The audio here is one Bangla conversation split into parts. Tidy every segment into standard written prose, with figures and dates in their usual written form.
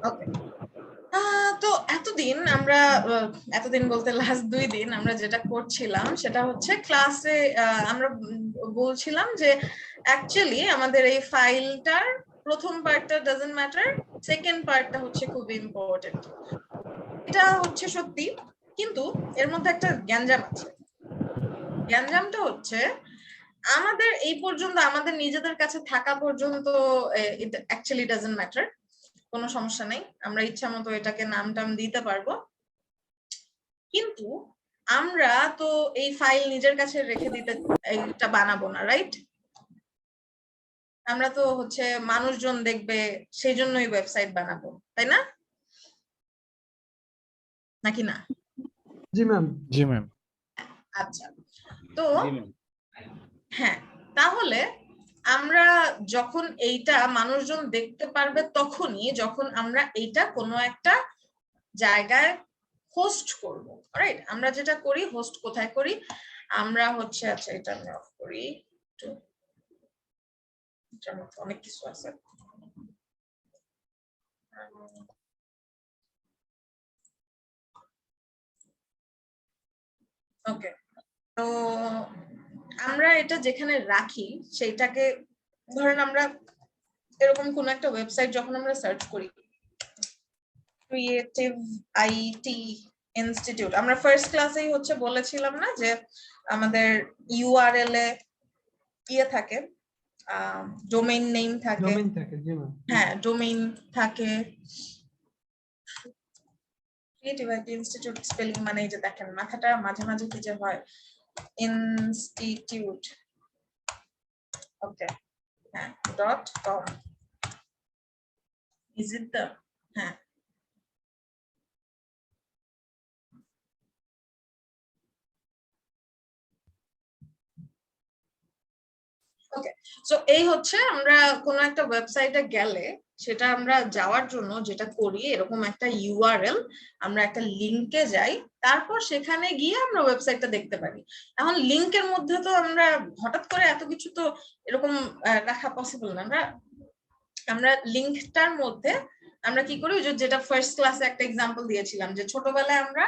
ওকে, তো এতদিন বলতে লাস্ট 2 দিন আমরা যেটা করছিলাম সেটা হচ্ছে ক্লাসে আমরা বলছিলাম যে অ্যাকচুয়ালি আমাদের এই ফাইলটার প্রথম পার্টটা ডাজন্ট ম্যাটার, সেকেন্ড পার্টটা হচ্ছে খুব ইম্পর্টেন্ট। এটা হচ্ছে সত্যি, কিন্তু এর মধ্যে একটা গ্যাঞ্জাম আছে। গ্যাঞ্জামটা হচ্ছে আমাদের এই পর্যন্ত, আমাদের নিজেদের কাছে থাকা পর্যন্ত ইট অ্যাকচুয়ালি ডাজন্ট ম্যাটার, কোনো সমস্যা নেই, আমরা ইচ্ছা মতো এটাকে নাম টাম দিতে পারবো। কিন্তু আমরা তো এই ফাইল নিজের কাছে রেখে দিতে এটা বানাবো না, রাইট? আমরা তো হচ্ছে মানুষজন দেখবে সেই জন্যই ওয়েবসাইট বানাবো, তাই না? নাকি না? জি ম্যাম। জি ম্যাম। আচ্ছা, তো হ্যাঁ, তাহলে আমরা যখন এইটা মানুষজন দেখতে পারবে তখনই যখন আমরা এইটা কোনো একটা জায়গায় হোস্ট করব, রাইট? আমরা যেটা করি, হোস্ট কোথায় করি আমরা হচ্ছে, আচ্ছা এটা আমি অফ করি, এটার মধ্যে অনেক কিছু আছে। ওকে, তো আমরা এটা যেখানে রাখি সেইটাকে ধরেন আমরা এরকম কোন একটা ওয়েবসাইট যখন আমরা সার্চ করি, ক্রিয়েটিভ আইটি ইনস্টিটিউট, আমরা ফার্স্ট ক্লাসেই হচ্ছে বলেছিলাম না যে আমাদের ইউআরএল এ ইয়ে থাকে, ডোমেইন নেম থাকে। ডোমেইন থাকে, জি ম্যাম। হ্যাঁ, ডোমেইন থাকে। ক্রিয়েটিভ আইটি ইনস্টিটিউট স্পেলিং মানে এই যে দেখেন মাথাটা মাঝে মাঝে কি যে হয়, ইনস্টিটিউট, ওকে, হ্যাঁ, .com, ইজ ইট দ্য, হ্যাঁ, ওকে। সো এই হচ্ছে আমরা কোন একটা ওয়েবসাইটে গেলে সেটা আমরা যাওয়ার জন্য যেটা করি, এরকম একটা ইউআরএল, আমরা একটা লিংকে যাই, তারপর সেখানে গিয়ে আমরা ওয়েবসাইটটা দেখতে পারি। এখন লিংকের মধ্যে তো আমরা হঠাৎ করে এত কিছু তো এরকম রাখা পসিবল না। আমরা লিংকটার মধ্যে আমরা কি করি, যেটা ফার্স্ট ক্লাসে একটা এক্সাম্পল দিয়েছিলাম, যে ছোটবেলায় আমরা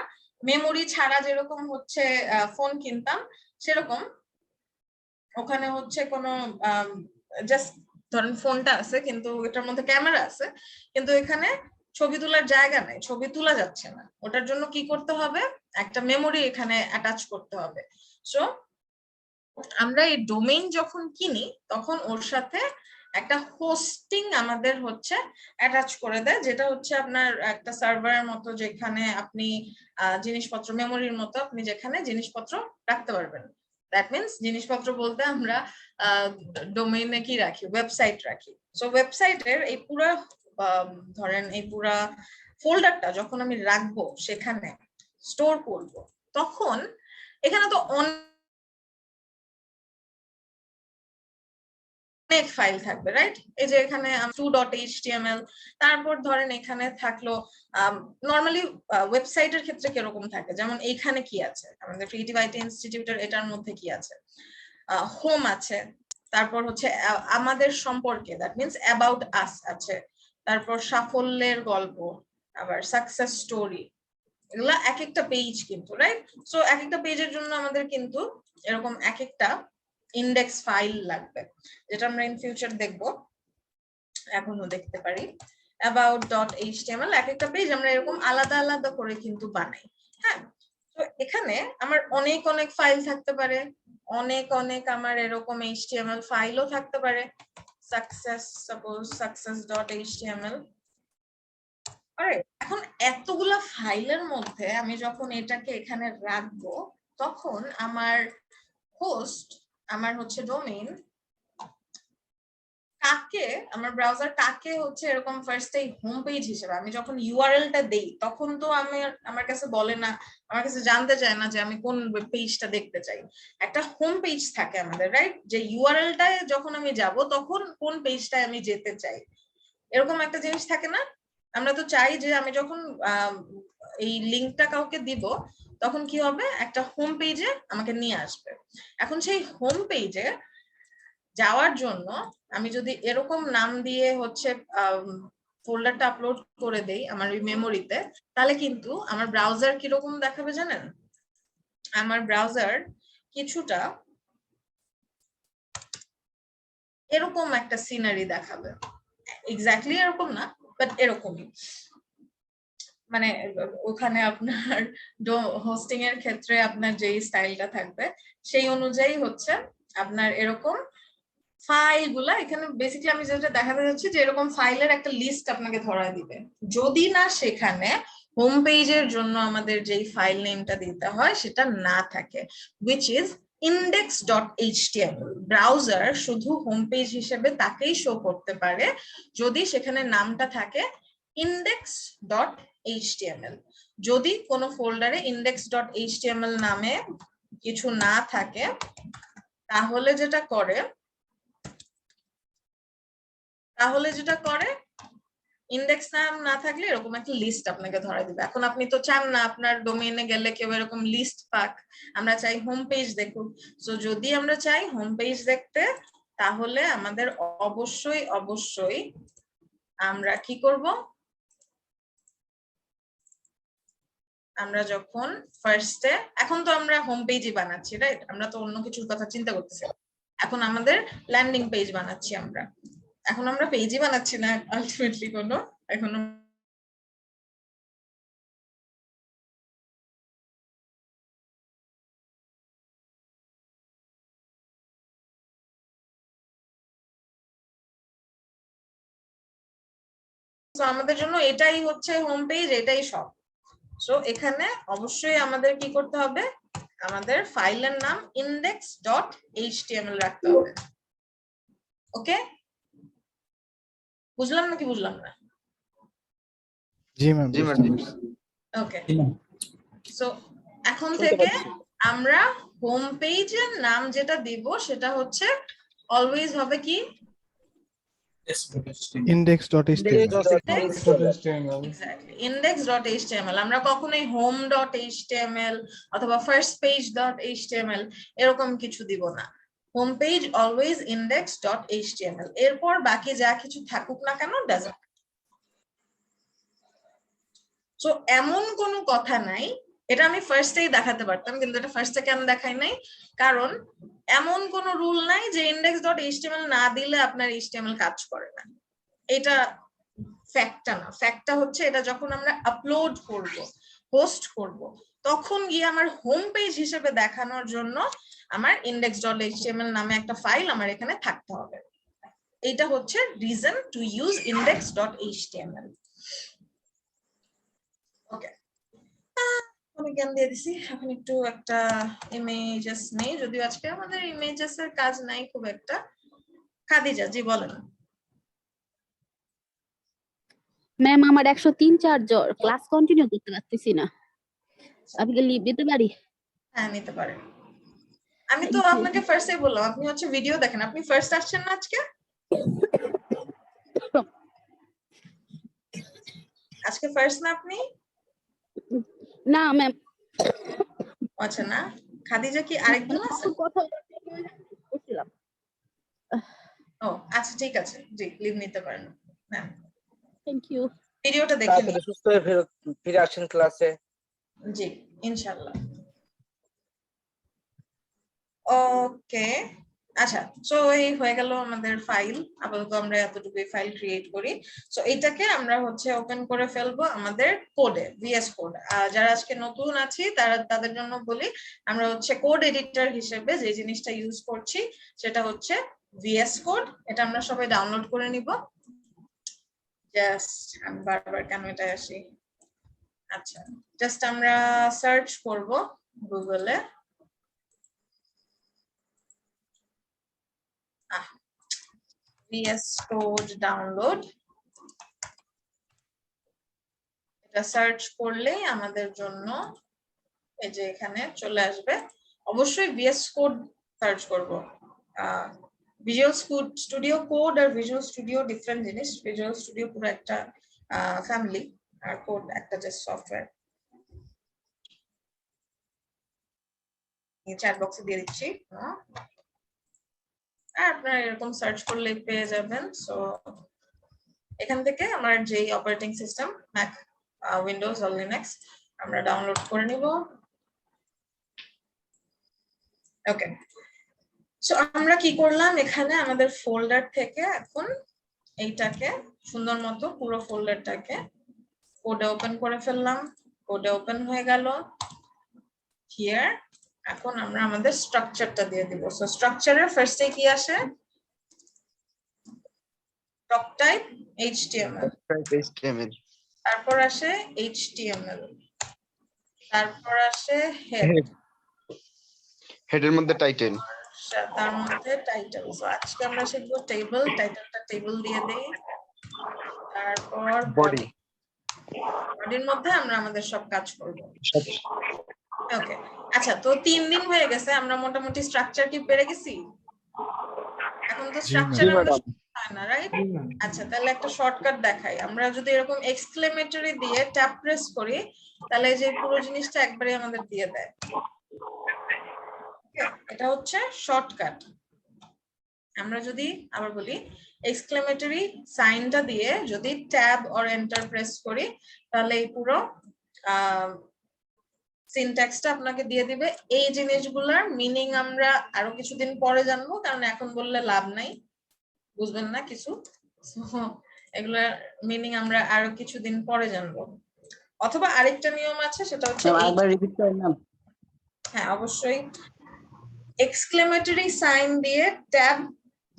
মেমোরি ছাড়া যেরকম হচ্ছে ফোন কিনতাম, সেরকম ওখানে হচ্ছে কোনো জাস্ট ধরেন ফোনটা আছে কিন্তু এটার মধ্যে ক্যামেরা আছে, কিন্তু এখানে ছবি তোলার জায়গা নাই, ছবি তোলা যাচ্ছে না, ওটার জন্য কি করতে হবে, একটা মেমোরি এখানে অ্যাটাচ করতে হবে। সো আমরা এই ডোমেইন যখন কিনি তখন ওর সাথে একটা হোস্টিং আমাদের হচ্ছে অ্যাটাচ করে দেয়, যেটা হচ্ছে আপনার একটা সার্ভারের মতো, যেখানে আপনি জিনিসপত্র, মেমোরির মতো আপনি যেখানে জিনিসপত্র রাখতে পারবেন। দ্যাট মিনস জিনিসপত্র বলতে আমরা ডোমেইনে কি রাখি, ওয়েবসাইট রাখি। সো ওয়েবসাইটের এই পুরো ধরেন এই পুরো ফোল্ডারটা যখন আমি রাখবো, সেখানে স্টোর করব, তখন এখানে তো অনেক ফাইল থাকবে, রাইট? এই যে এখানে 2.html, তারপর ধরেন এখানে থাকলো নরমালি ওয়েবসাইটের ক্ষেত্রে কিরকম থাকে, যেমন এইখানে কি আছে আমাদের ক্রিয়েটিভ আইটি ইনস্টিটিউটের, এটার মধ্যে কি আছে, হোম আছে, তারপর হচ্ছে আমাদের সম্পর্কে, দ্যাট মিনস অ্যাবাউট আস আছে, তারপর সাফল্যের গল্প, আবার সাকসেস স্টোরি, এগুলা এক একটা পেজ কিন্তু, রাইট? সো এক একটা পেজের জন্য আমাদের কিন্তু এরকম এক একটা ইন্ডেক্স ফাইল লাগবে, যেটা আমরা ইন ফিউচার দেখবো, এখনো দেখতে পারি। about.html, এক একটা পেজ আমরা এরকম আলাদা আলাদা করে কিন্তু বানাই। হ্যাঁ, তো এখানে আমার অনেক অনেক ফাইল থাকতে পারে, অনেক অনেক আমার এরকম html ফাইলও থাকতে পারে, সাকসেস, সাপোজ success.html। এখন এতগুলা ফাইলের মধ্যে আমি যখন এটাকে এখানে রাখবো, তখন আমার হোস্ট, আমার হচ্ছে ডোমেইন, কাকে, আমার ব্রাউজার কাকে হচ্ছে এরকম ফার্স্ট এই হোম পেজ হিসেবে আমি যখন ইউআরএলটা দেই, তখন তো আমি, আমার কাছে বলে না, আমার কাছে জানতে চায় না যে আমি কোন পেজটা দেখতে চাই। একটা হোম পেজ থাকে আমাদের, রাইট? যে ইউআরএলটায় যখন আমি যাব তখন কোন পেজটায় আমি যেতে চাই, এরকম একটা জিনিস থাকে না? আমরা তো চাই যে আমি যখন এই লিংকটা কাউকে দিব, তখন কি হবে, একটা হোম পেজে আমাকে নিয়ে আসবে। এখন সেই হোম পেজে যাওয়ার জন্য আমি যদি এরকম নাম দিয়ে হচ্ছে ফোল্ডারটা আপলোড করে দেই আমার ওই মেমোরিতে, তাহলে কিন্তু আমার ব্রাউজার কিরকম দেখাবে জানেন? আমার ব্রাউজার কিছুটা এরকম একটা সিনারি দেখাবে, এক্স্যাক্টলি এরকম না বাট এরকমই। মানে ওখানে আপনার হোস্টিং এর ক্ষেত্রে আপনার যেই স্টাইলটা থাকবে সেই অনুযায়ী হচ্ছে আপনার এরকম ফাইল গুলা, এখানে বেসিক্যালি আমি যেটা দেখাতে যাচ্ছি যে এরকম ফাইলের একটা লিস্ট আপনাকে ধরা দিবে। যদি না সেখানে হোম পেজের জন্য আমাদের যেই ফাইল নেমটা দিতে হয় সেটা না থাকে, which is index.html। ব্রাউজার শুধু হোম পেজ হিসেবে তাকেই শো করতে পারে যদি সেখানে নামটা থাকে index.html। যদি কোনো ফোল্ডারে index.html নামে কিছু না থাকে তাহলে যেটা করে ইন্ডেক্স নাম না থাকলে এরকম একটা লিস্ট আপনাকে ধরা দিবে। এখন আপনি তো চান না আপনার ডোমেইনে গেলে কেউ এরকম লিস্ট পাক, আমরা চাই হোম পেজ দেখুক। সো যদি আমরা চাই হোম পেজ দেখতে তাহলে আমাদের অবশ্যই আমরা কি করব, আমরা যখন ফার্স্টে, এখন তো আমরা হোম পেজই বানাচ্ছি রাইট, আমরা তো অন্য কিছুর কথা চিন্তা করতেছি, এখন আমাদের ল্যান্ডিং পেজ বানাচ্ছি আমরা, এখন আমরা পেজই বানাচ্ছি না আলটিমেটলি কোনো, এখন আমাদের জন্য এটাই হচ্ছে হোম পেজ, এটাই সব। সো এখানে অবশ্যই আমাদের কি করতে হবে, আমাদের ফাইলের নাম index.html রাখতে হবে। ওকে, বুঝলাম নাকি বুঝলাম না? জি ম্যাম। ওকে, সো এখন থেকে আমরা হোম পেজের নাম যেটা দিব সেটা হচ্ছে অলওয়েজ হবে কি index.html। index.html। আমরা কখনোই home.html অথবা first page.html এরকম কিছু দিব না। হোম পেজ অলওয়েজ index.html, এরপর বাকি যা কিছু থাকুক না কেন ডাজন্ট। সো এমন কোনো কথা নাই, এটা আমি ফার্স্টেই দেখাতে পারতাম কিন্তু এটা ফার্স্টে কেন দেখাই নাই, কারণ এমন কোনো রুল নাই যে index.html না দিলে আপনার html কাজ করে না। এটা ফ্যাক্টটা না, ফ্যাক্টটা হচ্ছে এটা যখন আমরা আপলোড করব, হোস্ট করব, তখন গিয়ে আমার হোম পেজ হিসেবে দেখানোর জন্য আমার index.html নামে একটা ফাইল আমার এখানে থাকতে হবে। এটা হচ্ছে রিজন টু ইউজ index.html। ওকে, আমি জ্ঞান দিয়ে দিছি, এখন একটু একটা ইমেজেস নেই, যদিও আজকে আমাদের ইমেজেস এর কাজ নাই খুব একটা। খাদিজা জি বলেন। ম্যাম আমার 103 জ্বর, ক্লাস কন্টিনিউ করতে পারতেছি না, আমি কি লিভ দিতে পারি? হ্যাঁ নিতে পারেন। আমি তো আপনাকে ফার্স্টে বললাম আপনি হচ্ছে ভিডিও দেখেন, আপনি ফার্স্ট আসছেন না আজকে? আজকে ফার্স্ট না আপনি? না ম্যাম। আচ্ছা না, খাদিজা কি আরেকজন আছে? কথা বলছিলাম। ও আচ্ছা ঠিক আছে, জি লিভ নিতে পারেন। হ্যাঁ থ্যাংক ইউ। ভিডিওটা দেখে নিন। সুস্থ হয়ে ফিরে আসেন ক্লাসে। জি ইনশাআল্লাহ। ওকে আচ্ছা, সো এই হয়ে গেল আমাদের ফাইল, আপাতত আমরা এতটুকুই ফাইল ক্রিয়েট করি। সো এটাকে আমরা হচ্ছে ওপেন করে ফেলবো আমাদের কোডে, ভিএস কোড। যারা আজকে নতুন আছি তাদের জন্য বলি, আমরা হচ্ছে কোড এডিটর হিসেবে যে জিনিসটা ইউজ করছি সেটা হচ্ছে ভিএস কোড। এটা আমরা সবাই ডাউনলোড করে নিব। জাস্ট আমি বারবার কেন এটা আসি, আচ্ছা জাস্ট আমরা সার্চ করব গুগলে VS Code ডাউনলোড, এটা সার্চ করলেই আমাদের জন্য এই যে এখানে চলে আসবে। অবশ্যই VS Code সার্চ করব। ভিজুয়াল স্টুডিও কোড আর ভিজুয়াল স্টুডিও ডিফারেন্ট জিনিস। ভিজুয়াল স্টুডিও পুরো একটা ফ্যামিলি আর কোড একটা জাস্ট সফটওয়্যার। চ্যাট বক্সে দিয়ে দিচ্ছি, আপনারা এরকম সার্চ করলে পেয়ে যাবেন। সো এখান থেকে আমার যেই operating system Mac, Windows or Linux আমরা ডাউনলোড করে নিব। ওকে, সো আমরা কি করলাম, এখানে আমাদের ফোল্ডার থেকে এখন এইটাকে সুন্দর মতো পুরো ফোল্ডারটাকে কোডে ওপেন করে ফেললাম। কোডে ওপেন হয়ে গেল হিয়ার। এখন আমরা আমাদের স্ট্রাকচারটা দিয়ে দিব। সো স্ট্রাকচারের ফার্স্টে কি আসে, ডক টাইপ HTML, HTML তারপর আসে HTML, তারপর আসে হেড, হেডের মধ্যে টাইটেল, তার মধ্যে টাইটেল। সো আজকে আমরা শিখবো টেবিল, টাইটেলটা টেবিল দিয়ে দেই, তারপর বডি, বডির মধ্যে আমরা আমাদের সব কাজ করব। ওকে, আচ্ছা, তো 3 দিন হয়ে গেছে, আমরা মোটামুটি স্ট্রাকচার কি পেরে গেছি। এখন তো জি স্ট্রাকচার ম্যাম। আমরা হয় না, রাইট? জি ম্যাম। আচ্ছা, তাহলে একটা শর্টকাট দেখাই। আমরা যদি এরকম এক্সক্লেমেটরি দিয়ে ট্যাব প্রেস করি, তাহলে এই যে পুরো জিনিসটা একবারে আমাদের দিয়ে দেয়। এটা হচ্ছে শর্টকাট। আমরা যদি আবার বলি, এক্সক্লেমেটরি সাইনটা দিয়ে যদি ট্যাব অর এন্টার প্রেস করি, তাহলে এই পুরো সিনট্যাক্সটা আপনাকে দিয়ে দিবে। এই জিনিসগুলোর মিনিং আমরা আরো কিছুদিন পরে জানবো, কারণ এখন বললে লাভ নাই, বুঝবেন না কিছু। এগুলার মিনিং আমরা আরো কিছুদিন পরে জানবো। অথবা আরেকটা নিয়ম আছে, সেটা হচ্ছে আরেকবার রিপিট করেন না। হ্যাঁ, অবশ্যই। এক্সক্লেমেটরি সাইন দিয়ে ট্যাব,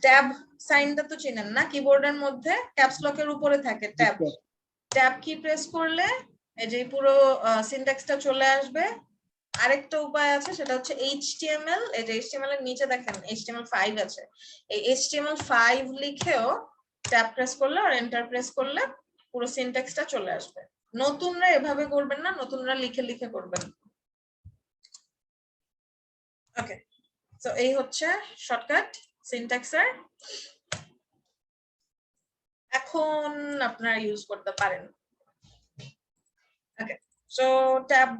ট্যাব সাইনটা তো চিনেন না, কিবোর্ডের মধ্যে ক্যাপস লকের উপরে থাকে ট্যাব। ট্যাব কি প্রেস করলে এই যে পুরো সিনট্যাক্সটা চলে আসবে। আরেকটা উপায় আছে, সেটা হচ্ছে HTML। এই যে HTML এর নিচে দেখেন HTML5 আছে, এই HTML5 লিখেও ট্যাব প্রেস করলে আর এন্টার প্রেস করলে পুরো সিনট্যাক্সটা চলে আসবে। নতুনরা এভাবে করবেন না, নতুনরা লিখে লিখে করবেন। ওকে, তো এই হচ্ছে শর্টকাট সিনট্যাক্সের। এখন আপনারা ইউজ করতে পারেন। ওকে, সো ট্যাব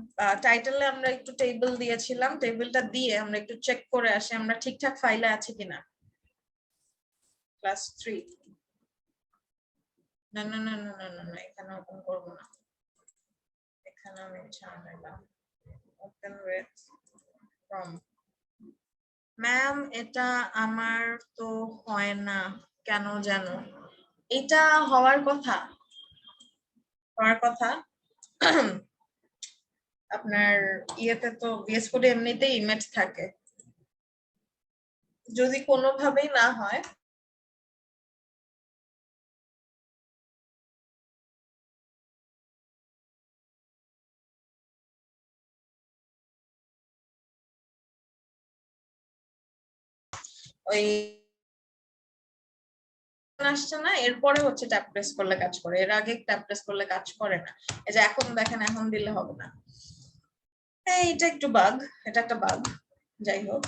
টাইটেলে আমরা একটু টেবিল দিয়েছিলাম, টেবিলটা দিয়ে আমরা একটু চেক করে আসি আমরা ঠিকঠাক ফাইলে আছি কিনা। ক্লাস 3, না না না না না না, এখানে ওপেন করব না, এখানে আমি ঝামেলা। ওপেন উইথ ফ্রম, ম্যাম এটা আমার তো হয় না কেন জানো। এটা হওয়ার কথা, হওয়ার কথা। আপনার ইয়েতে তো VS কোডে এমনিতেই ইমেজ থাকে, যদি কোনোভাবেই না হয় ওই আসছে না, এরপরে হচ্ছে ট্যাপ প্রেস করলে কাজ করে, এর আগে ট্যাপ প্রেস করলে কাজ করে না। এই যে এখন দেখেন, এখন দিলে হবে না। এটা একটু বাগ, এটা একটা বাগ, যাই হোক।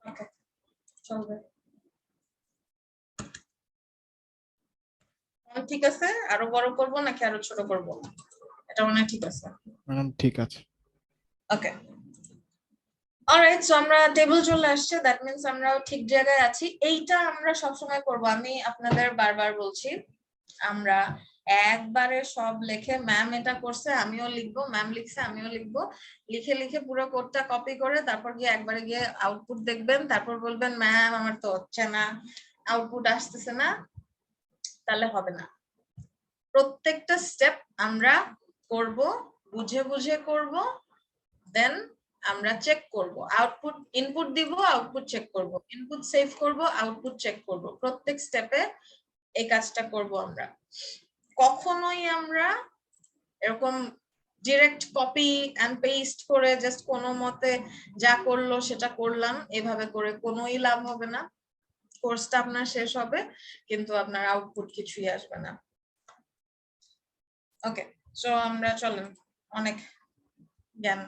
ওকে, চলবে, ঠিক আছে। আরো বড় করব নাকি আরো ছোট করব? এটা মনে হয় ঠিক আছে। ম্যাম ঠিক আছে। ওকে, অলরাইট, সো আমরা টেবিল চলে আসছে, দ্যাট মিন্স আমরা ঠিক জায়গায় আছি। এইটা আমরা সব সময় করব, আমি আপনাদের বারবার বলছি, আমরা একবারে সব লেখে ম্যাম এটা করছে আমিও লিখবো, ম্যাম লিখছে আমিও লিখবো, লিখে লিখে পুরো কোডটা কপি করে তারপর গিয়ে একবারে গিয়ে আউটপুট দেখবেন, তারপর বলবেন ম্যাম আমার তো হচ্ছে না, আউটপুট আসতেছে না, তাহলে হবে না। প্রত্যেকটা স্টেপ আমরা করব, বুঝে বুঝে করব, দেন আমরা চেক করব, আউটপুট ইনপুট দিব, আউটপুট চেক করব, ইনপুট সেভ করব, আউটপুট চেক করব, প্রত্যেক স্টেপে এই কাজটা করব আমরা। কখনোই আমরা এরকম ডিরেক্ট কপি এন্ড পেস্ট করে জাস্ট কোনো মতে যা করলো সেটা করলাম, এভাবে করে কোনোই লাভ হবে না। কোর্সটা আপনার শেষ হবে কিন্তু আপনার আউটপুট কিছুই আসবে না। ওকে, সো আমরা চলেন, অনেক জ্ঞান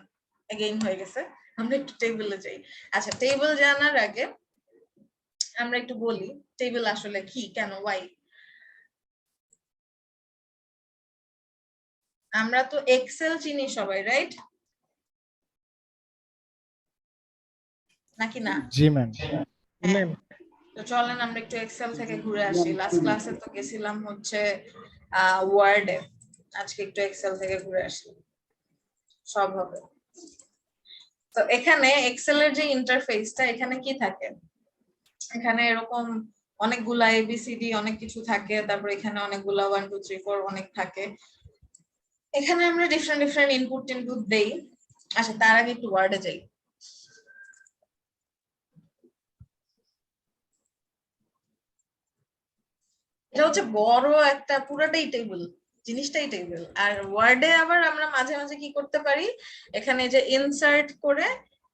এগেইন হয়ে গেছে, আমরা একটু টেবিলে যাই। আচ্ছা, টেবিল জানার আগে আমরা একটু বলি টেবিল আসলে কি, কেন, ওয়াই। আমরা তো এক্সেল চিনি সবাই, রাইট? নাকি না? জি ম্যাম। হ্যাঁ। তো চলেন আমরা একটু এক্সেল থেকে ঘুরে আসি। লাস্ট ক্লাসে তো গেছিলাম হচ্ছে ওয়ার্ডে, আজকে একটু এক্সেল থেকে ঘুরে আসি, সব হবে। তো এখানে এক্সেল এর যে ইন্টারফেসটা, এখানে কি থাকে, এখানে এরকম অনেকগুলা এবিসিডি অনেক কিছু থাকে, তারপর এখানে অনেকগুলা 1 2 3 4 অনেক থাকে। এখানে আমরা ডিফারেন্ট ইনপুট দেই। আচ্ছা, তার আগে একটু ওয়ার্ডে যাই। এটা হচ্ছে বড় একটা, পুরাটাই টেবিল, জিনিসটাই টেবিল। আর ওয়ার্ডে আবার আমরা মাঝে মাঝে কি করতে পারি, এখানে যে ইনসার্ট করে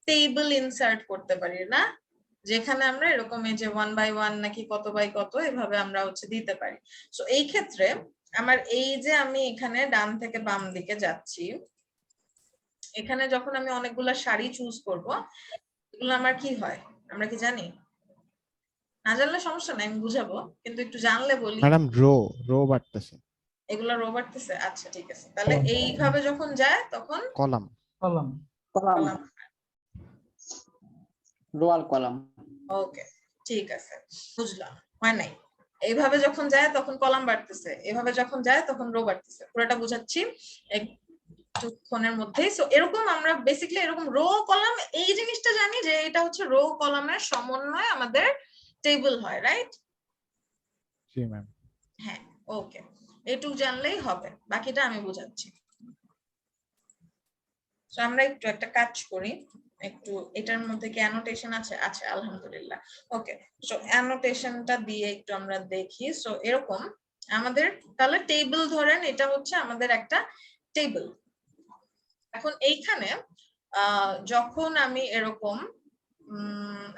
টেবিল ইনসার্ট করতে পারি না, যেখানে আমরা এরকম এই যে 1 বাই 1 নাকি কত বাই কত এভাবে আমরা হচ্ছে দিতে পারি। সো এই ক্ষেত্রে আমার এই যে আমি এখানে ডান থেকে বাম দিকে যাচ্ছি, এখানে যখন আমি অনেকগুলা শাড়ি চুজ করব, এগুলো আমার কি হয় আমরা কি জানি? না জানলে সমস্যা নাই, আমি বুঝাবো, কিন্তু একটু জানলে বলি। ম্যাডাম রো বাড়তেছে। এগুলা রো বাড়তেছে, আচ্ছা ঠিক আছে। তাহলে এইভাবে যখন যায় তখন কলাম। কলাম। কলাম। রো আর কলাম। ওকে, ঠিক আছে, বুঝলাম, হয় নাই। এইভাবে যখন যায় তখন কলাম বাড়তেছে, এভাবে যখন যায় তখন রো বাড়তেছে। পুরোটা বুঝাচ্ছি একটুক্ষণের মধ্যেই। সো এরকম আমরা বেসিক্যালি এরকম রো কলাম এই জিনিসটা জানি যে এটা হচ্ছে রো কলামের সমন্বয় আমাদের টেবিল হয়, রাইট? জি ম্যাম। হ্যাঁ, ওকে, এটুকু জানলেই হবে, বাকিটা আমি বুঝাচ্ছি। সো আমরা একটু একটা কাজ করি, একটু এটার মধ্যে কি অ্যানোটেশন আছে? আছে, আলহামদুলিল্লাহ। ওকে, সো অ্যানোটেশনটা দিয়ে একটু আমরা দেখি। সো এরকম আমাদের তাহলে টেবিল, ধরেন এটা হচ্ছে আমাদের একটা টেবিল। এখন এইখানে যখন আমি এরকম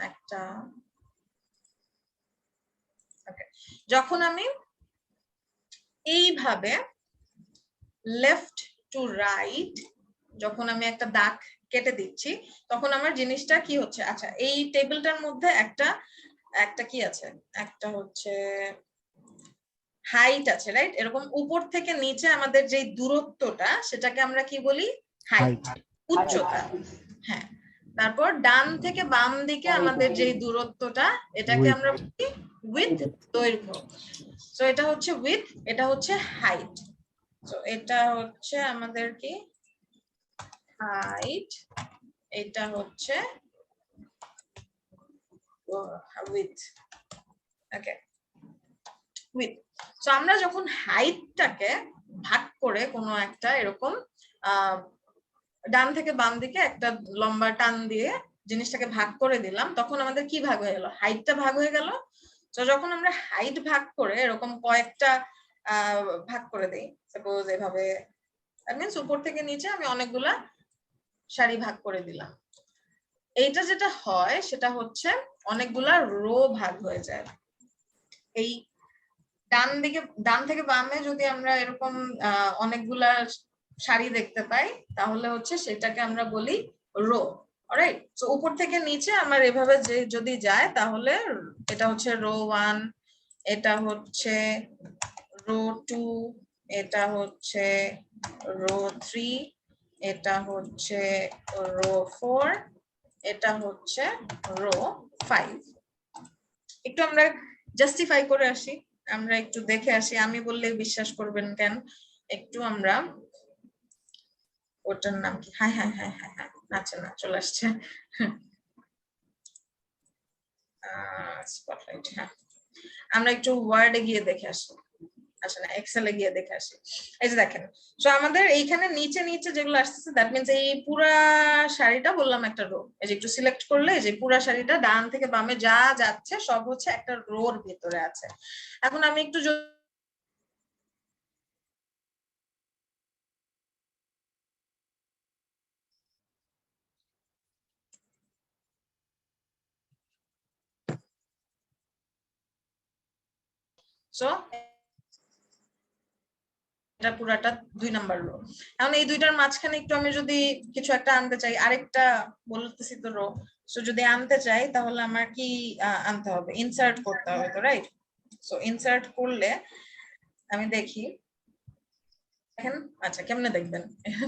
একটা যখন আমি এইভাবে লেফট টু রাইট যখন আমি একটা দাগ কেটে দিচ্ছি, তখন আমার জিনিসটা কি হচ্ছে, আচ্ছা এই টেবিলটার মধ্যে একটা কি আছে, একটা হচ্ছে হাইট আছে, রাইট? এরকম উপর থেকে নিচে আমাদের যে দূরত্বটা, সেটাকে আমরা কি বলি? হাইট, উচ্চতা। হ্যাঁ, তারপর ডান থেকে বাম দিকে আমাদের যে দূরত্বটা, এটাকে আমরা বলি উইথ, দৈর্ঘ্য। সো এটা হচ্ছে উইথ, এটা হচ্ছে হাইট। সো এটা হচ্ছে আমাদের কি হাইট, এটা হচ্ছে উইথ। Okay, with. সো আমরা যখন হাইটটাকে ভাগ করে কোনো একটা এরকম ডান থেকে বাম দিকে একটা লম্বা টান দিয়ে জিনিসটাকে ভাগ করে দিলাম, তখন আমাদের কি ভাগ হয়ে গেল? হাইটটা ভাগ হয়ে গেল। তো যখন আমরা হাইট ভাগ করে এরকম কয়েকটা ভাগ করে দেই, সাপোজ এভাবে, দ্যাট মিন্স উপর থেকে নিচে আমি অনেকগুলা সারি ভাগ করে দিলাম, এইটা যেটা হয় সেটা হচ্ছে অনেকগুলা রো ভাগ হয়ে যায়। এই ডান থেকে বামে যদি আমরা এরকম অনেকগুলা সারি দেখতে পাই, তাহলে হচ্ছে সেটাকে আমরা বলি রো। অলরাইট, সো উপর থেকে নিচে আমার এভাবে যে যদি যায়, তাহলে এটা হচ্ছে রো 1, এটা হচ্ছে রো 2, এটা হচ্ছে রো 3, এটা হচ্ছে রো 4, এটা হচ্ছে রো 5। একটু আমরা জাস্টিফাই করে আসি, আমরা একটু দেখে আসি, আমি বললে বিশ্বাস করবেন কেন। একটু আমরা, ওটার নাম কি, হ্যাঁ হ্যাঁ হ্যাঁ হ্যাঁ হ্যাঁ, আচ্ছা না চলে আসছে স্পটলাইট। হ্যাঁ, আমরা একটু ওয়ার্ডে গিয়ে দেখে আসি, আচ্ছা না এক্সেলে গিয়ে দেখে আসি। এই যে দেখেন, সো আমাদের এইখানে নিচে নিচে যেগুলো আসতেছে, দ্যাট মিন্স এই পুরা শাড়িটা বললাম একটা রো। এই যে একটু সিলেক্ট করলে যে পুরা শাড়িটা ডান থেকে বামে যা যাচ্ছে সব হচ্ছে একটা রোর ভিতরে আছে। এখন আমি একটু সো এটা পুরাটা 2 নাম্বার রো। এখন এই দুইটার মাঝখানে একটু আমি যদি কিছু একটা আনতে চাই, আরেকটা বলতেছি তো রো, সো যদি আনতে চাই তাহলে আমার কি আনতে হবে? ইনসার্ট করতে হবে তো, রাইট? সো ইনসার্ট করলে আমি দেখি, দেখেন, আচ্ছা কেমনে দেখবেন,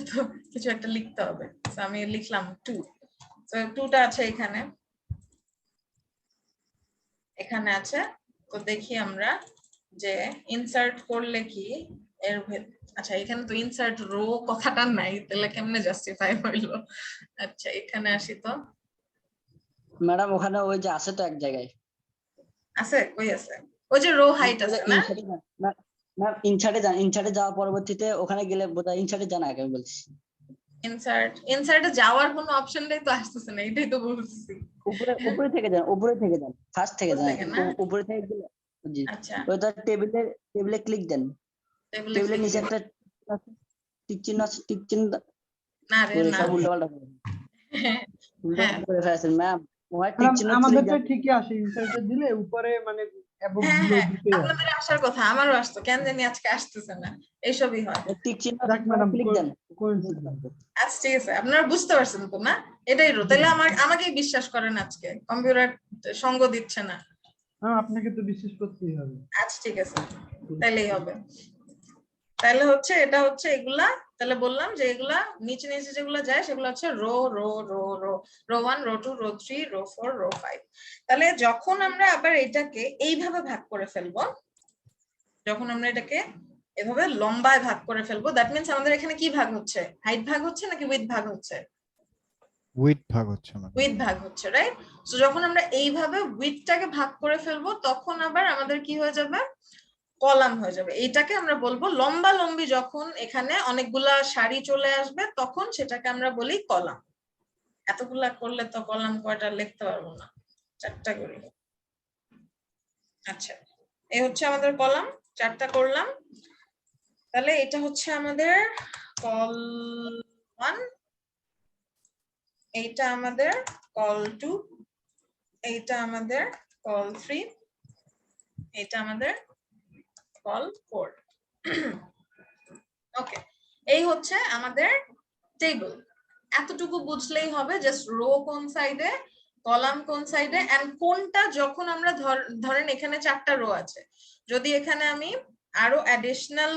তো কিছু একটা লিখতে হবে। তো আমি লিখলাম 2, তো 2টা আছে এখানে, এখানে আছে। তো দেখি আমরা যে ইনসার্ট করলে কি এর আচ্ছা এখানে তো ইনসার্ট রো কথাটা নাই, তাহলে কেমনে জাস্টিফাই হইলো? আচ্ছা এখানে আসি তো, ম্যাডাম ওখানে ওই যে আছে তো এক জায়গায় আছে কই আছে? ওই যে রো হাইট আছে না? ম্যাম ইনসার্টে যাওয়ার পরবর্তীতে ওখানে গেলে বোধহয় ইনসার্টে জানা আগে আমি বলছি ইনসার্টে যাওয়ার কোনো অপশনটাই তো আসতেছে না, এটাই তো বলছি। উপরে থেকে যান ফার্স্ট থেকে যান উপরে থেকে গেলে জি আচ্ছা ওই তো টেবিলে ক্লিক দেন টেবিলে টেবিলের নিচে একটা টিক চিহ্ন আছে টিক চিহ্ন না রে করে না সব উল্টোপাল্টা করে ফেলেছেন ম্যাম ওই টিক চিহ্ন আমাদের তো ঠিকই আসে ইনসার্টে দিলে উপরে মানে এবং হ্যাঁ আপনাদের আসার কথা, আমারও আসতো, কেন জানি আজকে আসতেছে না, এইসবই হয়। টিক চিহ্ন দেখ ম্যাডাম ক্লিক দেন আচ্ছা ঠিক আছে, আপনারা বুঝতে পারছেন তো না? এটাই রো। তাহলে আমাকেই বিশ্বাস করেন, আজকে কম্পিউটার সঙ্গ দিচ্ছে না। আপনাকে তো বিশ্বাস করতেই হবে। আচ্ছা ঠিক আছে, তাইলেই হবে। তাহলে হচ্ছে এটা হচ্ছে এগুলা, তাহলে বললাম যে এগুলা নিচে নিচে যেগুলো যায় সেগুলো হচ্ছে row row row row, row 1 row 2 row 3 row 4 row 5। তাহলে যখন আমরা আবার এটাকে এইভাবে ভাগ করে ফেলবো, যখন আমরা এটাকে এভাবে লম্বায় ভাগ করে ফেলবো, দ্যাট মিন্স আমাদের এখানে কি ভাগ হচ্ছে? হাইট ভাগ হচ্ছে নাকি উইডথ ভাগ হচ্ছে? উইথ ভাগ হচ্ছে ম্যাম। উইথ ভাগ হচ্ছে, রাইট? সো যখন আমরা এইভাবে উইথটাকে ভাগ করে ফেলবো তখন আবার আমাদের কি হয়ে যাবে? কলাম হয়ে যাবে। এইটাকে আমরা বলবো লম্বা লম্বি, যখন এখানে অনেকগুলা সারি চলে আসবে তখন সেটাকে আমরা বলি কলাম। এতগুলা করলে তো কলাম কয়টা লিখতে পারবো না, 4টা করি। আচ্ছা এই হচ্ছে আমাদের কলাম, 4টা করলাম। তাহলে এটা হচ্ছে আমাদের কল 1, এইটা আমাদের কল 2, এইটা আমাদের কল 3, এইটা আমাদের কল 4। ওকে, এই হচ্ছে আমাদের টেবিল। এতটুকু বুঝলেই হবে, জাস্ট রো কোন সাইডে, কলাম কোন সাইডে, এন্ড কোনটা যখন আমরা ধরেন এখানে 4টা রো আছে, যদি এখানে আমি আরো অ্যাডিশনাল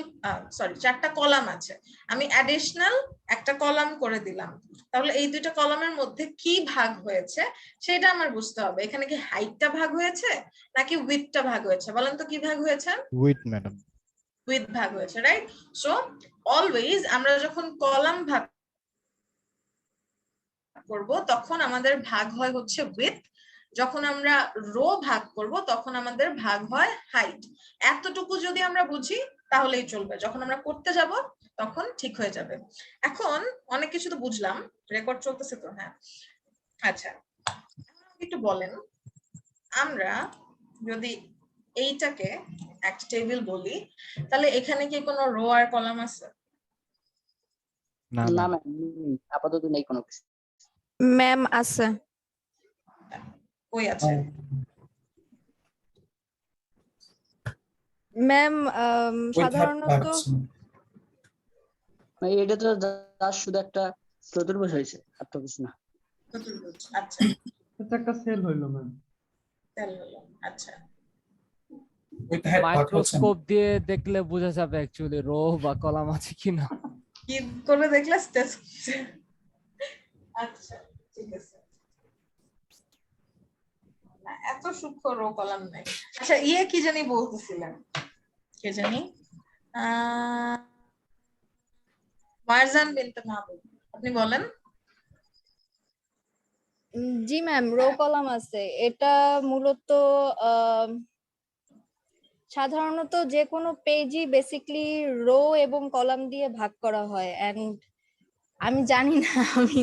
4টা কলাম আছে, আমি অ্যাডিশনাল একটা কলাম করে দিলাম, তাহলে এই দুইটা কলামের মধ্যে কি ভাগ হয়েছে সেটা আমার বুঝতে হবে। এখানে কি হাইটটা ভাগ হয়েছে নাকি উইডথটা ভাগ হয়েছে? বলেন তো কি ভাগ হয়েছে? With madam. উইথ ভাগ হয়েছে, রাইট? সো অলওয়েজ আমরা যখন কলাম ভাগ করব তখন আমাদের ভাগ হয় হচ্ছে উইথ, যখন আমরা রো ভাগ করব তখন আমাদের ভাগ হয় হাইট। এতটুকু যদি আমরা বুঝি তাহলেই চলবে, যখন আমরা করতে যাব তখন ঠিক হয়ে যাবে। এখন অনেক কিছু তো বুঝলাম, রেকর্ড চলতেছে তো? হ্যাঁ আচ্ছা একটু বলেন, আমরা যদি এইটাকে একটা টেবিল বলি তাহলে এখানে কি কোনো রো আর কলাম আছে? না না ম্যাম। ম্যাম আপাতত নেই কোনো কিছু ম্যাম আছে। কই আছে? ম্যাম সাধারণত এটা তো শুধু একটা চতুর্ভুজ হয়েছে আর তো কিছু না আচ্ছা এটা একটা সেল হইলো ম্যাম। তাহলে হলো আচ্ছা। মাইক্রোস্কোপ দিয়ে দেখলে বোঝা যাবে অ্যাকচুয়ালি রো বা কলাম আছে কিনা। কি করে দেখলে? আচ্ছা ঠিক আছে, না এত সূক্ষ্ম রো কলাম নাই। আচ্ছা কি জানি বলতেছিলেন, কে জানি মারজান বিনতে মাহবুব, আপনি বলেন। জি ম্যাম, রো কলাম আছে। এটা মূলত সাধারণত যে কোনো পেজই বেসিক্যালি রো এবং কলাম দিয়ে ভাগ করা হয়। এন্ড আমি জানি না আমি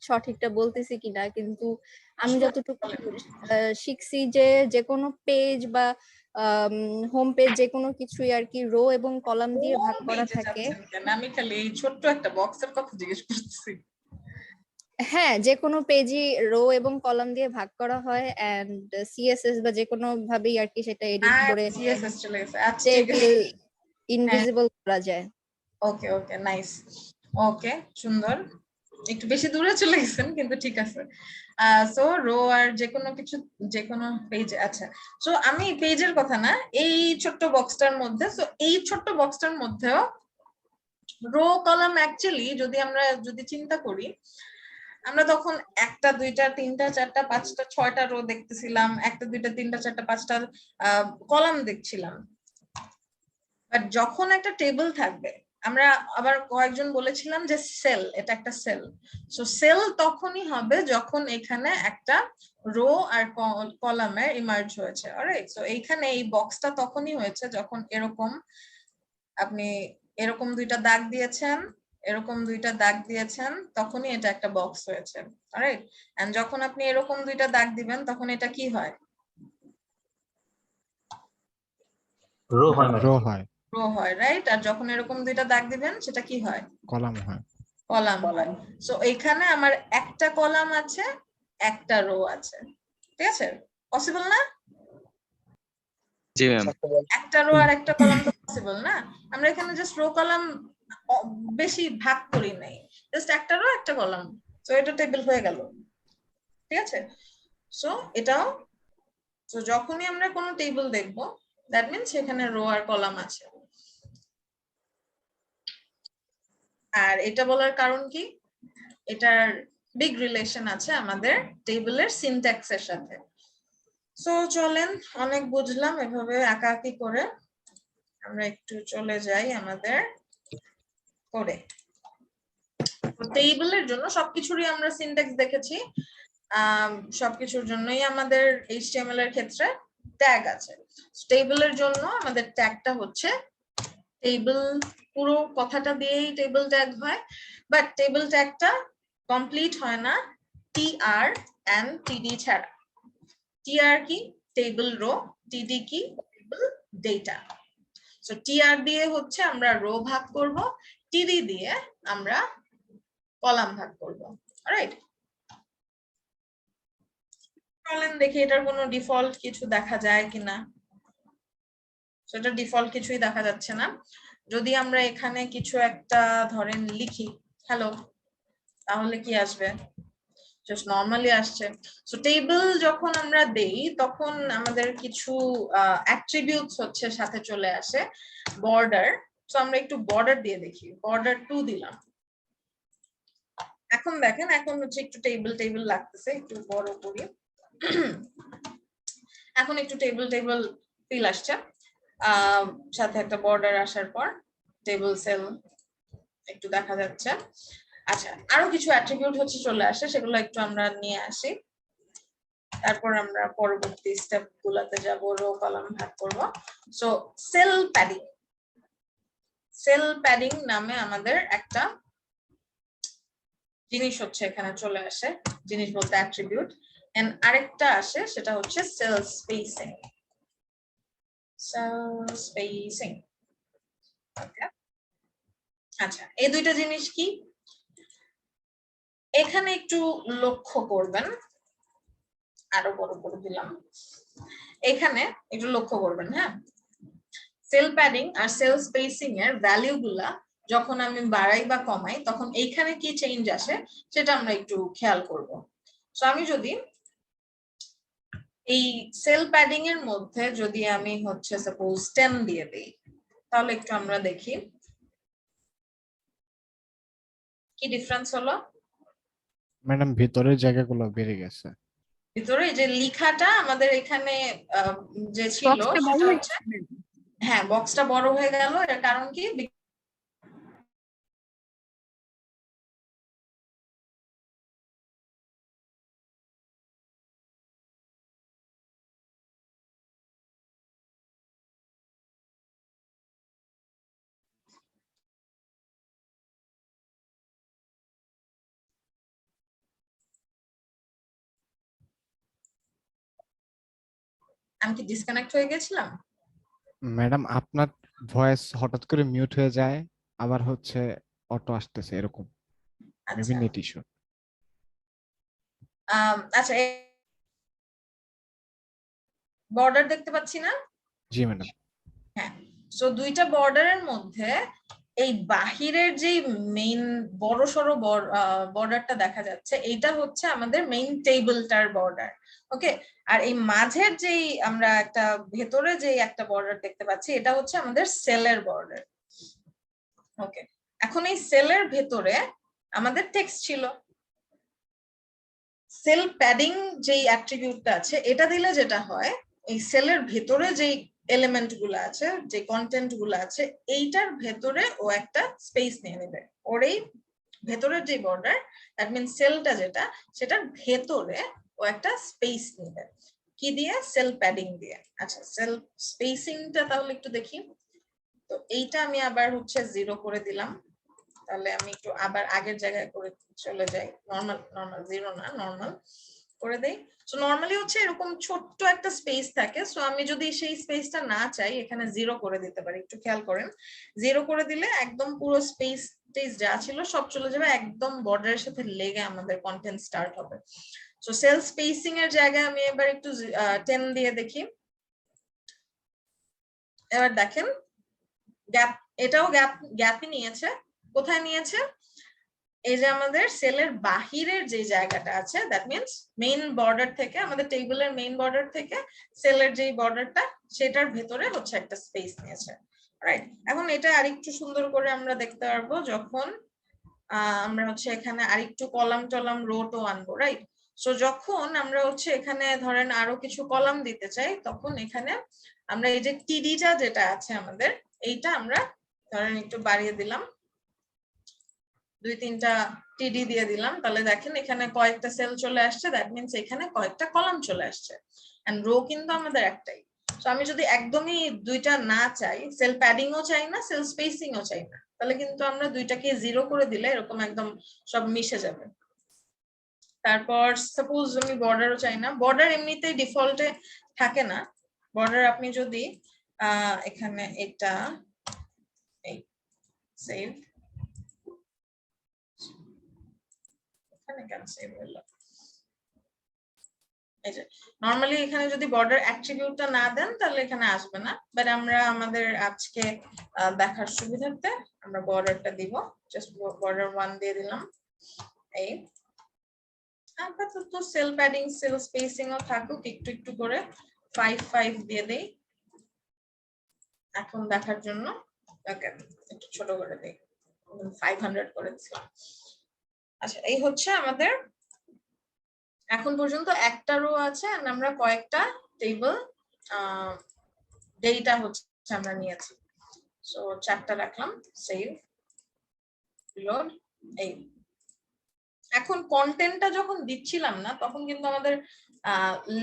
সঠিকটা বলতেছি কিনা, কিন্তু আমি যতটুকু শিখছি যে কোনো পেজ বা হোম পেজ যে কোনো কিছুই আর কি রো এবং কলাম দিয়ে ভাগ করা থাকে। আমি খালি এই ছোট্ট একটা বক্সের কথা জিজ্ঞেস করতেছি। হ্যাঁ, যে কোনো পেজই রো এবং কলাম দিয়ে ভাগ করা হয়, এন্ড সিএসএস বা যে কোনো ভাবেই আর কি সেটা এডিট করে সিএসএস চলে গেছে, আচ্ছা টেবিল ইনভিজিবল করা যায়। ওকে ওকে নাইস, ওকে সুন্দর, একটু বেশি দূরে চলে গেছেন কিন্তু ঠিক আছে। সো রো আর যে কোনো কিছু যে কোনো পেজ, আচ্ছা সো আমি পেজের কথা না, এই ছোট্ট বক্সটার মধ্যে, সো এই ছোট্ট বক্সটার মধ্যেও রো কলাম অ্যাকচুয়ালি যদি আমরা চিন্তা করি, আমরা তখন একটা দুইটা তিনটা চারটা পাঁচটা ছয়টা রো দেখতেছিলাম, একটা দুইটা তিনটা চারটা পাঁচটা কলাম দেখছিলাম। বাট যখন একটা টেবিল থাকবে, আমরা আবার কয়েকজন বলেছিলাম যে সেল, এটা একটা সেল। সো সেল তখনই হবে যখন এখানে একটা রো আর কলামের ইমার্জ হয়েছে। অলরাইট, সো এইখানে এই বক্সটা তখনই হয়েছে যখন এরকম আপনি এরকম দুইটা দাগ দিয়েছেন, এরকম দুইটা দাগ দিয়েছেন, তখনই এটা একটা বক্স হয়েছে। অলরাইট, এন্ড যখন আপনি এরকম দুইটা দাগ দিবেন তখন এটা কি হয়? রো হয় রো হয়, রাইট? আর যখন এরকম দুইটা দাগ দিবেন সেটা কি হয়? কলাম হয়। কলাম হয়। সো এখানে আমার একটা কলাম আছে, একটা রো আছে। ঠিক আছে? পসিবল না? জি ম্যাম। একটা রো আর একটা কলাম তো পসিবল না। আমরা এখানে জাস্ট রো কলাম বেশি ভাগ করি নাই, জাস্ট একটা রো একটা কলাম। সো এটা টেবিল হয়ে গেল। ঠিক আছে? সো এটাও, সো যখনই আমরা কোনো টেবিল দেখব, দ্যাট মিন্স সেখানে রো আর কলাম আছে। আর এটা বলার কারণ কি? এটার বিগ রিলেশন আছে আমাদের টেবিলের সিনট্যাক্সের সাথে। সো চলেন, অনেক বুঝলাম এভাবে আঁকাআঁকি করে, আমরা একটু চলে যাই আমাদের কোডে। টেবিলের জন্য সবকিছুরই আমরা সিনট্যাক্স দেখেছি, সবকিছুর জন্যই আমাদের HTML এর ক্ষেত্রে ট্যাগ আছে। টেবিলের জন্য আমাদের ট্যাগটা হচ্ছে টেবিল, পুরো কথাটা দিয়েই টেবিল ট্যাগ হয়, বাট টেবিল ট্যাগটা কমপ্লিট হয় না TR and TD ছাড়া। TR কি? Table row. TD কি? Table data. সো TR দিয়ে হচ্ছে আমরা রো ভাগ করব, TD দিয়ে আমরা কলাম ভাগ করব। অলরাইট, চলেন দেখি এটার কোনো ডিফল্ট কিছু দেখা যায় কিনা। সেটা ডিফল্ট কিছুই দেখা যাচ্ছে না। যদি আমরা এখানে কিছু একটা ধরেন লিখি হ্যালো, তাহলে কি আসবে? জাস্ট নরমালি আসছে। সো টেবিল যখন আমরা দেই তখন আমাদের কিছু অ্যাট্রিবিউটস হচ্ছে সাথে চলে আসে, বর্ডার। সো আমরা একটু বর্ডার দিয়ে দেখি, বর্ডার 2 দিলাম। এখন দেখেন, এখন হচ্ছে একটু টেবিল টেবিল লাগতেছে, একটু বড় করি। এখন একটু টেবিল টেবিল ফিল আসছে, সাথে একটা বর্ডার আসার পর টেবিল সেল একটু দেখা যাচ্ছে। আচ্ছা, আরো কিছু অ্যাট্রিবিউট হচ্ছে চলে আসে, সেগুলো একটু আমরা নিয়ে আসি, তারপর আমরা পরবর্তী স্টেপ গুলাতে যাব, রো কলাম ভাগ করব। So sell padding, sell padding নামে আমাদের একটা জিনিস হচ্ছে এখানে চলে আসে, জিনিস বলতে অ্যাট্রিবিউট। এন্ড আরেকটা আসে, সেটা হচ্ছে সেল স্পেসিং। সেল স্পেসিং, ওকে। আচ্ছা, এই দুইটা জিনিস কি এখানে একটু লক্ষ্য করবেন, আরো বড় করে দিলাম, এখানে একটু লক্ষ্য করবেন। হ্যাঁ, সেল প্যাডিং আর সেল স্পেসিং এর ভ্যালু গুলা যখন আমি বাড়াই বা কমাই তখন এইখানে কি চেঞ্জ আসে সেটা আমরা একটু খেয়াল করব। সো আমি যদি এই সেল প্যাডিং এর মধ্যে যদি আমি হচ্ছে সাপোজ 10 দিয়ে দিই, তাহলে একটু আমরা দেখি কি ডিফারেন্স হলো। ম্যাডাম ভিতরের জায়গাগুলো বেড়ে গেছে। ভিতরে যে লেখাটা আমাদের এখানে যে ছিল বক্সটা বড় সেটা হয়ে হচ্ছে, গেছে। হ্যাঁ বক্সটা বড় হয়ে গেল। এর কারণ কি? আমি কি ডিসকানেক্ট হয়ে গেছিলাম? ম্যাডাম আপনার ভয়েস হঠাৎ করে মিউট হয়ে যায়, আবার হচ্ছে অটো আসতেছে, এরকম মেবি আচ্ছা, নেট ইস্যু। আচ্ছা, বর্ডার দেখতে পাচ্ছি না? জি ম্যাডাম। হ্যাঁ, সো দুইটা বর্ডারের মধ্যে এই বাহিরের যে মেইন বড় সড়ো বর্ডারটা দেখা যাচ্ছে, এইটা হচ্ছে আমাদের মেইন টেবিলটার বর্ডার। ওকে, আর এই মাঝের যেই আমরা একটা ভেতরে যে একটা বর্ডার দেখতে পাচ্ছি, এটা হচ্ছে আমাদের সেলের বর্ডার। ওকে, এখন এই সেলের ভেতরে আমাদের টেক্সট ছিল, সেল প্যাডিং যেই অ্যাট্রিবিউটটা আছে এটা দিলে যেটা হয়, এই সেলের ভেতরে যেই এলিমেন্ট গুলো আছে, যে কন্টেন্ট গুলো আছে, এইটার ভেতরে ও একটা স্পেস নিয়ে নেবে। ওর এই ভেতরের যে বর্ডার, দ্যাট মিনস সেলটা যেটা, সেটার ভেতরে ও একটা স্পেস নেবে। কি দিয়ে? সেল প্যাডিং দিয়ে। আচ্ছা, সেল স্পেসিংটা তাহলে একটু দেখি। তো এইটা আমি আবার হচ্ছে 0 করে দিলাম। তাহলে আমি একটু আবার আগের জায়গায় করে চলে যাই। নরমাল 0 না, নরমাল করে দেই। সো নরমালি হচ্ছে এরকম ছোট্ট একটা স্পেস থাকে। সো আমি যদি সেই স্পেসটা না চাই, এখানে 0 করে দিতে পারি। একটু খেয়াল করেন, 0 করে দিলে একদম পুরো স্পেস যা ছিল সব চলে যাবে, একদম বর্ডারের সাথে লেগে আমাদের কন্টেন্ট স্টার্ট হবে। সো সেল স্পেসিং এর জায়গায় আমি এবার একটু 10 দিয়ে দেখি। এবার দেখেন গ্যাপ, এটাও গ্যাপই নিয়েছে। কোথায় নিয়েছে? এই যে আমাদের সেলের বাহিরের যে জায়গাটা আছে, দ্যাট মিনস মেইন বর্ডার থেকে, আমাদের টেবিলের মেইন বর্ডার থেকে সেলের যেই বর্ডারটা, সেটার ভেতরে হচ্ছে একটা স্পেস নিয়েছে। রাইট, এখন এটা আরেকটু সুন্দর করে আমরা দেখতে পারবো যখন আমরা হচ্ছে এখানে আরেকটু কলাম টলাম রো টো আনবো। রাইট, সো যখন আমরা হচ্ছে এখানে ধরেন আরো কিছু কলাম দিতে চাই, তখন এখানে আমরা এই যে টিডিটা যেটা আছে আমাদের, এইটা আমরা ধরেন একটু বাড়িয়ে দিলাম, 2-3টা টিডি দিয়ে দিলাম। তাহলে দেখেন এখানে কয়েকটা সেল চলে আসছে, দ্যাট মিনস এখানে কয়েকটা কলাম চলে আসছে। এন্ড রো কিন্তু আমাদের একটাই। তো আমি যদি একদমই দুইটা না চাই, সেল প্যাডিং ও চাই না, সেল স্পেসিং ও চাই না, তাহলে কিন্তু আমরা দুইটাকে 0 করে দিলে এরকম একদম সব মিশে যাবে। তারপর সাপোজ আমি বর্ডারও চাই না, বর্ডার এমনিতেই ডিফল্টে থাকে না। বর্ডার আপনি যদি এখানে এটা সেভ, এখানে কেন সেভ হলো? এই যে নরমালি এখানে যদি বর্ডার অ্যাট্রিবিউটটা না দেন তাহলে এখানে আসবে না, বাট আমরা আমাদের আজকে দেখার সুবিধার্থে আমরা বর্ডারটা দিব। জাস্ট বর্ডার 1 দিয়ে দিলাম। এই আপাতত সেল প্যাডিং সেল স্পেসিং ও থাকুক, একটু একটু করে 5 দিয়ে দেই এখন দেখার জন্য। ওকে, একটু ছোট করে দেই, 500 করে দিলাম। আচ্ছা, এই হচ্ছে আমাদের এখন পর্যন্ত একটা রো আছে, আর আমরা কয়েকটা টেবিল ডেটা হচ্ছে আমরা নিয়েছি। সো 4টা রাখলাম, সেভ, রিলোড। এই এখন কন্টেন্টটা যখন দিচ্ছিলাম না, তখন কিন্তু আমাদের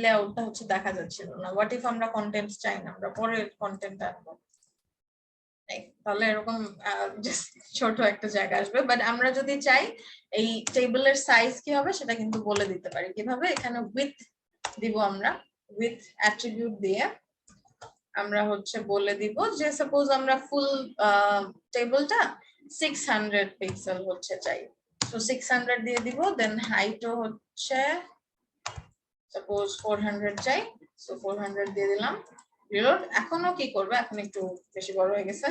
লেআউটটা হচ্ছে দেখা যাচ্ছিল না। হোয়াট ইফ আমরা কন্টেন্ট চাই না, আমরা পরে কন্টেন্ট আনবো, তাহলে এরকম ছোট একটা জায়গা আসবে। বাট আমরা যদি চাই এই টেবিলের সাইজ কি হবে সেটা কিন্তু বলে দিতে পারি। কিভাবে? এখানে উইথ দিব আমরা, উইথ অ্যাট্রিবিউট দিয়ে আমরা হচ্ছে বলে দিব যে সাপোজ আমরা ফুল টেবিলটা 600 পিক্সেল হচ্ছে চাই, তো 600 দিয়ে দিব। দেন হাইটও হচ্ছে সাপোজ 400 চাই, সো 400 দিয়ে দিলাম, রিলোড। এখনো কি করবে, এখন একটু বেশি বড় হয়ে গেছে,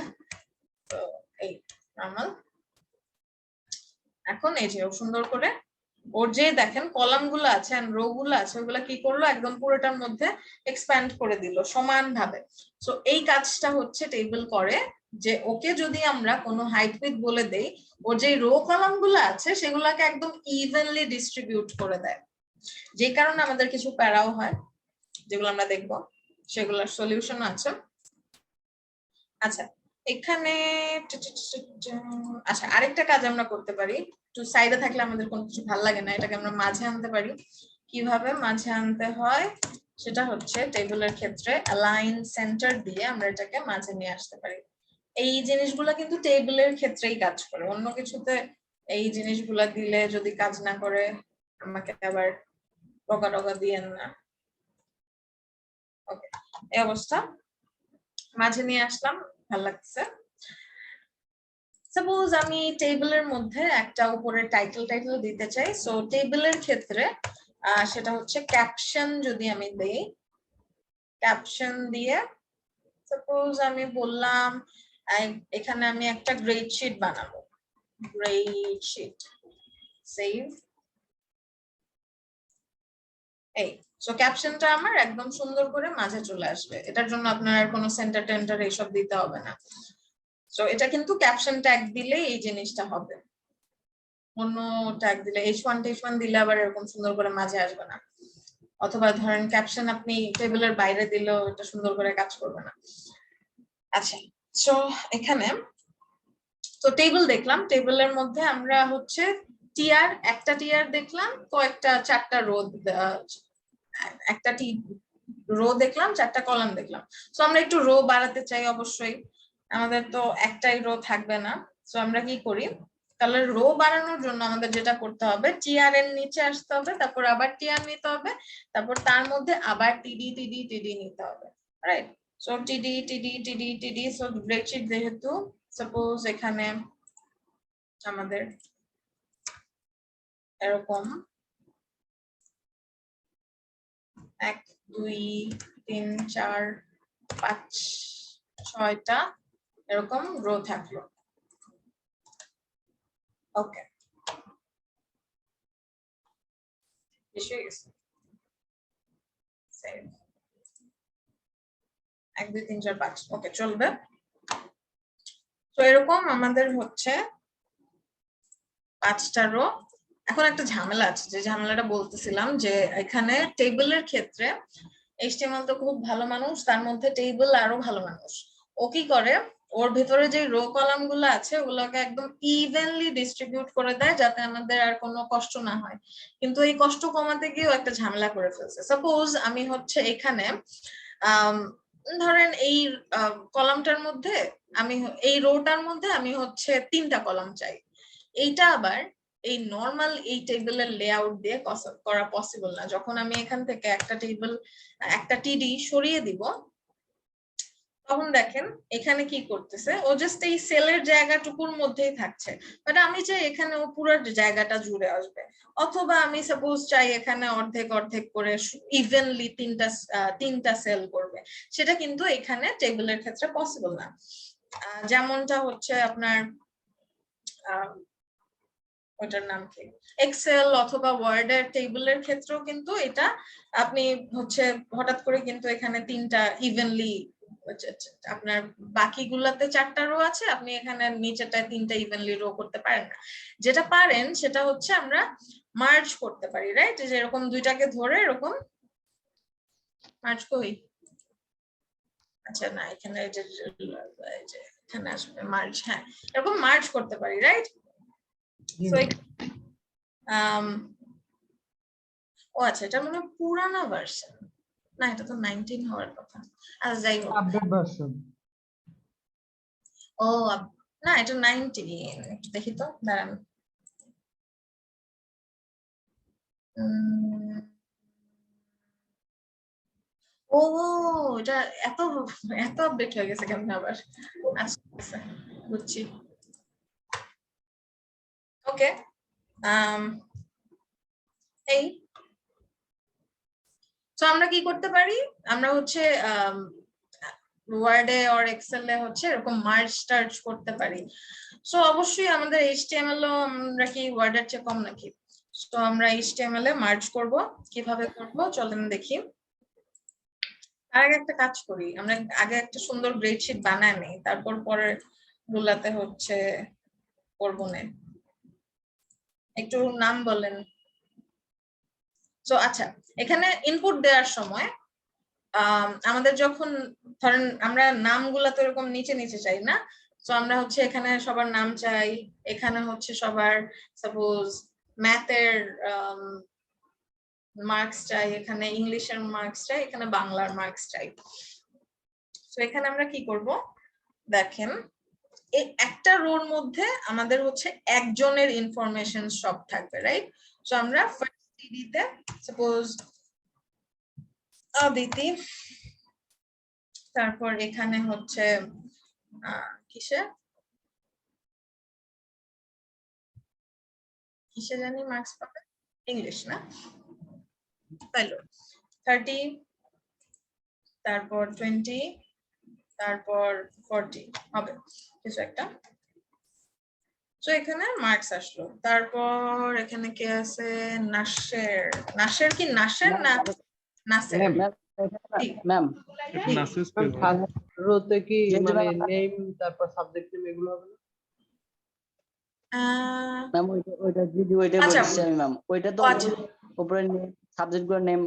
তো এই নরমাল। এখন এই যে সুন্দর করে ওর যে দেখেন কলাম গুলো আছে এন্ড রো গুলো আছে, ওগুলা কি করলো, একদম পুরোটার মধ্যে এক্সপ্যান্ড করে দিল সমান ভাবে। সো এই কাজটা হচ্ছে টেবিল করে, যে ওকে যদি আমরা কোনো হাইট উইডথ বলে দেই, ওর যে রো কলাম গুলো আছে সেগুলাকে একদম ইভেনলি ডিস্ট্রিবিউট করে দেয়, যে কারণে আমাদের কিছু প্যারাও হয় যেগুলো আমরা দেখবো, সেগুলোর সলিউশন আছে। আচ্ছা, এখানে আচ্ছা আরেকটা কাজ আমরা করতে পারি, একটু সাইডে থাকলে আমাদের কোনো কিছু ভালো লাগে না, এটাকে আমরা মাঝে আনতে পারি। কিভাবে মাঝে আনতে হয় সেটা হচ্ছে টেবিলের ক্ষেত্রে অ্যালাইন সেন্টার দিয়ে আমরা এটাকে মাঝে নিয়ে আসতে পারি। এই জিনিসগুলো কিন্তু টেবিলের ক্ষেত্রেই কাজ করে, অন্য কিছুতে এই জিনিসগুলা দিলে যদি কাজ না করে আমাকে আবার বকা দিয়েন না। ওকে, এই অবস্থা মাঝে নিয়ে আসলাম, ভালো লাগছে। সাপোজ আমি টেবিলের মধ্যে একটা উপরে টাইটেল দিতে চাই, সো টেবিলের ক্ষেত্রে সেটা হচ্ছে ক্যাপশন। যদি আমি দেই ক্যাপশন দিয়ে, সাপোজ আমি বললাম এখানে আমি একটা গ্রেডশিট বানাবো, গ্রেডশিট, সেভ। এই সো ক্যাপশনটা আমার একদম সুন্দর করে মাঝে চলে আসবে, এটার জন্য আপনার আর কোনো সেন্টার টেন্টার এইসব দিতে হবে না। সো এটা কিন্তু ক্যাপশন ট্যাগ দিলে এই জিনিসটা হবে। অন্য ট্যাগ দিলে H1 দিলে আবার এরকম সুন্দর করে মাঝে আসবে না, অথবা ধরেন ক্যাপশন আপনি টেবিলের বাইরে দিলেও এটা সুন্দর করে কাজ করবে না। আচ্ছা, সো এখানে তো টেবিল দেখলাম, টেবিলের মধ্যে আমরা হচ্ছে টিআর, একটা টিআর দেখলাম, কয়েকটা 4টা রো, একটা রো দেখলাম, 4টা কলাম দেখলাম। সো আমরা একটু রো বাড়াতে চাই, অবশ্যই আমাদের তো একটাই রো থাকবে না। সো আমরা কি করি, তাহলে রো বাড়ানোর জন্য আমাদের যেটা করতে হবে, টিআর এর নিচে আসতে হবে, তারপর আবার টিআর নিতে হবে, তারপর তার মধ্যে আবার টিডি নিতে হবে, রাইট? সো টিডি, সো স্প্রেডশিট যেহেতু, সাপোজ এখানে আমাদের এরকম 1 2 3 4 5 6টা এরকম রো থাকলো। ওকে, সেভ 1 2 3 4 5, ওকে চলবে। তো এরকম আমাদের হচ্ছে 5টা রো। এখন একটা ঝামেলা আছে, যে ঝামেলাটা বলতেছিলাম, যে এখানে টেবিলের ক্ষেত্রে HTML তো খুব ভালো মানুষ, তার মধ্যে টেবিল আরো ভালো মানুষ। ও কি করে, ওর ভেতরে যে রো কলাম গুলো আছে ওগুলোকে একদম ইভেনলি ডিস্ট্রিবিউট করে দেয়, যাতে আমাদের আর কোনো কষ্ট না হয়। কিন্তু এই কষ্ট কমাতে গিয়েও একটা ঝামেলা করে ফেলছে। সাপোজ আমি হচ্ছে এখানে ধরেন এই কলামটার মধ্যে আমি, এই রোটার মধ্যে আমি হচ্ছে 3টা কলাম চাই। এইটা আবার এই নরমাল এই টেবিলের লেআউট দিয়ে করা পসিবল না। যখন আমি এখান থেকে একটা টেবিল, একটা টিডি সরিয়ে দিব, তখন দেখেন এখানে কি করতেছে, ও জাস্ট এই সেলের জায়গাটুকুর মধ্যেই থাকছে। বাট আমি চাই এখানে ও পুরো জায়গাটা জুড়ে আসবে, অথবা আমি সাপোজ চাই এখানে অর্ধেক অর্ধেক করে ইভেনলি 3টা সেল করবে। সেটা কিন্তু এখানে টেবিলের ক্ষেত্রে পসিবল না। যেমনটা হচ্ছে আপনার ওটার নাম কি, এক্সেল অথবা ওয়ার্ডের টেবিলের ক্ষেত্রেও কিন্তু এটা আপনি হচ্ছে হঠাৎ করে কিন্তু এখানে 3টা ইভেনলি, আপনার বাকিগুলাতে 4টা রো আছে, আপনি এখানে নিচেটায় 3টা ইভেনলি রো করতে পারেন না। যেটা পারেন সেটা হচ্ছে আমরা মার্জ করতে পারি, রাইট? যে এরকম দুইটাকে ধরে এরকম মার্জ করি। আচ্ছা না, এখানে এখানে আসবে মার্জ, হ্যাঁ এরকম মার্জ করতে পারি, রাইট? ও আচ্ছা, এটা মানে পুরানো ভার্সন না, এটা তো 19 হওয়ার কথা। আচ্ছা যাই হোক, আপডেট ভার্সন। ও না, এটা 19, একটু দেখি তো, দাঁড়ান। ও এটা এত এত আপডেট হয়ে গেছে কেমন আবার? আচ্ছা বুঝছি, ওকে। এই তো আমরা কি করতে পারি, আমরা হচ্ছে ওয়ার্ডে অর এক্সেলে হচ্ছে এরকম মার্জ টার্জ করতে পারি। সো অবশ্যই আমাদের HTML ও আমরা কি ওয়ার্ডের চেয়ে কম নাকি? তো আমরা HTML এ মার্জ করব, কিভাবে করব চলেন দেখি। আর আগে একটা কাজ করি, আমরা আগে একটা সুন্দর গ্রেডশিট বানায় নেই, তারপর পরের গুলাতে হচ্ছে করবো না। একটু নাম বলেন। তো আচ্ছা, এখানে ইনপুট দেওয়ার সময় আমাদের যখন ধরেন আমরা নামগুলা তো এরকম নিচে নিচে চাই না, তো আমরা হচ্ছে এখানে সবার নাম চাই, এখানে হচ্ছে সবার সাপোজ ম্যাথের মার্কস চাই, এখানে ইংলিশের মার্কস চাই, এখানে বাংলার মার্কস চাই। তো এখানে আমরা কি করব, দেখেন এই একটা রোর মধ্যে আমাদের হচ্ছে একজনের ইনফরমেশন সব থাকবে, রাইট? সো আমরা ফার্স্ট টিডিতে সাপোজ অদিতি, তারপর এখানে হচ্ছে কিসে জানি মার্কস পাবে, ইংলিশ না, তাইলো 30, তারপর 20, তারপর 40 হবে কিছু একটা। তো এখানে মার্কস আসলো। তারপর এখানে কে আছে, নাসের। নাসের কি নাসের না নাসের? ম্যাম রোতে কি মানে নেম তারপর সাবজেক্ট নেম এগুলো হবে না? ম্যাম ওইটা দিদি ওইটাই আচ্ছা। বলছি আমি ম্যাম, ওইটা তো আচ্ছা। উপরে সাবজেক্ট গুলোর নেম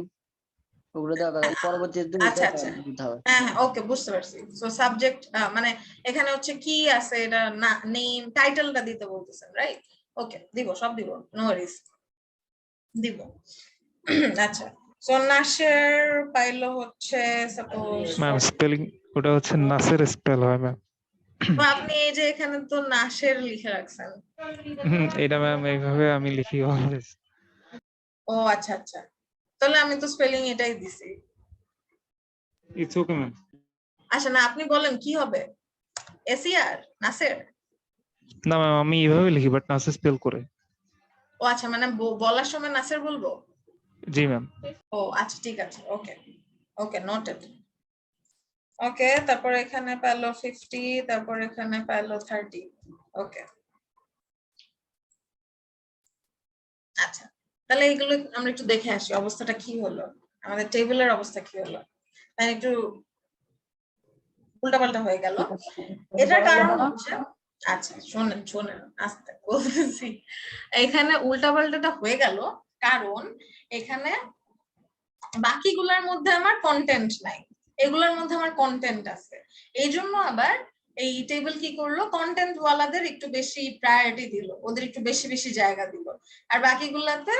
ওগুলো দেওয়া পরবর্তীতে আচ্ছা আচ্ছা দিতে হবে। হ্যাঁ ওকে বুঝতে পারছি। সো সাবজেক্ট মানে এখানে হচ্ছে কি আছে এটা না নেম টাইটেলটা দিতে বলতেছেন রাইট? ওকে দিব, সব দিব, নো ওয়ারিজ দিব। আচ্ছা সো নাসের পাইলো হচ্ছে সাপোজ ম্যাম স্পেলিং ওটা হচ্ছে নাসের স্পেল হয় ম্যাম। আপনি এই যে এখানে তো নাসের লিখে রাখছেন। এটা ম্যাম এইভাবে আমি লিখি অলওয়েজ। ও আচ্ছা আচ্ছা, তাহলে আমি তো স্পেলিং এটাই দিছি। It's okay ma'am. আচ্ছা না আপনি বলেন কি হবে, এসিআর নাসের? না ম্যাম আমি এইভাবে লিখি বাট নাসের স্পেল করে। ও আচ্ছা মানে বলার সময় নাসের বলবো? জি ম্যাম। ও আচ্ছা ঠিক আছে, ওকে ওকে নোটেড। ওকে তারপর এখানে পেলো 50, তারপর এখানে পেলো 30। ওকে আচ্ছা তাহলে এগুলো আমরা একটু দেখে আসি অবস্থাটা কি হলো, আমাদের টেবিলের অবস্থা কি হলো। তাই একটু উল্টাপাল্টা হয়ে গেল। এটার কারণ হচ্ছে, আচ্ছা শোনেন শোনেন আস্তে বলতেছি, এখানে উল্টাপাল্টাটা হয়ে গেল কারণ এখানে বাকিগুলোর মধ্যে আমার কন্টেন্ট নাই, এগুলোর মধ্যে আমার কন্টেন্ট আছে। এই জন্য আবার এই টেবিল কি করলো, কন্টেন্ট ওয়ালাদের একটু বেশি প্রায়োরিটি দিল, ওদের একটু বেশি বেশি জায়গা দিল, আর বাকিগুলাতে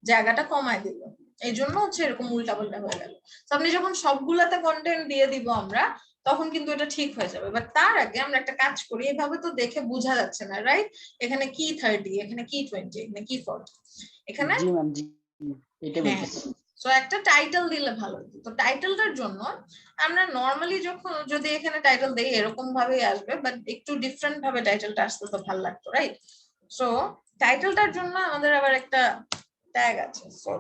জায়গাটা কমায় দিল। এই জন্য হচ্ছে এরকম উল্টাপাল্টা হয়ে গেল। তো আপনি যখন সবগুলাতে কন্টেন্ট দিয়ে দিব আমরা, তখন কিন্তু এটা ঠিক হয়ে যাবে। বাট তার আগে আমরা একটা কাজ করি, এভাবে তো দেখে বোঝা যাচ্ছে না রাইট, এখানে কি 30, এখানে কি 20, এখানে কি 40, এখানে জি ম্যাম জি এটাই বলতেছি। সো একটা টাইটেল দিলে ভালো হতো। তো টাইটেলটার জন্য আমরা নরমালি যখন যদি এখানে টাইটেল দেই এরকম ভাবেই আসবে, বাট একটু ডিফারেন্ট ভাবে টাইটেলটা আসলে তো ভালো লাগতো রাইট। সো টাইটেলটার জন্য আমাদের আবার একটা ট্যাগ আছে, সো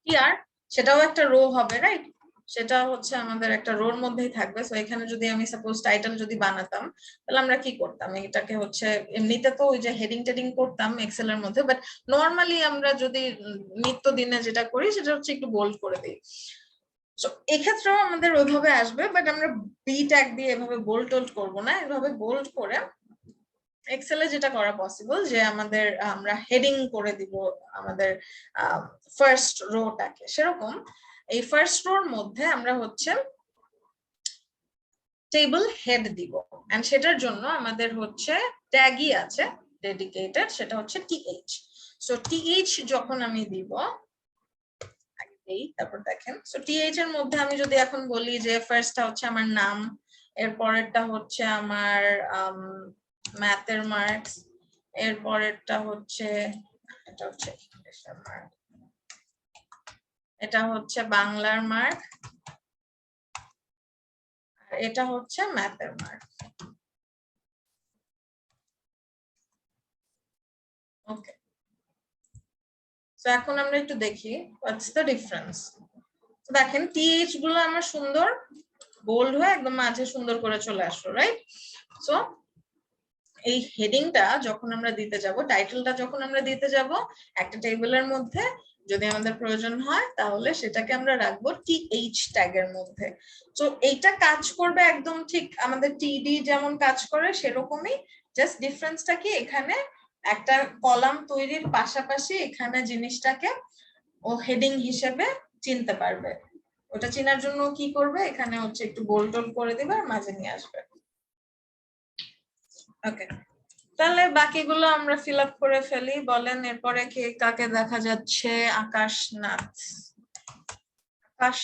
টিআর, সেটাও একটা রো হবে রাইট, সেটা হচ্ছে আমাদের একটা রোর মধ্যেই থাকবে। সো এখানে যদি আমি সাপোজ টাইটেল যদি বানাতাম তাহলে আমরা কি করতাম, এটাকে হচ্ছে এমনিতে তো ওই যে হেডিং টেডিং করতাম এক্সেল এর মধ্যে, বাট নরমালি আমরা যদি নিত্যদিনে যেটা করি সেটা হচ্ছে একটু বোল্ড করে দিই। সো এক্ষেত্রেও আমাদের ওইভাবে আসবে, বাট আমরা বি ট্যাগ দিয়ে এভাবে বোল্ড টোল্ড করবো না, এভাবে বোল্ড করে এক্সেলে যেটা করা পসিবল যে আমাদের আমরা হেডিং করে দিব আমাদের ফার্স্ট রোটাকে, সেরকম এই ফার্স্ট রোর মধ্যে আমরা হচ্ছে টেবিল হেড দিব, এন্ড সেটার জন্য আমাদের হচ্ছে ট্যাগই আছে ডেডিকেটেড, সেটা হচ্ছে টিএইচ। সো টিএইচ যখন আমি দিব তারপর দেখেন, সো টিএইচ এর মধ্যে আমি যদি এখন বলি যে ফার্স্টটা হচ্ছে আমার নাম, এর পরেরটা হচ্ছে আমার ম্যাথের মার্কস, এর পরেরটা হচ্ছে এটা হচ্ছে ইংলিশের মার্ক, এটা হচ্ছে বাংলার মার্ক, আর এটা হচ্ছে ম্যাথের মার্ক। ওকে তো এখন আমরা একটু দেখি হোয়াটস দ্য ডিফারেন্স। তো দেখেন টিএইচ গুলো আমার সুন্দর বোল্ড হয়ে একদম মাঝে সুন্দর করে চলে আসলো রাইট। সো এই হেডিংটা যখন আমরা দিতে যাব, টাইটেলটা যখন আমরা দিতে যাব একটা টেবিলের মধ্যে, যদি আমাদের প্রয়োজন হয় তাহলে সেটাকে আমরা রাখবো টিএইচ ট্যাগের মধ্যে। তো এইটা কাজ করবে একদম ঠিক আমাদের টিডি যেমন কাজ করে সেরকমই, জাস্ট ডিফারেন্সটা কি এখানে একটা কলাম তৈরির পাশাপাশি এখানে জিনিসটাকে ও হেডিং হিসেবে চিনতে পারবে। ওটা চেনার জন্য কি করবে, এখানে হচ্ছে একটু বোল্ড টোল্ড করে দিবে আর মাঝে নিয়ে আসবে। ওকে তাহলে বাকিগুলো আমরা ফিল আপ করে ফেলি। বলেন এরপরে কে কাকে দেখা যাচ্ছে? আকাশনাথ, আকাশ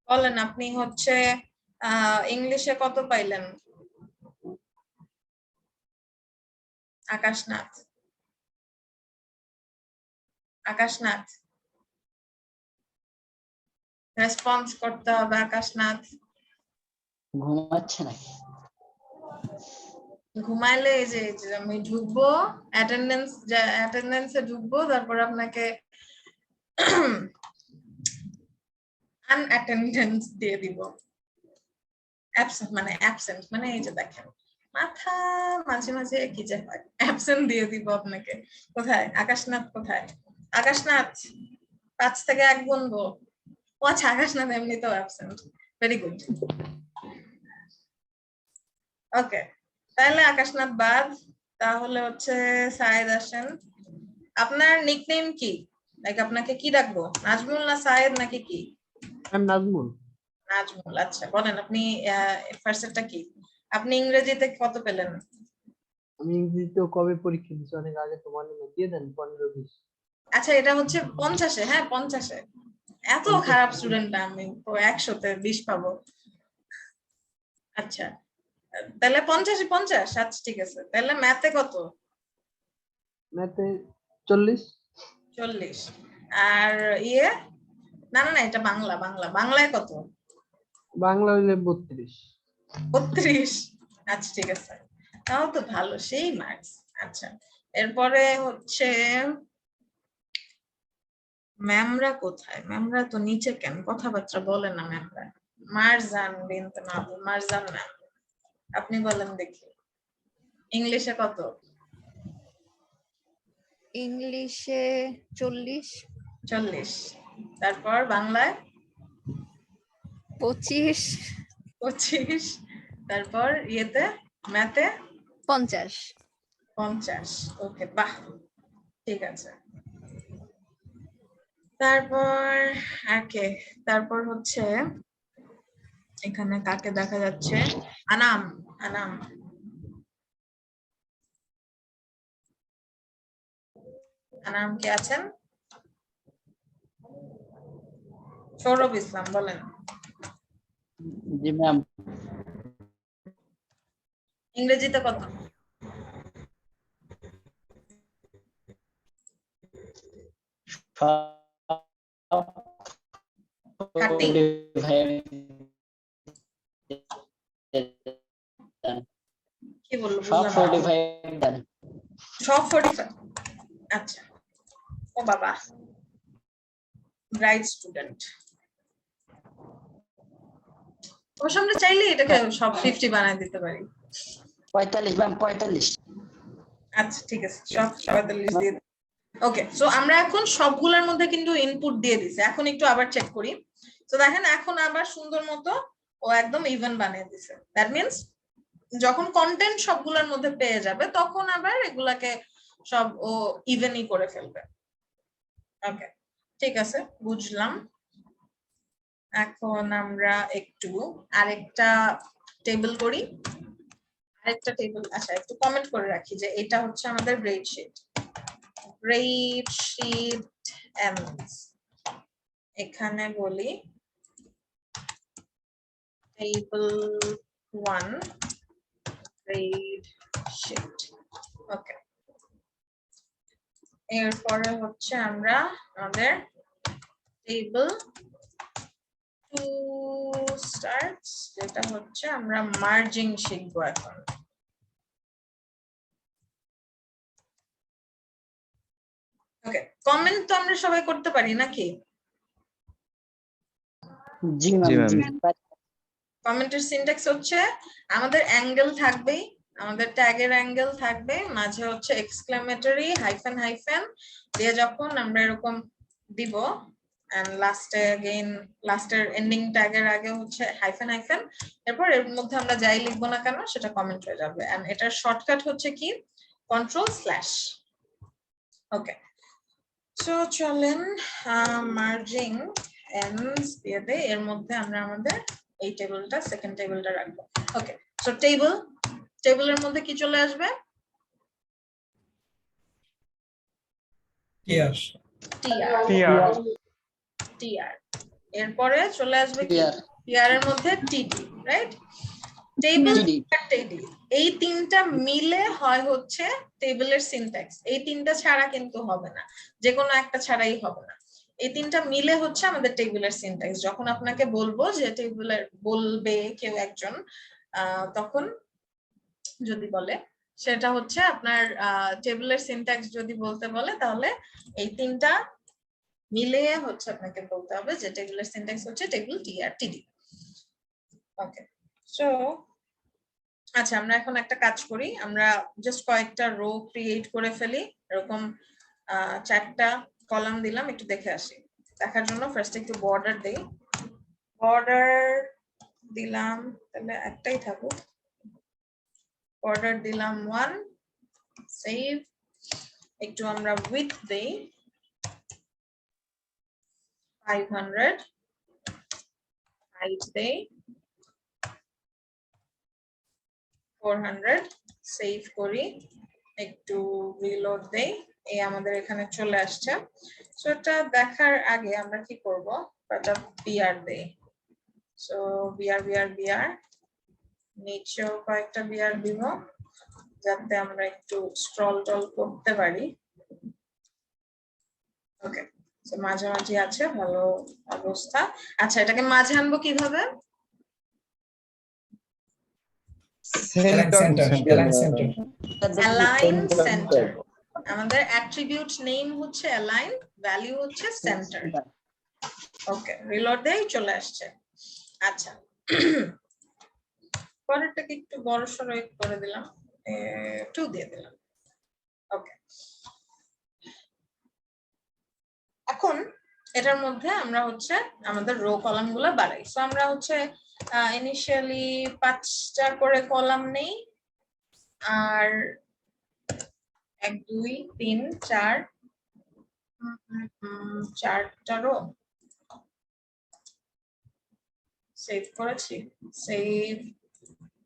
বলেন আপনি হচ্ছে ইংলিশে কত পাইলেন? আকাশনাথ, আকাশনাথ রেসপন্স করতে হবে। আকাশনাথ ঘুমাচ্ছে নাকি? ঘুমাইলে এই যে আমি ঢুকবো অ্যাটেন্ডেন্সে ঢুকবো, তারপর আপনাকে আনঅ্যাটেন্ডেন্স দিয়ে দিব, অ্যাবসেন্ট মানে এই যে দেখেন মাথা মাঝে মাঝে কি যে হয়, অ্যাবসেন্ট দিয়ে দিব আপনাকে। কোথায় আকাশনাথ, কোথায় আকাশনাথ? 5 থেকে 1 গুনবো। ও আচ্ছা আকাশনাথ এমনিতেও অ্যাবসেন্ট, ভেরি গুড। ওকে তাহলে আকাশনাথ বাদ, তাহলে হচ্ছে সায়েদ আসেন। আপনার নিকনেম কি? লাইক আপনাকে কি ডাকবো, নাজমুল না সায়েদ নাকি কি? ম্যাম নাজমুল। নাজমুল, আচ্ছা বলেন আপনি ফার্স্টটা কি? আপনি ইংরেজিতে কত পেলেন? আমি ইংরেজিতেও কবে পরীক্ষা দিছি অনেক আগে, তোমার নামে দিয়ে দেন 15-20। আচ্ছা এটা হচ্ছে 50-এ, হ্যাঁ 50-এ। এত 50 খারাপ স্টুডেন্ট না আমি, তো 100-তে 20 পাবো। আচ্ছা তাহলে 50-এ 50, আচ্ছা ঠিক আছে। তাহলে ম্যাথে কত? ম্যাথে 40। 40। আর ইয়ে না না না, এটা বাংলা, বাংলায় কত? বাংলা হইলে 32। 32। আচ্ছা ঠিক আছে, তাও তো ভালো, সেই মার্কস। আচ্ছা এরপরে হচ্ছে ম্যামরা কোথায়? ম্যামরা তো নিচে কেন, কথাবার্তা বলে না ম্যামরা? মারজান বিনতে মাহবুব, মারজান ম্যাম আপনি বলেন দেখি, ইংলিশে কত? ইংলিশে 40। 40। তারপর বাংলায় 25। 25। তারপর ইয়েতে ম্যাথে 50। 50। ওকে বাহ, ঠিক আছে। তারপর তারপর হচ্ছে এখানে কাকে দেখা যাচ্ছে? আনাম, আনাম আনাম কে আছেন? সৌরভ ইসলাম বলেন। জি ম্যাম। ইংরেজিতে কত? থার্টি। কি বললো সব বুঝলাম না। 45 দেন। সব 45। আচ্ছা ও বাবা, ব্রাইট স্টুডেন্ট। অবশ্য আমরা চাইলে এটাকে সব 50 বানায় দিতে পারি। 45 ম্যাম, 45। আচ্ছা ঠিক আছে, সব 47 দিয়ে। ওকে সো আমরা এখন সবগুলোর মধ্যে কিন্তু ইনপুট দিয়ে দিছি, এখন একটু আবার চেক করি। তো দেখেন এখন আবার সুন্দর মতো ও একদম ইভেন বানিয়ে দিছে। দ্যাট মিন্স যখন কন্টেন্ট সবগুলোর মধ্যে পেয়ে যাবে তখন আবার এগুলাকে সব ও ইভেনই করে ফেলবে। ওকে ঠিক আছে, বুঝলাম। এখন আমরা একটু আরেকটা টেবিল করি। আরেকটা টেবিল, আচ্ছা একটু কমেন্ট করে রাখি যে এটা হচ্ছে আমাদের গ্রেডশিট। গ্রেডশিট এমস, এখানে বলি টেবিল 1 গ্রেডশিট। ওকে এরপরে হচ্ছে আমরা আমাদের টেবিল 2 স্টার্টস, যেটা হচ্ছে আমরা মার্জিং শিখবো এখন। ওকে কমেন্ট তো আমরা সবাই করতে পারি নাকি? জি ম্যাম। কমেন্টের সিনট্যাক্স হচ্ছে আমাদের অ্যাঙ্গেল থাকবেই, আমাদের ট্যাগের অ্যাঙ্গেল থাকবে, মাঝে হচ্ছে এক্সক্লেমেটরি হাইফেন হাইফেন দিয়ে যখন আমরা এরকম দিব এন্ড লাস্টে अगेन লাস্টের এন্ডিং ট্যাগের আগে হচ্ছে হাইফেন হাইফেন, এরপর এর মধ্যে আমরা যাই লিখবো না কেন সেটা কমেন্ট হয়ে যাবে। এন্ড এটার শর্টকাট হচ্ছে কি কন্ট্রোল/। ওকে সো চলেন মার্জিং এন্ডস দিয়ে দেই, এর মধ্যে আমরা আমাদের এই টেবিলটা সেকেন্ড টেবিলটা রাখবো। ওকে সো টেবিলের মধ্যে কি চলে আসবে? টিআর। এরপরে চলে আসবে কি টিআর এর মধ্যে টিডি, রাইট? টেবিল আর টিডি এই তিনটা মিলে হয় হচ্ছে টেবিলের সিনট্যাক্স। এই তিনটা ছাড়া কিন্তু হবে না, যে কোনো একটা ছাড়াই হবে না। এই তিনটা মিলে হচ্ছে আমাদের টেবিলের সিনট্যাক্স। যখন আপনাকে বলবো যে টেবিলের বলবে কেউ একজন তখন যদি বলে সেটা হচ্ছে আপনার টেবিলের সিনট্যাক্স যদি বলতে বলে তাহলে এই তিনটা মিলিয়ে হচ্ছে আপনাকে বলতে হবে যে টেবিলের সিনট্যাক্স হচ্ছে টেবিল টিআর টিডি। ওকে সো আচ্ছা আমরা এখন একটা কাজ করি, আমরা জাস্ট কয়েকটা রো ক্রিয়েট করে ফেলি। এরকম 4টা কলাম দিলাম, একটু দেখে আসি। দেখার জন্য ফার্স্ট একটু বর্ডার দেই, বর্ডার দিলাম, তাহলে একটাই থাকুক। border দিলাম 1, save, একটু আমরা width দেই 500, height দেই 400, save করি, একটু রিলোড দেই, এই আমাদের এখানে চলে আসছে। সো এটা দেখার আগে আমরা কি করব, এটা বিআর দেই। সো বিআর নিচেও কয়েকটা বিআর দিব যাতে আমরা একটু স্ক্রল টল করতে পারি। ওকে, সো মাঝামাঝি আছে, ভালো অবস্থা। আচ্ছা, এটাকে মাঝে আনবো কিভাবে? Align centre. আমাদের অ্যাট্রিবিউট নেম হচ্ছে অ্যালাইন, ভ্যালু হচ্ছে সেন্টার। ওকে, রিলোড দেই, চলে আসছে। আচ্ছা, পরেরটাকে একটু বড় সরো করে দিলাম, 2 দিয়ে দিলাম। ওকে, এখন এটার মধ্যে আমরা হচ্ছে আমাদের রো কলাম গুলা বাড়াই। সো আমরা হচ্ছে ইনিশিয়ালি 5টা করে কলাম নেই, আর 1 2 3 4 4টা রো সেভ করেছি, সেভ,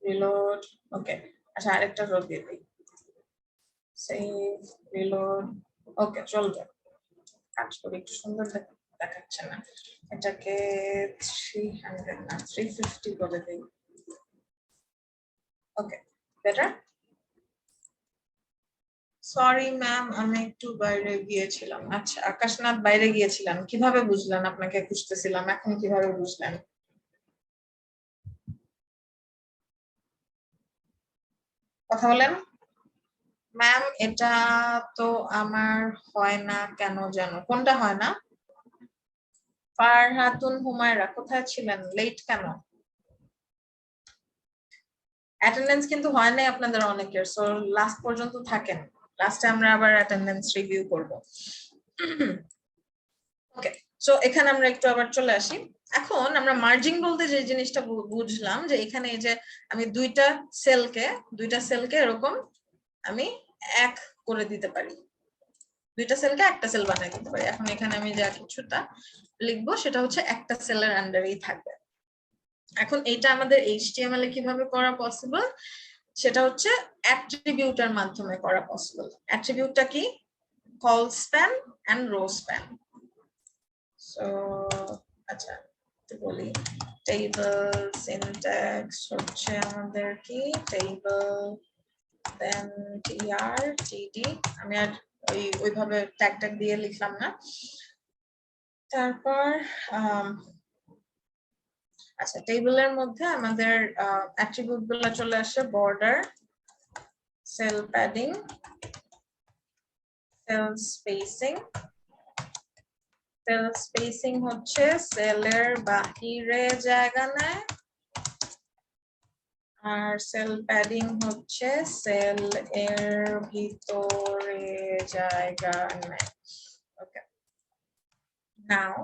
রিলোড। ওকে, আচ্ছা আরেকটা রো দিয়ে দিই, সেভ, রিলোড। ওকে, চলবে, কাজ করে একটু সুন্দর দেখাচ্ছে না, এটাকে 300 না 350 করে দিই। ওকে, বেটার। সরি ম্যাম, আমি একটু বাইরে গিয়েছিলাম। আচ্ছা, আকাশনাথ বাইরে গিয়েছিলাম, কিভাবে বুঝলেন আপনাকে খুঁজতেছিলাম, এখন কিভাবে বুঝলেন? কথা বলেন। ম্যাম, এটা তো আমার হয় না কেন জানো? কোনটা হয় না? ফারহাতুন হুমায়রা, কোথায় ছিলেন? লেট কেন? অ্যাটেন্ডেন্স কিন্তু হয় নাই আপনাদের অনেকের, সো লাস্ট পর্যন্ত থাকেন, লাস্টে আমরা আবার অ্যাটেন্ডেন্স রিভিউ করব। ওকে, সো এখানে আমরা একটু আবার চলে আসি। এখন আমরা মার্জিং বলতে যে জিনিসটা বুঝলাম, যে এখানে এই যে আমি দুইটা সেলকে এরকম আমি এক করে দিতে পারি, দুইটা সেলকে একটা সেল বানিয়ে দিতে পারি। এখন এখানে আমি যা কিছুটা লিখবো সেটা হচ্ছে একটা সেলের আন্ডারেই থাকবে। এখন এটা আমাদের HTML এ কিভাবে করা পসিবল, সেটা হচ্ছে অ্যাট্রিবিউটের মাধ্যমে করা পসিবল। অ্যাট্রিবিউটটা কি? Col span and row span. So আচ্ছা একটু বলি, টেবল সিনট্যাক্স হচ্ছে আমাদের কি, টেবল দেন tr td, আমি আর ওইভাবে ট্যাগ দিয়ে লিখলাম না। তারপর আচ্ছা, টেবিলের মধ্যে আমাদের অ্যাট্রিবিউট গুলো চলে আসে, border, sell padding, sell spacing. Sell spacing হচ্ছে সেলের বাহিরে জায়গা নেয়, আর সেল প্যাডিং হচ্ছে সেল এর ভিতরে জায়গা নেয়। ওকে, নাও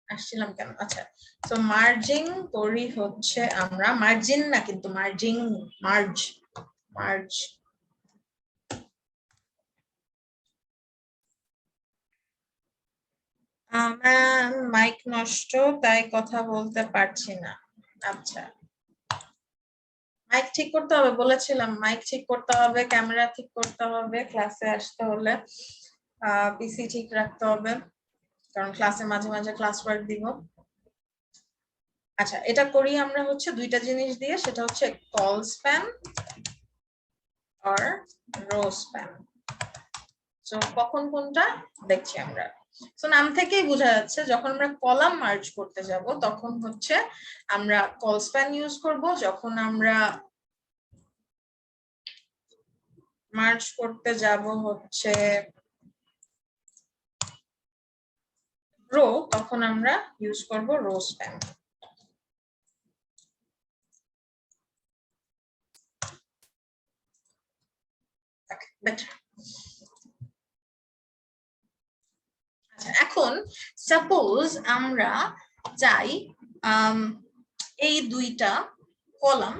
আসছিলাম কেন? আচ্ছা, তো মার্জিং করি হচ্ছে আমরা, মার্জিন না কিন্তু মার্জিং, মার্জ। আমার মাইক নষ্ট, তাই কথা বলতে পারছি না। আচ্ছা, মাইক ঠিক করতে হবে, বলেছিলাম মাইক ঠিক করতে হবে, ক্যামেরা ঠিক করতে হবে, ক্লাসে আসতে হলে পিসি ঠিক রাখতে হবে, কারণ ক্লাসে মাঝে মাঝে ক্লাস ওয়ার্ক দিব। আচ্ছা, এটা করি আমরা হচ্ছে দুইটা জিনিস দিয়ে, সেটা হচ্ছে কল স্প্যান আর রো স্প্যান। সো কখন কোনটা দেখছি আমরা। সো নাম থেকেই বোঝা যাচ্ছে যখন আমরা কলাম মার্জ করতে যাব তখন হচ্ছে আমরা কল স্প্যান ইউজ করব, যখন আমরা মার্জ করতে যাব হচ্ছে রো, তখন আমরা ইউজ করব রো স্প্যান। এখন সাপোজ আমরা চাই এই দুইটা কলাম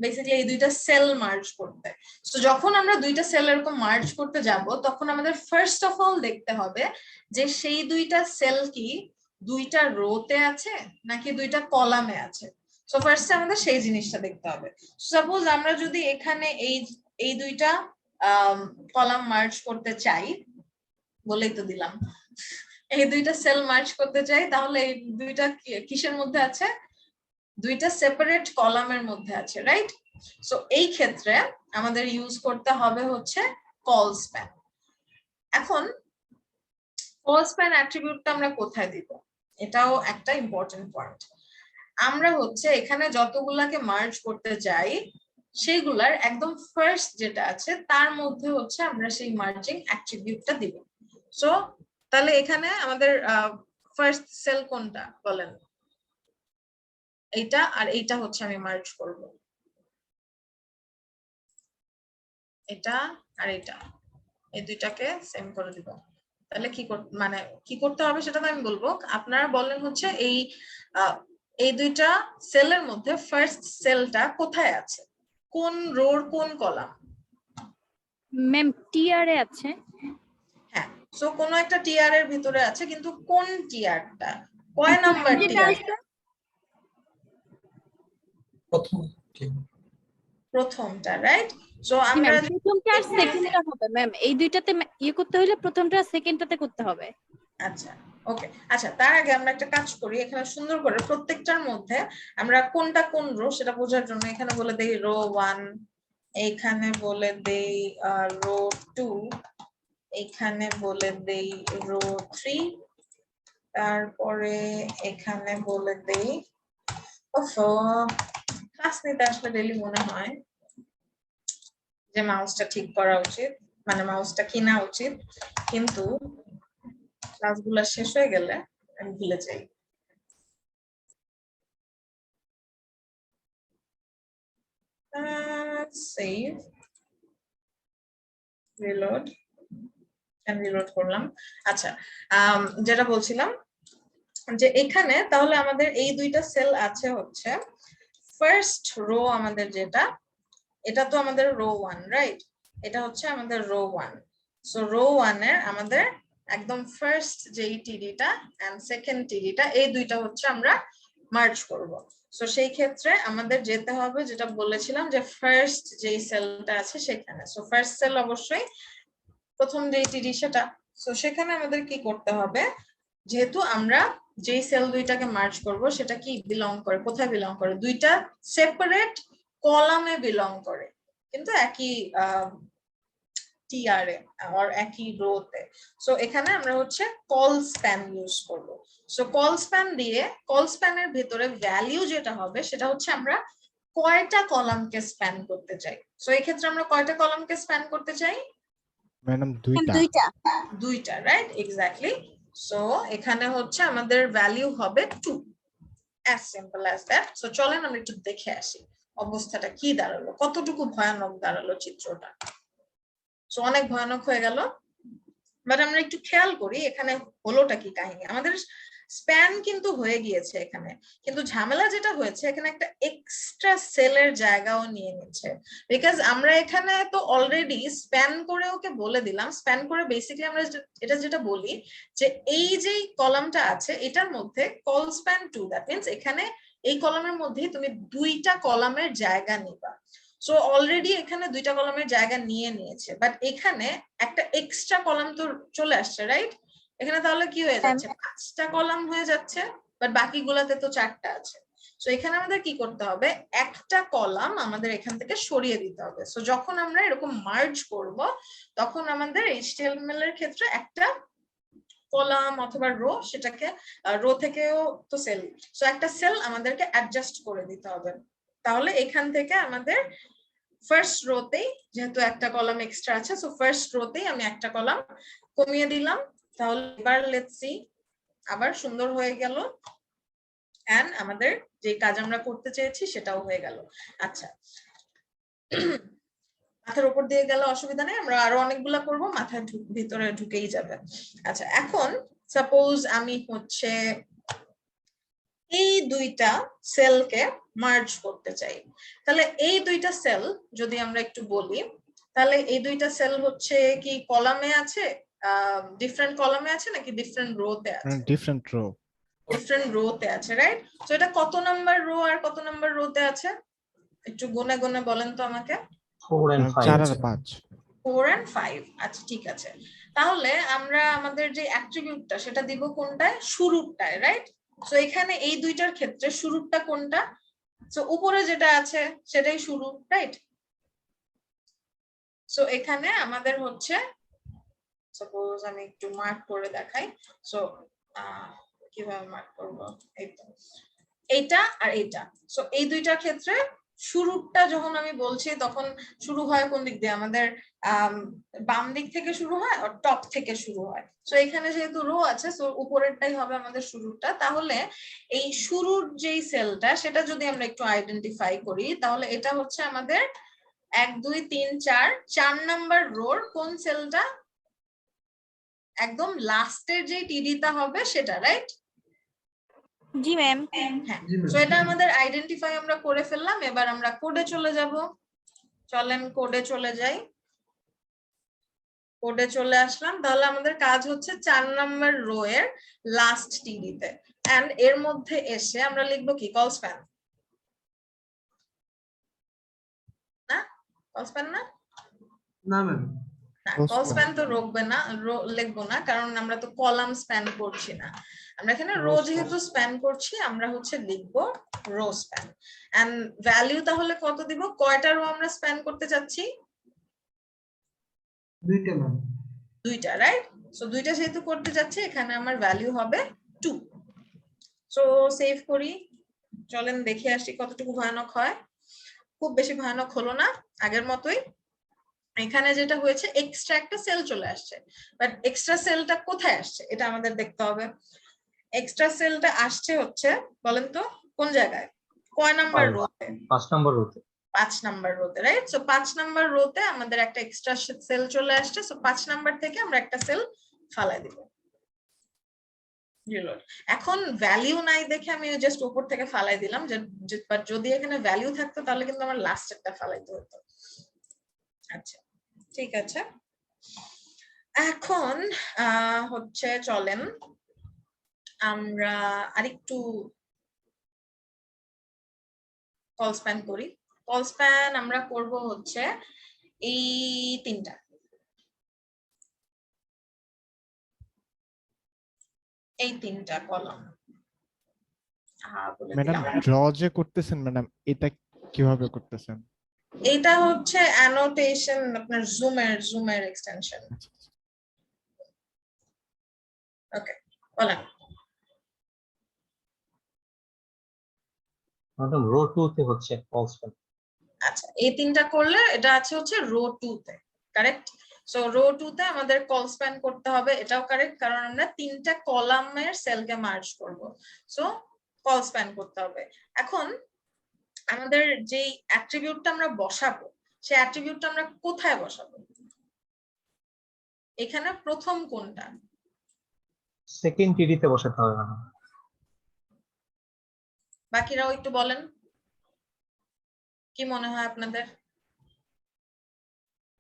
বেসিক্যালি এই দুইটা সেল মার্জ করতে। সো যখন আমরা দুইটা সেল এরকম মার্জ করতে যাব তখন আমাদের ফার্স্ট অফ অল দেখতে হবে যে সেই দুইটা সেল কি দুইটা রোতে আছে নাকি দুইটা কলামে আছে। সো ফার্স্টে আমাদের সেই জিনিসটা দেখতে হবে। সাপোজ আমরা যদি এখানে এই দুইটা কলাম মার্জ করতে চাই, বলেই তো দিলাম, এই দুইটা সেল মার্জ করতে চাই, তাহলে এই দুইটা কিসের মধ্যে আছে? দুইটা সেপারেট কলামের মধ্যে আছে, রাইট? সো এই ক্ষেত্রে আমাদের ইউজ করতে হবে হচ্ছে কল স্প্যান। এখন কল স্প্যান অ্যাট্রিবিউটটা আমরা কোথায় দিব? এটাও একটা ইম্পর্টেন্ট পয়েন্ট। আমরা হচ্ছে এখানে যতগুলাকে মার্জ করতে যাই সেইগুলার একদম ফার্স্ট যেটা আছে তার মধ্যে হচ্ছে আমরা সেই মার্জিং অ্যাট্রিবিউটটা দিব। সো তাহলে এখানে আমাদের ফার্স্ট সেল কোনটা বলেন? এইটা আর এইটা হচ্ছে আমি মার্জ করব, এটা আর এটা, এই দুইটাকে সেম করে দিব। তাহলে কি করতে হবে সেটা তো আমি বলবো, আপনারা বলেন হচ্ছে এই দুইটা সেলের মধ্যে ফার্স্ট সেলটা কোথায় আছে, কোন রোর কোন কলাম? ম্যাম টিআর এ আছে। হ্যাঁ, সো কোন একটা টিআর এর ভিতরে আছে, কিন্তু কোন টিআরটা, কয় নাম্বার টিআর? প্রথমটা, রাইট? সো আমরা প্রথমটা আর সেকেন্ডটা হবে ম্যাম, এই দুইটাতে করতে হলে প্রথমটা আর সেকেন্ডটাতে করতে হবে। আচ্ছা, ওকে। আচ্ছা, তার আগে আমরা একটা কাজ করি, এখানে সুন্দর করে প্রত্যেকটার মধ্যে আমরা কোনটা কোন রো সেটা বোঝার জন্য এখানে বলে দেই রো 1, এইখানে বলে দেই রো 2, এখানে বলে দেই রো 3, তারপরে এখানে বলে দেই, ক্লাস নিতে আসলে ডেইলি মনে হয় যে মাউসটা ঠিক করা উচিত, মানে মাউসটা কিনা উচিত, কিন্তু ক্লাসগুলো শেষ হয়ে গেলে আমি ভুলে যাই। সেভ, রিলোড, রিলোড করলাম। আচ্ছা, যেটা বলছিলাম যে এখানে তাহলে আমাদের এই দুইটা সেল আছে হচ্ছে ফার্স্ট রো, আমাদের যেটা, এটা তো আমাদের রো 1, রাইট? এটা হচ্ছে আমাদের রো 1। সো রো 1 এর আমাদের একদম ফার্স্ট যেই টিডিটা এন্ড সেকেন্ড টিডিটা, এই দুইটা হচ্ছে আমরা মার্জ করব। সো সেই ক্ষেত্রে আমাদের যেতে হবে, যেটা বলেছিলাম যে ফার্স্ট যেই সেলটা আছে সেখানে। সো ফার্স্ট সেল অবশ্যই প্রথম যেই টিডি সেটা। সো সেখানে আমাদের কি করতে হবে, যেহেতু আমরা যেই সেল দুইটাকে মার্জ করব সেটা কি বিলং করে, কোথায় বিলং করে? দুইটা সেপারেট কলামে বিলং করে, কিন্তু একই টিআরএ আর একই রোতে। সো এখানে আমরা হচ্ছে কল স্প্যান ইউজ করব। সো কল স্প্যান দিয়ে, কল স্প্যানের ভিতরে ভ্যালু যেটা হবে সেটা হচ্ছে আমরা কয়টা কলামকে স্প্যান করতে চাই। সো এই ক্ষেত্রে আমরা কয়টা কলামকে স্প্যান করতে চাই? ম্যাডাম দুইটা। দুইটা, রাইট? এক্স্যাক্টলি। সো এখানে হচ্ছে আমাদের ভ্যালু হবে 2, as simple as that. So চলেন আমরা একটু দেখে আসি অবস্থাটা কি দাঁড়ালো, কতটুকু ভয়ানক দাঁড়ালো চিত্রটা। সো অনেক ভয়ানক হয়ে গেল, বাট আমরা একটু খেয়াল করি এখানে হলোটা কি কাহিনী। আমাদের স্প্যান কিন্তু হয়ে গিয়েছে এখানে, কিন্তু ঝামেলা যেটা হয়েছে এখানে একটা এক্সট্রা সেলের জায়গাও নিয়ে নিচ্ছে, বিকজ আমরা এখানে তো অলরেডি স্প্যান করে ওকে বলে দিলাম। স্প্যান করে বেসিক্যালি আমরা এটা যেটা বলি যে এই যে কলামটা আছে এটার মধ্যে কল স্প্যান 2, দ্যাট মিন্স এখানে এই কলামের মধ্যেই তুমি দুইটা কলামের জায়গা নিবা। সো অলরেডি এখানে দুইটা কলামের জায়গা নিয়ে নিয়েছে, বাট এখানে একটা এক্সট্রা কলাম তো চলে আসছে, রাইট? এখানে তাহলে কি হয়ে যাচ্ছে, 5টা কলাম হয়ে যাচ্ছে, বাট বাকিগুলাতে তো 4টা আছে। সো এখানে আমাদের কি করতে হবে, একটা কলাম আমাদের এখান থেকে সরিয়ে দিতে হবে। সো যখন আমরা এরকম মার্জ করব তখন আমাদের HTML এর ক্ষেত্রে একটা কলাম অথবা রো, সেটাকে রো থেকেও তো সেল, সো একটা সেল আমাদেরকে অ্যাডজাস্ট করে দিতে হবে। তাহলে এখান থেকে আমাদের ফার্স্ট রোতেই যেহেতু একটা কলাম এক্সট্রা আছে, সো ফার্স্ট রোতেই আমি একটা কলাম কমিয়ে দিলাম। তাহলে এবার লেটস সি, আবার সুন্দর হয়ে গেল, এন্ড আমাদের যে কাজ আমরা করতে চেয়েছি সেটাও হয়ে গেল। আচ্ছা, মাথার উপর দিয়ে গেলে অসুবিধা নেই, আমরা আরো অনেকগুলা করব, মাথার ভিতরে ঢুকেই যাবে। আচ্ছা, এখন সাপোজ আমি হচ্ছে এই দুইটা সেলকে মার্জ করতে চাই, তাহলে এই দুইটা সেল যদি আমরা একটু বলি, তাহলে এই দুইটা সেল হচ্ছে কি কলামে আছে, ডিফারেন্ট কলামে আছে নাকি ডিফারেন্ট রোতে আছে? Different rho. ডিফারেন্ট রোতে আছে, রাইট? তো এটা কত নাম্বার রো আর কত নাম্বার রোতে আছে একটু গুনে গুনে বলেন তো আমাকে। 4 and 5 4 আর 5। 4 and 5। আচ্ছা ঠিক আছে, তাহলে আমরা আমাদের যে অ্যাট্রিবিউটটা সেটা দিব কোনটায়? শুরুরটায়, রাইট? সো এখানে এই দুইটার ক্ষেত্রে শুরুরটা কোনটা? সো উপরে যেটা আছে সেটাই শুরু, রাইট? সো এখানে আমাদের হচ্ছে, সাপোজ আমি একটু মার্ক করে দেখাই। সো কিভাবে মার্ক করব? এইটা আর এইটা। সো এই দুইটার ক্ষেত্রে শুরুটা যখন আমি বলছি তখন শুরু হয় কোন দিক দিয়ে? আমাদের বাম দিক থেকে শুরু হয় আর টপ থেকে শুরু হয়। সো এখানে যেহেতু রো আছে, সো উপরেরটাই হবে আমাদের শুরুটা। তাহলে এই শুরুর যেই সেলটা সেটা যদি আমরা একটু আইডেন্টিফাই করি, তাহলে এটা হচ্ছে আমাদের 1 2 3 4 নাম্বার রোর কোন সেলটা? একদম লাস্টের যে টিডিটা হবে সেটা, রাইট? জি ম্যাম। হ্যাঁ, সো এটা আমাদের আইডেন্টিফাই আমরা করে ফেললাম। এবার আমরা কোডে চলে যাব। চলেন কোডে চলে যাই। কোডে চলে আসলাম। তাহলে আমাদের কাজ হচ্ছে 4 নাম্বার রো এর লাস্ট টিডিতে, এন্ড এর মধ্যে এসে আমরা লিখবো কি? Col span. না কল স্প্যান না, না ম্যাম, কল স্প্যান তো লিখবো না, কারণ আমরা তো কলাম স্প্যান করছি না। আমরা এখানে রো যেহেতু স্প্যান করছি, আমরা হচ্ছে লিখবো রো স্প্যান। এন্ড ভ্যালু তাহলে কত দিব? কয়টা রো আমরা স্প্যান করতে চাচ্ছি? দুইটা ম্যাম। দুইটা, রাইট? সো দুইটা যেহেতু করতে যাচ্ছি, এখানে আমার ভ্যালু হবে 2। সো সেভ করি। চলেন দেখে আসি কতটুকু ভয়ানক হয়। খুব বেশি ভয়ানক হলো না, আগের মতোই। এখানে যেটা হয়েছে, এক্সট্রা একটা সেল চলে আসছে, বাট এক্সট্রা সেলটা কোথায় আসছে এটা আমাদের দেখতে হবে। এক্সট্রা সেলটা আসছে হচ্ছে, বলেন তো কোন জায়গায়? কয় নাম্বার রোতে? 5 নাম্বার রোতে। 5 নাম্বার রোতে, রাইট? সো 5 নাম্বার রোতে আমাদের একটা এক্সট্রা সেল চলে আসছে। সো 5 নাম্বার থেকে আমরা একটা সেল ফালাই দিব। এখন ভ্যালু নাই দেখে আমি জাস্ট উপর থেকে ফালাই দিলাম, বাট যদি এখানে ভ্যালু থাকতো তাহলে কিন্তু আমার লাস্টেরটা ফালাইতে হতো। আচ্ছা ঠিক আছে, এখন হচ্ছে চলেন আমরা আরেকটু কল স্প্যান করি। কল স্প্যান আমরা করব হচ্ছে এই তিনটা কলাম। ম্যাডাম ড্র যে করতেছেন ম্যাডাম, এটা কিভাবে করতেছেন? এটা হচ্ছে অ্যানোটেশন, আপনার জুমের এক্সটেনশন। ওকে বলেন। ম্যাডাম রো 2 তে হচ্ছে কল স্প্যান। আচ্ছা, এই তিনটা করলে এটা আছে হচ্ছে রো 2 তে, কারেক্ট? সো রো 2 তে আমাদের কল স্প্যান করতে হবে, এটাও কারেক্ট, কারণ আমরা তিনটা কলামের সেলকে মার্জ করব। সো কল স্প্যান করতে হবে। এখন আমাদের যেই অ্যাট্রিবিউটটা আমরা বসাবো, সেই অ্যাট্রিবিউটটা আমরা কোথায় বসাবো? এখানে প্রথম কোনটা? সেকেন্ড টিডি তে বসাতে হবে ম্যাডাম। বাকিরাও একটু বলেন, কি মনে হয় আপনাদের?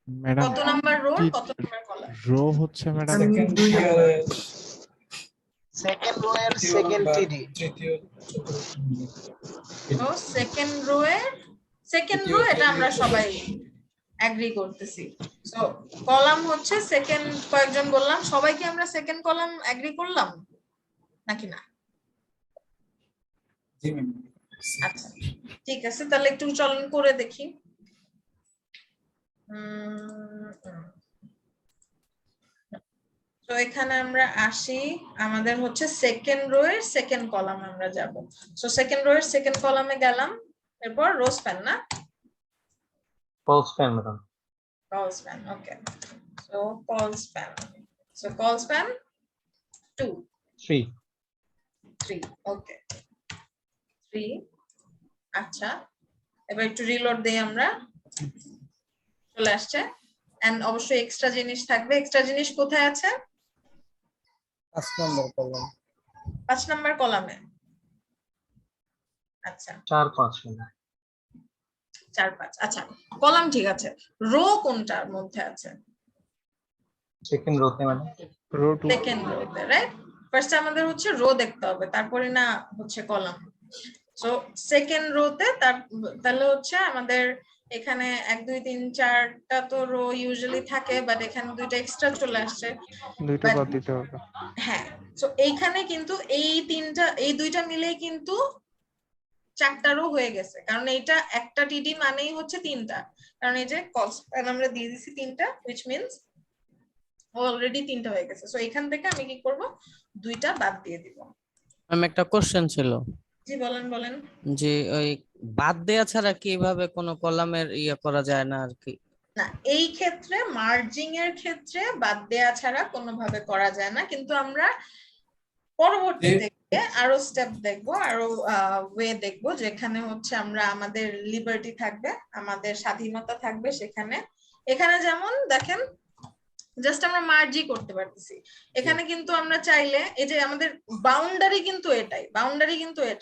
ম্যাডাম কত নাম্বার রো কত নাম্বার কলাম? রো হচ্ছে ম্যাডাম সেকেন্ড রো এর সেকেন্ড টিডি। তো সেকেন্ড রো এটা আমরা সবাই এগ্রি করতেছি। সো কলাম হচ্ছে সেকেন্ড, কয়েকজন বললাম, সবাইকে আমরা সেকেন্ড কলাম এগ্রি করলাম নাকি না? আচ্ছা ঠিক আছে, তাহলে একটু চলন করে দেখি। তো এখানে আমরা আসি, আমাদের হচ্ছে সেকেন্ড রো এর সেকেন্ড কলামে আমরা যাব। সো সেকেন্ড রো এর সেকেন্ড কলামে গেলাম, এরপর রো স্প্যান না colspan madam. Colspan, okay. So colspan 2 3, okay 3। আচ্ছা এবার একটু রিলোড দেই আমরা, চলে আসছে। এন্ড অবশ্যই এক্সট্রা জিনিস থাকবে। এক্সট্রা জিনিস কোথায় আছে? 5 নম্বর কলাম। 5 নাম্বার কলামে। আচ্ছা 4-5 ম্যাডাম। 4-5। আচ্ছা, কলাম ঠিক আছে, রো কোনটার মধ্যে আছে? সেকেন্ড রোতে ম্যাডাম। রো 2 সেকেন্ড রোতে, রাইট? ফার্স্টে আমাদের হচ্ছে রো দেখতে হবে, তারপরে না হচ্ছে কলাম। সো সেকেন্ড রোতে তাহলে হচ্ছে আমাদের এখানে 1 2 3 4টা তো রো ইউজুয়ালি থাকে, বাট এখানে দুইটা এক্সট্রা চলে আসছে। দুইটা But- বাদ দিতে হবে। হ্যাঁ, সো এইখানে কিন্তু এই দুইটা মিলেই কিন্তু 4টা রো হয়ে গেছে, কারণ এইটা একটা টিডি মানেই হচ্ছে 3টা, কারণ এই যে কস্ট আমরা দিয়ে দিছি 3টা, which means অলরেডি 3টা হয়ে গেছে। সো এখান থেকে আমি কি করব, 2টা বাদ দিয়ে দিব। ম্যাম একটা কোশ্চেন ছিল জি বলেন বলেন। যে ওই বাদ দেয়া ছাড়া কি এভাবে কোনো কলামের ইয়ে করা যায় না আর কি? না, এই ক্ষেত্রে মার্জিং এর ক্ষেত্রে বাদ দেয়া ছাড়া কোনোভাবে করা যায় না, কিন্তু আমরা পরবর্তীতে আরো স্টেপ দেখবো, আরো ওয়ে দেখবো, যেখানে হচ্ছে আমরা আমাদের লিবার্টি থাকবে, আমাদের স্বাধীনতা থাকবে সেখানে। এখানে যেমন দেখেন জাস্ট আমরা মার্জি করতে পারতেছি, এখানে কিন্তু আমরা চাইলে এই যে আমাদের বাউন্ডারি কিন্তু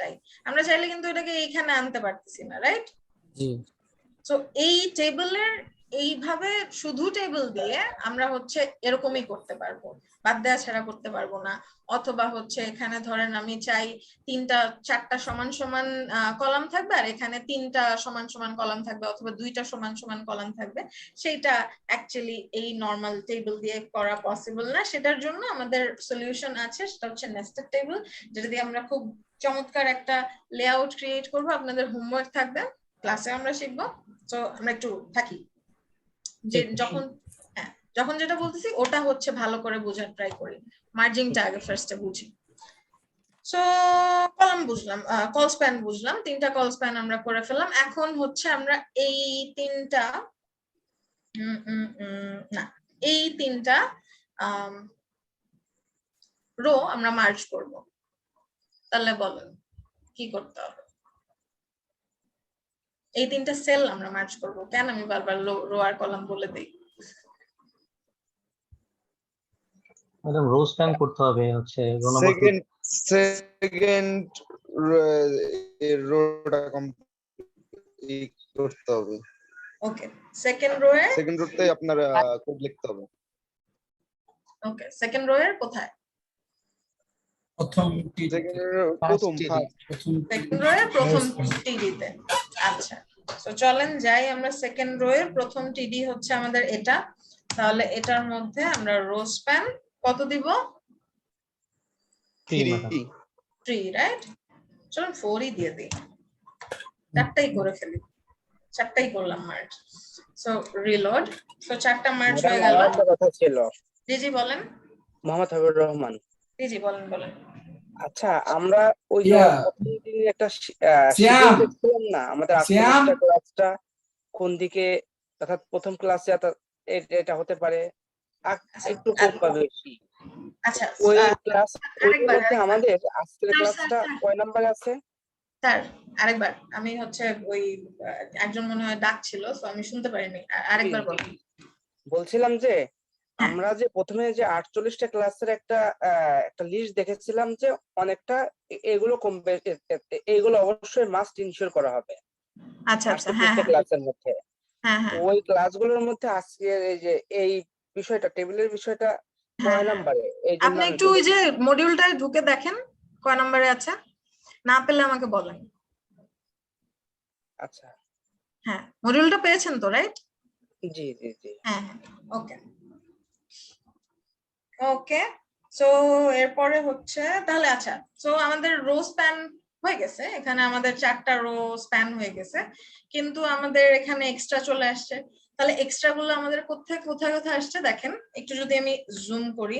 এটাই, আমরা চাইলে কিন্তু এটাকে এইখানে আনতে পারতেছি না, রাইট? জি। সো এই টেবিলের এইভাবে শুধু টেবিল দিয়ে আমরা হচ্ছে এরকমই করতে পারবো, বাদ দেওয়া ছাড়া করতে পারবো না। অথবা হচ্ছে এখানে ধরেন আমি চাই 4টা সমান সমান কলাম থাকবে, আর এখানে 3টা সমান সমান কলাম থাকবে, অথবা 2টা সমান সমান কলাম থাকবে, সেইটা অ্যাকচুয়ালি এই নর্মাল টেবিল দিয়ে করা পসিবল না। সেটার জন্য আমাদের সলিউশন আছে, সেটা হচ্ছে নেস্টেড টেবিল, যেটা দিয়ে আমরা খুব চমৎকার একটা লেআউট ক্রিয়েট করবো। আপনাদের হোমওয়ার্ক থাকবে, ক্লাসে আমরা শিখবো। তো আমরা একটু থাকি, যে যখন যেটা বলতেছি ওটা হচ্ছে ভালো করে বোঝার ট্রাই করি, মার্জিংটা আগে ফার্স্টে বুঝি। সো কলাম বুঝলাম, কল স্প্যান বুঝলাম, 3টা কল স্প্যান আমরা করে ফেললাম। এখন হচ্ছে আমরা এই 3টা রো আমরা মার্জ করব। তাহলে বলেন কি করতে হবে? এই 3টা সেল আমরা মার্জ করব। কেন আমি বারবার রো আর কলাম বলে দেই? ম্যাডাম রো স্প্যান করতে হবে, হচ্ছে rho number second rota complete করতে হবে। ওকে, সেকেন্ড রোতে আপনার কোড লিখতে হবে। ওকে, সেকেন্ড রো এর কোথায়? সেকেন্ড রো এর প্রথম টিডিতে। আচ্ছা, তো চলেন যাই আমরা রাইট রো এর প্রথম টিডি হচ্ছে আমাদের এটা, তাহলে এটার মধ্যে আমরা রো স্প্যান কত দিব? 3, রাইট? চলুন 4ই দিয়ে দিই, 4টাই করে ফেলি, 4টাই করলাম মার্জ। So reload. সো 4টা মার্জ হয়ে গেল। একটা কথা ছিল। জি জি বলেন। মোহাম্মদ হাবিবুর রহমান। জি জি বলেন বলেন। আচ্ছা, আমরা ওই যে প্রথম দিন একটা শিডিউল দেখছিলাম না, আমাদের 48টা ক্লাসটা কোন দিকে, অর্থাৎ প্রথম ক্লাসে এটা হতে পারে একটু কম বা বেশি। আচ্ছা, ওই ক্লাস ওই মধ্যে আমাদের আজকের ক্লাসটা কয় নম্বরে আছে? স্যার আরেকবার, আমি হচ্ছে ওই একজন মনে হয় ডাকছিল, তো আমি শুনতে পারিনি, আরেকবার বলুন। বলছিলাম যে আমরা যে প্রথমে যে 48টা ক্লাসের একটা লিস্ট দেখেছিলাম, যে অনেকটা এগুলো এগুলো অবশ্যই মাস্ট ইনশিওর করা হবে। আচ্ছা আচ্ছা, হ্যাঁ ক্লাসের মধ্যে হ্যাঁ হ্যাঁ, ওই ক্লাসগুলোর মধ্যে আজকে এই যে এই বিষয়টা, টেবিলের বিষয়টা কয় নম্বরে? এই জন্য আপনি একটু ওই যে মডিউলটায় ঢুকে দেখেন কয় নম্বরে আছে, না পেলে আমাকে বলেন। আচ্ছা, হ্যাঁ মডিউলটা পেয়েছেন তো, রাইট? জি জি জি, হ্যাঁ ওকে ওকে। সো এরপরে হচ্ছে তাহলে, আচ্ছা সো আমাদের রো স্প্যান হয়ে গেছে, এখানে আমাদের 4টা রো স্প্যান হয়ে গেছে, কিন্তু আমাদের এখানে এক্সট্রা চলে আসছে। তাহলে এক্সট্রা গুলো আমাদের কোথায় কোথায় কোথায় আসছে দেখেন, একটু যদি আমি জুম করি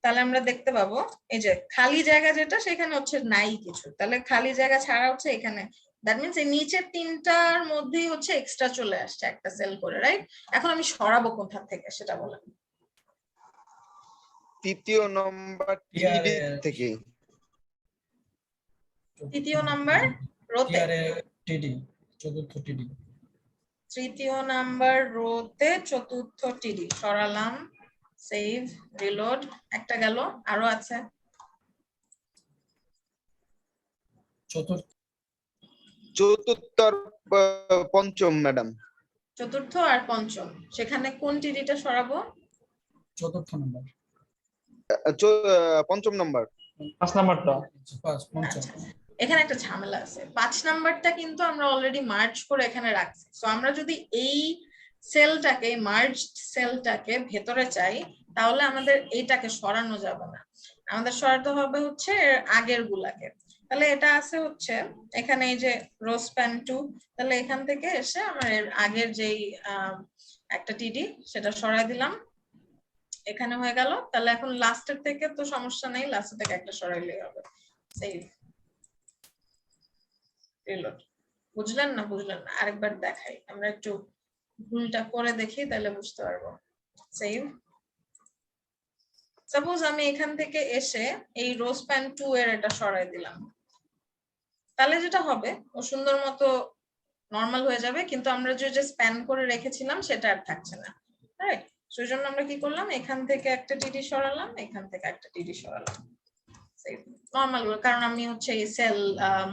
তাহলে আমরা দেখতে পাবো এই যে খালি জায়গা যেটা, সেখানে হচ্ছে নাই কিছু, তাহলে খালি জায়গা ছাড়া হচ্ছে এখানে, দ্যাট মিনস এই নিচের 3টার মধ্যেই হচ্ছে এক্সট্রা চলে আসছে একটা সেল করে, রাইট? এখন আমি সরাবো কোথা থেকে সেটা বলেন। তৃতীয় নাম্বার টিডি থেকে। তৃতীয় নাম্বার রোতে, চতুর্থ টিডি। তৃতীয় নাম্বার রোতে চতুর্থ টিডি সরালাম, সেভ রিলোড, একটা গেল, আরো আছে। চতুর্থ আর পঞ্চম ম্যাডাম। চতুর্থ আর পঞ্চম, সেখানে কোন টিডিটা সরাবো? চতুর্থ নাম্বার, পঞ্চম নাম্বার। 5 নাম্বারটা, 5 পঞ্চম। এখানে একটা ঝামেলা আছে, 5 নাম্বারটা কিন্তু আমরা অলরেডি মার্জ করে এখানে রাখছি। সো আমরা যদি এই সেলটাকে, মার্জ সেলটাকে ভেতরে চাই, তাহলে আমাদের এইটাকে সরানো যাবে না, আমাদের সরাতে হবে হচ্ছে এর আগের গুলাকে। তাহলে এটা আছে হচ্ছে এখানে এই যে রো স্প্যান 2, তাহলে এখান থেকে এসে আমার এর আগের যেই একটা টিডি সেটা সরাই দিলাম, এখানে হয়ে গেল। তাহলে এখন লাস্টের থেকে তো সমস্যা নেই, লাস্টের থেকে একটা সরাইলেই হবে। Save, reload. বুঝলেন না? বুঝলেন না? আরেকবার দেখাই, আমরা একটু ভুলটা করে দেখি, তাহলে বুঝতে পারবো। সেভ। সাপোজ আমি এখান থেকে এসে এই রো স্প্যান 2 এর এটা সরাই দিলাম, তাহলে যেটা হবে ও সুন্দর মতো নরমাল হয়ে যাবে, কিন্তু আমরা যে স্প্যান করে রেখেছিলাম সেটা আর থাকছে না, রাইট? সেই জন্য আমরা কি করলাম, এখান থেকে একটা টিডি সরালাম, এখান থেকে একটা টিডি সরালাম, নরমাল, কারণ আমি হচ্ছে এই সেল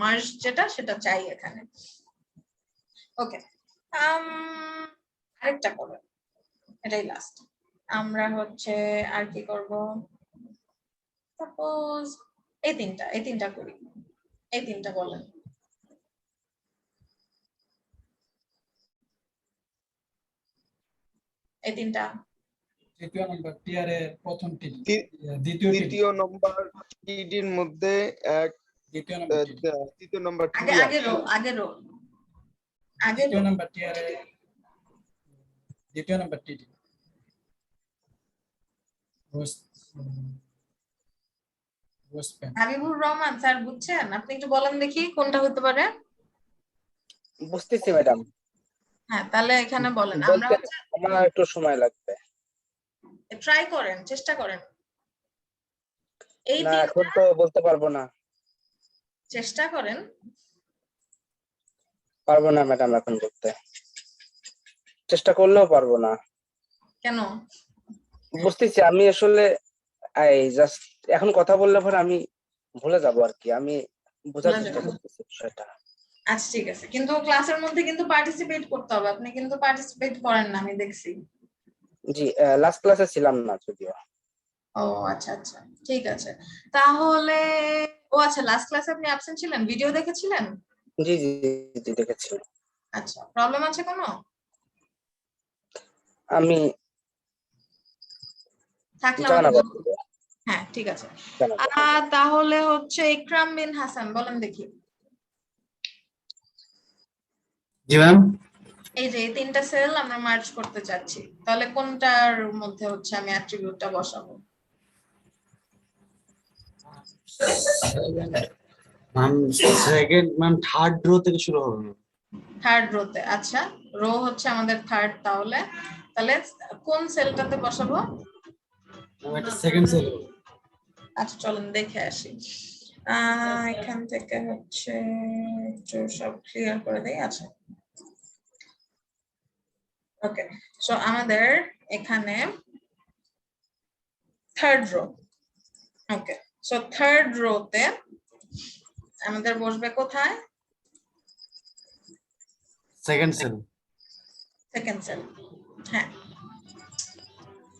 মার্জ যেটা সেটা চাই এখানে। ওকে, আরেকটা করব, এটাই লাস্ট। আমরা হচ্ছে আর কি করব, সাপোজ এই তিনটা করি, এই তিনটা বলেন। এই তিনটা তৃতীয় নাম্বার টিআর এর প্রথম টিডি, দ্বিতীয় নম্বর টিডির মধ্যে এক, দ্বিতীয় নাম্বার তৃতীয় নম্বর আগে আগে রো দ্বিতীয় নাম্বার টিআর এর দ্বিতীয় নাম্বার টিডি, হাবিবুর রহমান স্যার, বুঝছেন? আপনি একটু বলেন দেখি কোনটা হতে পারে। বুঝতেছি ম্যাডাম। হ্যাঁ, তাহলে এখানে বলেন। আমরা আমার একটু সময় লাগবে, ট্রাই করেন, চেষ্টা করেন। এই না এখন তো বলতে পারবো না। চেষ্টা করেন। পারবো না ম্যাডাম, এখন বলতে চেষ্টা করলেও পারবো না। কেন? বুঝতেছি, আমি আসলে এই জাস্ট এখন কথা বললে পরে আমি ভুলে যাব আর কি, আমি বোঝার চেষ্টা করতেছি বিষয়টা। আচ্ছা ঠিক আছে, কিন্তু ক্লাসের মধ্যে কিন্তু পার্টিসিপেট করতে হবে, আপনি কিন্তু পার্টিসিপেট করেন না, আমি দেখছি। জি, লাস্ট ক্লাসে ছিলাম না যদিও। ও আচ্ছা আচ্ছা, ঠিক আছে। তাহলে ও আচ্ছা, লাস্ট ক্লাসে আপনি অ্যাবসেন্ট ছিলেন, ভিডিও দেখেছিলেন? জি জি জি দেখেছি। আচ্ছা, প্রবলেম আছে কোনো? আমি থাকলে হ্যাঁ ঠিক আছে। তাহলে হচ্ছে ইকরাম বিন হাসান, বলেন দেখি। জি ম্যাম। এই যে এই তিনটা সেল আমরা মার্জ করতে চাচ্ছি, তাহলে কোনটার মধ্যে হচ্ছে আমি অ্যাট্রিবিউটটা বসাবো? Ma'am second, ma'am third rho থেকে শুরু হবে। থার্ড রোতে, আচ্ছা রো হচ্ছে আমাদের থার্ড, তাহলে কোন সেলটাতে বসাবো? এটা সেকেন্ড সেল। আচ্ছা চলেন দেখে আসি, এখান থেকে হচ্ছে একটু সব ক্লিয়ার করে দেই। আচ্ছা ওকে, সো আমাদের এখানে থার্ড রো। ওকে, সো থার্ড রোতে আমাদের বসবে কোথায়? Second sale. সেকেন্ড সেল, হ্যাঁ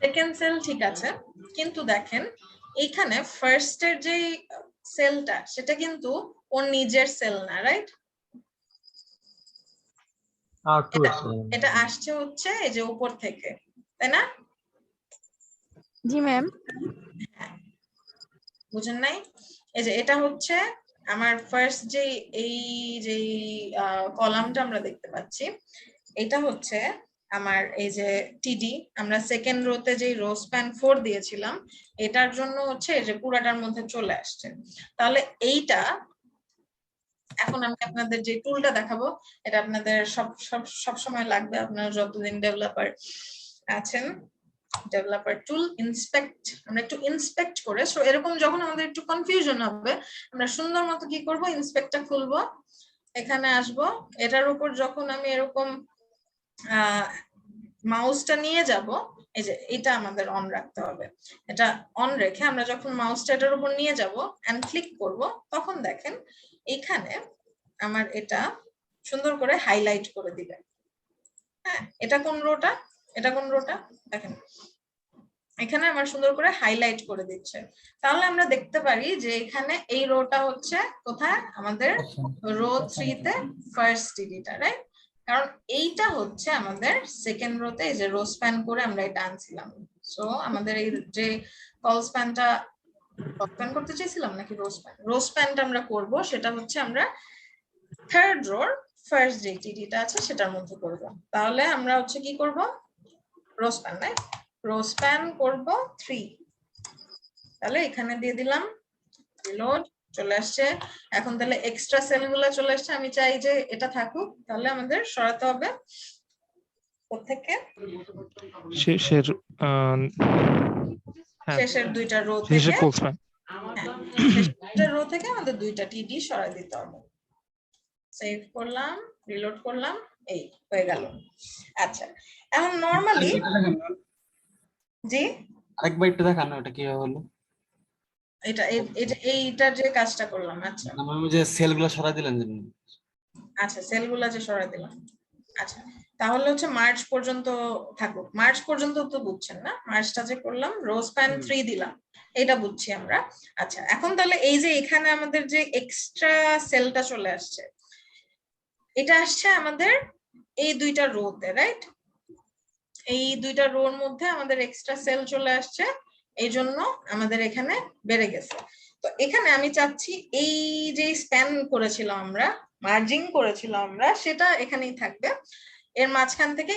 সেকেন্ড সেল, ঠিক আছে। কিন্তু দেখেন এইখানে ফার্স্ট এর যে সেলটা সেটা কিন্তু ওর নিজের সেল না, রাইট? এটা আসছে হচ্ছে এই যে উপর থেকে, তাই না? জি ম্যাম। বুঝেন নাই? এই যে এটা হচ্ছে আমার ফার্স্ট যে এই যে কলামটা আমরা দেখতে পাচ্ছি, এটা হচ্ছে আমার এই যে টিডি, আমরা সেকেন্ড রোতে যে রো স্প্যান 4 দিয়েছিলাম এটার জন্য হচ্ছে এই যে পুরাটার মধ্যে চলে আসছে। তাহলে এইটা এখন আমি আপনাদের যে টুলটা দেখাবো এটা আপনাদের সব সময় লাগবে, আপনারা যতদিন ডেভেলপার আছেন। ডেভেলপার টুল ইন্সপেক্ট, আমরা একটু ইন্সপেক্ট করে, সো এরকম যখন আমাদের একটু কনফিউশন হবে আমরা সুন্দর মতো কি করব, ইন্সপেক্টটা খুলবো, এখানে আসব, এটার উপর যখন আমি এরকম মাউসটা নিয়ে যাব, এই যে এটা আমাদের অন রাখতে হবে। এটা অন রেখে আমরা যখন মাউসটা এটার উপর নিয়ে যাব এন্ড ক্লিক করব, তখন দেখেন এখানে আমার এটা সুন্দর করে হাইলাইট করে দিবেন। হ্যাঁ, এটা কোন রোটা, এটা কোন রোটা দেখেন, এখানে আমার সুন্দর করে হাইলাইট করে দিচ্ছে। তাহলে আমরা দেখতে পারি যে এখানে এই রোটা হচ্ছে কোথায়, আমাদের রো 3 তে ফার্স্ট ডিজিটটা, রাইট? কারণ এইটা হচ্ছে আমাদের সেকেন্ড রোতে, এই যে রো স্প্যান করে আমরা এটা আনছিলাম। সো আমাদের এই যে কল স্প্যানটা স্প্যান করতে চাইছিলাম নাকি রো স্প্যানটা আমরা করব, সেটা হচ্ছে আমরা থার্ড রোর ফার্স্ট যে টিডিটা আছে সেটার মধ্যে করব। তাহলে আমরা হচ্ছে কি করব, rho span, right? Rho span করব 3। তাহলে এখানে দিয়ে দিলাম, রিলোড, চলে আসছে। এখন তাহলে এক্সট্রা সেলগুলো চলে আসছে, আমি চাই যে এটা থাকুক, তাহলে আমাদের সরাতে হবে কোত্থেকে, শেষের শেষের দুইটা রো শেষের থেকে। কোলস্প্যান। হ্যাঁ, শেষের রো থেকে আমাদের দুইটা টিডি সরাই দিতে হবে। সেভ করলাম, রিলোড করলাম, এই হয়ে গেল। আচ্ছা, এখন নরমালি জি আরেকবার একটু দেখানো এটা কিভাবে হলো। এটা এইটার যে কাজটা করলাম। আচ্ছা আমি যে সেলগুলো সরাই দিলেন যে আচ্ছা, সেলগুলা যে সরাই দিলাম। আচ্ছা, তাহলে হচ্ছে মার্চ পর্যন্ত থাকুক। মার্চ পর্যন্ত তো বুঝছেন না, মার্চটা যে করলাম, রো স্প্যান 3 দিলাম, এটা বুঝছি আমরা। আচ্ছা, এখন তাহলে এই যে এখানে আমাদের যে এক্সট্রা সেলটা চলে আসছে, এটা আসছে আমাদের এই দুইটা রোতে, রাইট? এই দুইটা রোর মধ্যে আমাদের এক্সট্রা সেল চলে আসছে, এই জন্য আমাদের এখানে বেড়ে গেছে। তো এখানে আমি চাচ্ছি এই যে স্প্যান করেছিলাম আমরা, মার্জিং করেছিলাম আমরা, সেটা এখানেই থাকবে। এর মাঝখান থেকে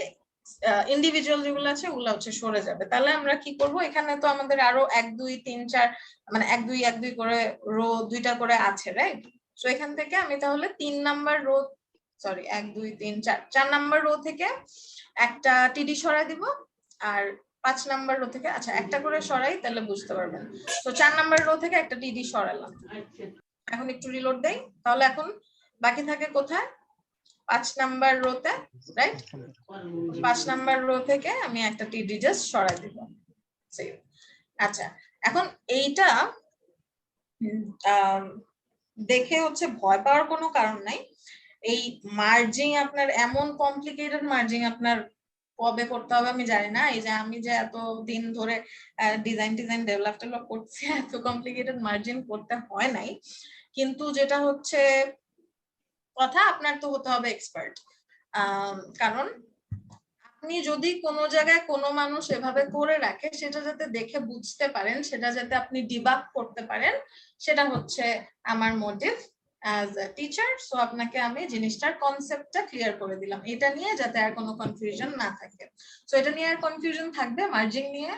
ইন্ডিভিজুয়াল যেগুলো আছে ওগুলো হচ্ছে সরে যাবে। তাহলে আমরা কি করব, এখানে তো আমাদের আরো 1 2 3 4 মানে 1 2 1 2 করে রো দুইটা করে আছে, রাইট? সো এখান থেকে আমি তাহলে 3 number rho, sorry 1 2 3 4 4 number rho থেকে একটা টিডি সরাই দিব, আর 5 নাম্বার রো থেকে, আচ্ছা একটা করে সরাই তাহলে বুঝতে পারবেন। তো 4 নাম্বার রো থেকে একটা টিডি সরালাম। এখন একটু রিলোড দেই, তাহলে এখন বাকি থাকে কোথায়, 5 নাম্বার রোতে, রাইট? 5 নাম্বার রো থেকে আমি একটা টিডি জাস্ট সরাই দিব। আচ্ছা, এখন এইটা দেখে হচ্ছে ভয় পাওয়ার কোনো কারণ নাই। এই মার্জিং আপনার এমন কমপ্লিকেটেড মার্জিং আপনার কবে করতে হবে আমি জানি না। এই যে আমি যে এত দিন ধরে ডিজাইন ডেভেলপ করছি, এত কমপ্লিকেটেড মার্জিন করতে হয় নাই। কিন্তু যেটা হচ্ছে কথা, আপনার তো হতে হবে এক্সপার্ট। কারণ আপনি যদি কোনো জায়গায় কোনো মানুষ এভাবে করে রাখে, সেটা যাতে দেখে বুঝতে পারেন, সেটা যাতে আপনি ডিবাগ করতে পারেন, সেটা হচ্ছে আমার motive as a teacher. So আপনাকে আমি জিনিসটার কনসেপ্টটা ক্লিয়ার করে দিলাম, এটা নিয়ে যাতে আর কোনো কনফিউশন না থাকে। সো এটা নিয়ে আর কনফিউশন থাকবে মার্জিং নিয়ে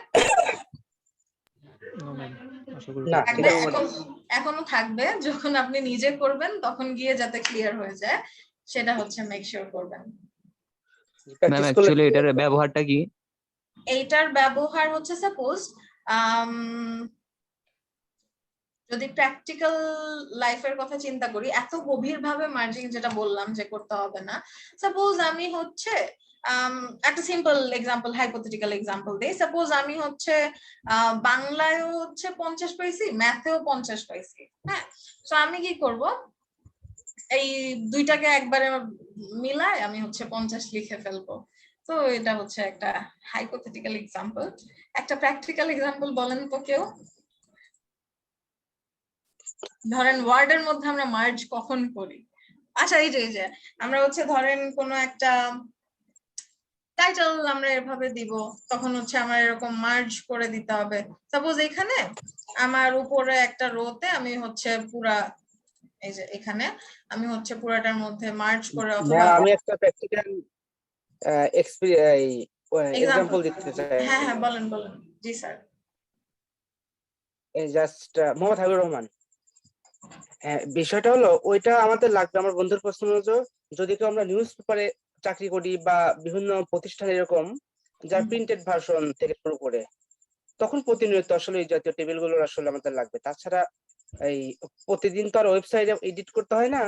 এখনো থাকবে, যখন আপনি নিজে করবেন তখন গিয়ে যাতে ক্লিয়ার হয়ে যায়, সেটা হচ্ছে মেক শিওর করবেন। ম্যাম অ্যাকচুয়ালি এটার ব্যবহারটা কি? এইটার ব্যবহার হচ্ছে সাপোজ যদি প্র্যাকটিক্যাল লাইফের কথা চিন্তা করি, এত গভীর ভাবে মার্জিং যেটা বললাম যে করতে হবে না। সাপোজ আমি হচ্ছে একটা সিম্পল এক্সাম্পল, হাইপোথেটিক্যাল এক্সাম্পল দেই। সাপোজ আমি হচ্ছে বাংলায়ও হচ্ছে 50 পাইছি, ম্যাথেও 50 পাইছি। হ্যাঁ, তো আমি কি করব, এই দুইটাকে একবারে মিলায় আমি হচ্ছে 50 লিখে ফেলবো। তো এটা হচ্ছে একটা হাইপোথেটিক্যাল এক্সাম্পল। একটা প্র্যাকটিক্যাল এক্সাম্পল বলেন তো কেউ। ধরেন ওয়ার্ডের মধ্যে আমরা মার্জ কখন করি? আচ্ছা, এই যে আমরা হচ্ছে ধরেন কোনো একটা টাইটেল আমরা এভাবে দিব, তখন হচ্ছে আমার এরকম মার্জ করে দিতে হবে। সাপোজ এখানে আমার উপরে একটা রোতে আমি হচ্ছে পুরা, এই যে এখানে আমি হচ্ছে পুরাটার মধ্যে মার্জ করে, অথবা আমি একটা প্র্যাকটিক্যাল এক্সাম্পল দিতে চাই। হ্যাঁ হ্যাঁ, বলেন বলেন। জি স্যার। এই জাস্ট মোহাম্মদ হাবিবুর রহমান। হ্যাঁ, বিষয়টা হলো ওইটা আমাদের লাগবে। আমার বন্ধুর প্রশ্ন হলো, যদি কেউ আমরা নিউজ পেপারে চাকরি করি বা বিভিন্ন প্রতিষ্ঠান এরকম যার প্রিন্টেড ভার্সন থেকে শুরু করে, তখন প্রতিনিয়ত আসলে এই জাতীয় টেবিলগুলো আসলে আমাদের লাগবে। তাছাড়া এই প্রতিদিন তো আর ওয়েবসাইটে এডিট করতে হয় না,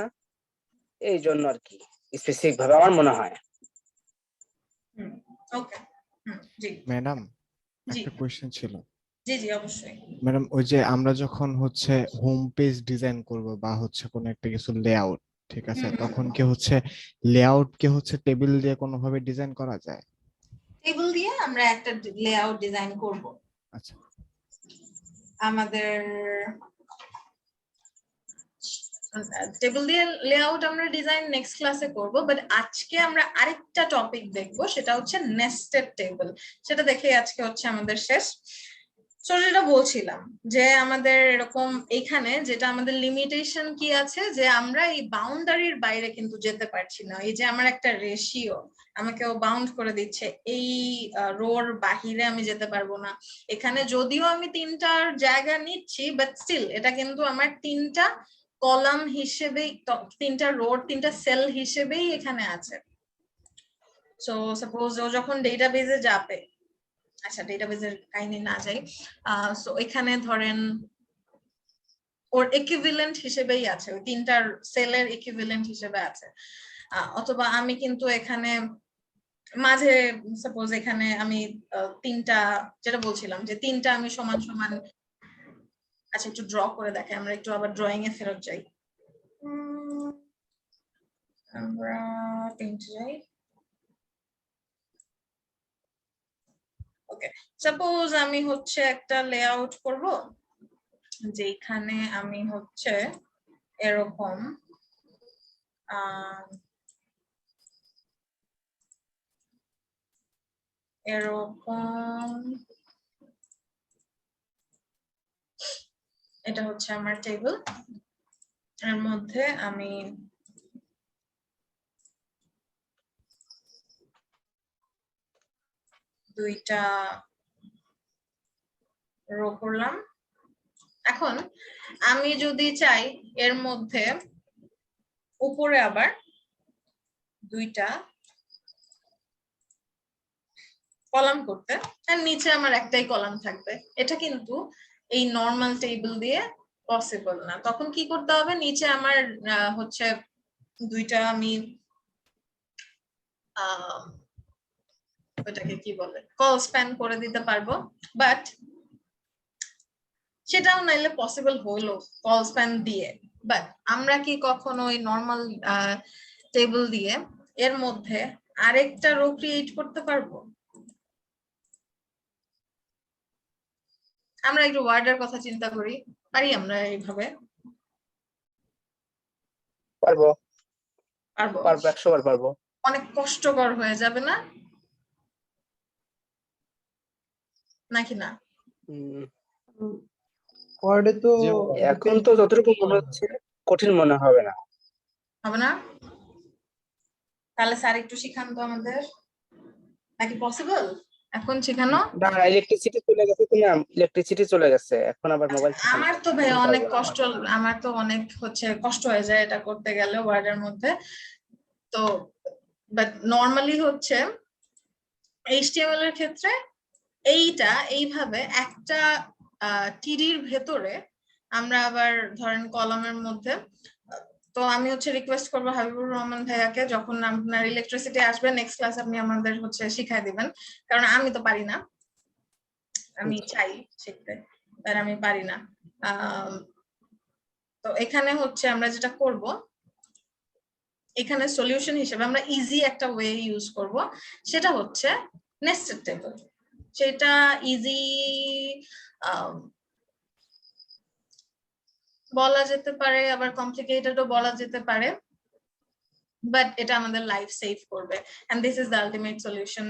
এই জন্য আর কি স্পেসিফিক ভাবে আমার মনে হয়। ওকে, জি ম্যাডাম একটা কোশ্চেন ছিল। জি জি অবশ্যই। ম্যাডাম ওই যে আমরা যখন হচ্ছে হোম পেজ ডিজাইন করব বা হচ্ছে কোনো একটা কিছু লেআউট, ঠিক আছে, তখন কি হচ্ছে লেআউট কে হচ্ছে টেবিল দিয়ে কোনোভাবে ডিজাইন করা যায়? টেবিল দিয়ে আমরা একটা লেআউট ডিজাইন করব। আচ্ছা, আমাদের টেবিল দিয়ে লেআউট আমরা ডিজাইন নেক্সট ক্লাসে করব, বাট আজকে আমরা আরেকটা টপিক দেখব, সেটা হচ্ছে নেস্টেড টেবিল। সেটা দেখে আজকে হচ্ছে আমাদের শেষ। সো যেটা বলছিলাম যে আমাদের এরকম এখানে যেটা আমাদের লিমিটেশন কি আছে, যে আমরা এই বাউন্ডারির বাইরে কিন্তু যেতে পারছি না। এই যে আমার একটা রেশিও আমাকে ও বাউন্ড করে দিচ্ছে, এই রোর বাহিরে আমি যেতে পারবো না। এখানে যদিও আমি তিনটার জায়গা নিচ্ছি, বাট স্টিল এটা কিন্তু আমার তিনটা কলাম হিসেবেই, তিনটা রোর, তিনটা সেল হিসেবেই এখানে আছে। সো সাপোজ ও যখন ডেটাবেজে যাবে, আচ্ছা ডেটাবেজের কাহিনী না যাই, সো এখানে ধরেন ওর ইকুইভ্যালেন্ট হিসেবেই আছে, ওই তিনটার সেলের ইকুইভ্যালেন্ট হিসেবে আছে। অথবা আমি কিন্তু এখানে মাঝে সাপোজ এখানে আমি তিনটা, যেটা বলছিলাম যে তিনটা আমি সমান সমান, আচ্ছা একটু ড্র করে দেখে, আমরা একটু আবার ড্রয়িং এ ফেরত যাই। আমরা পেইন্টে যাই। ওকে, সাপোজ আমি হচ্ছে একটা লেআউট করব, যেখানে আমি হচ্ছে এরকম এটা হচ্ছে আমার টেবিল, এর মধ্যে আমি দুইটা রো করলাম। এখন আমি যদি চাই এর মধ্যে উপরে আবার দুইটা কলাম করতে, আর নিচে আমার একটাই কলাম থাকবে, এটা কিন্তু এই নর্মাল টেবিল দিয়ে পসিবল না। তখন কি করতে হবে, নিচে আমার হচ্ছে দুইটা আমি ওটাকে কি বলে কল স্প্যান করে দিতে পারবো, বাট সেটাও নাইলে পসিবল হলো কল স্প্যান দিয়ে। বাট আমরা কি কখনো ওই নর্মাল টেবিল দিয়ে এর মধ্যে আরেকটা রো ক্রিয়েট করতে পারবো? আমরা একটু ওয়ার্ডের কথা চিন্তা করি, পারি আমরা এইভাবে? পারবো, পারবো, 100 বার পারবো। অনেক কষ্টকর হয়ে যাবে না, নাকি না? ওয়ার্ডে তো এখন তো যতটুকু মনে হচ্ছে কঠিন মনে হবে না। হবে না? তাহলে স্যার একটু শিখান তো আমাদের, নাকি পসিবল এখন শেখানো? না, ইলেকট্রিসিটি চলে গেছে তো, না ইলেকট্রিসিটি চলে গেছে, এখন আবার মোবাইল। আমার তো ভাই অনেক কষ্ট, আমার তো অনেক হচ্ছে কষ্ট হয়ে যায় এটা করতে গেলে ওয়ার্ডের মধ্যে। তো বাট নরমালি হচ্ছে এইচটিএমএল এর ক্ষেত্রে এইটা এইভাবে একটা টিডির ভেতরে আমরা আবার ধরেন কলামের মধ্যে, তো আমি হচ্ছে রিকোয়েস্ট করবো হাবিবুর রহমান ভাইয়াকে, যখন আপনার ইলেকট্রিসিটি আসবে নেক্সট ক্লাস আপনি আমাদের হচ্ছে শিখাই দিবেন, কারণ আমি তো পারি না, আমি চাই শিখতে, আর আমি পারি না। তো এখানে হচ্ছে আমরা যেটা করব, এখানে সলিউশন হিসেবে আমরা ইজি একটা ওয়ে ইউজ করব, সেটা হচ্ছে নেস্টেড টেবিল। সেটা ইজি বলা যেতে পারে, আবার কমপ্লিকেটেডও বলা যেতে পারে, but এটা আমাদের লাইফ সেভ করবে, and this is the ultimate solution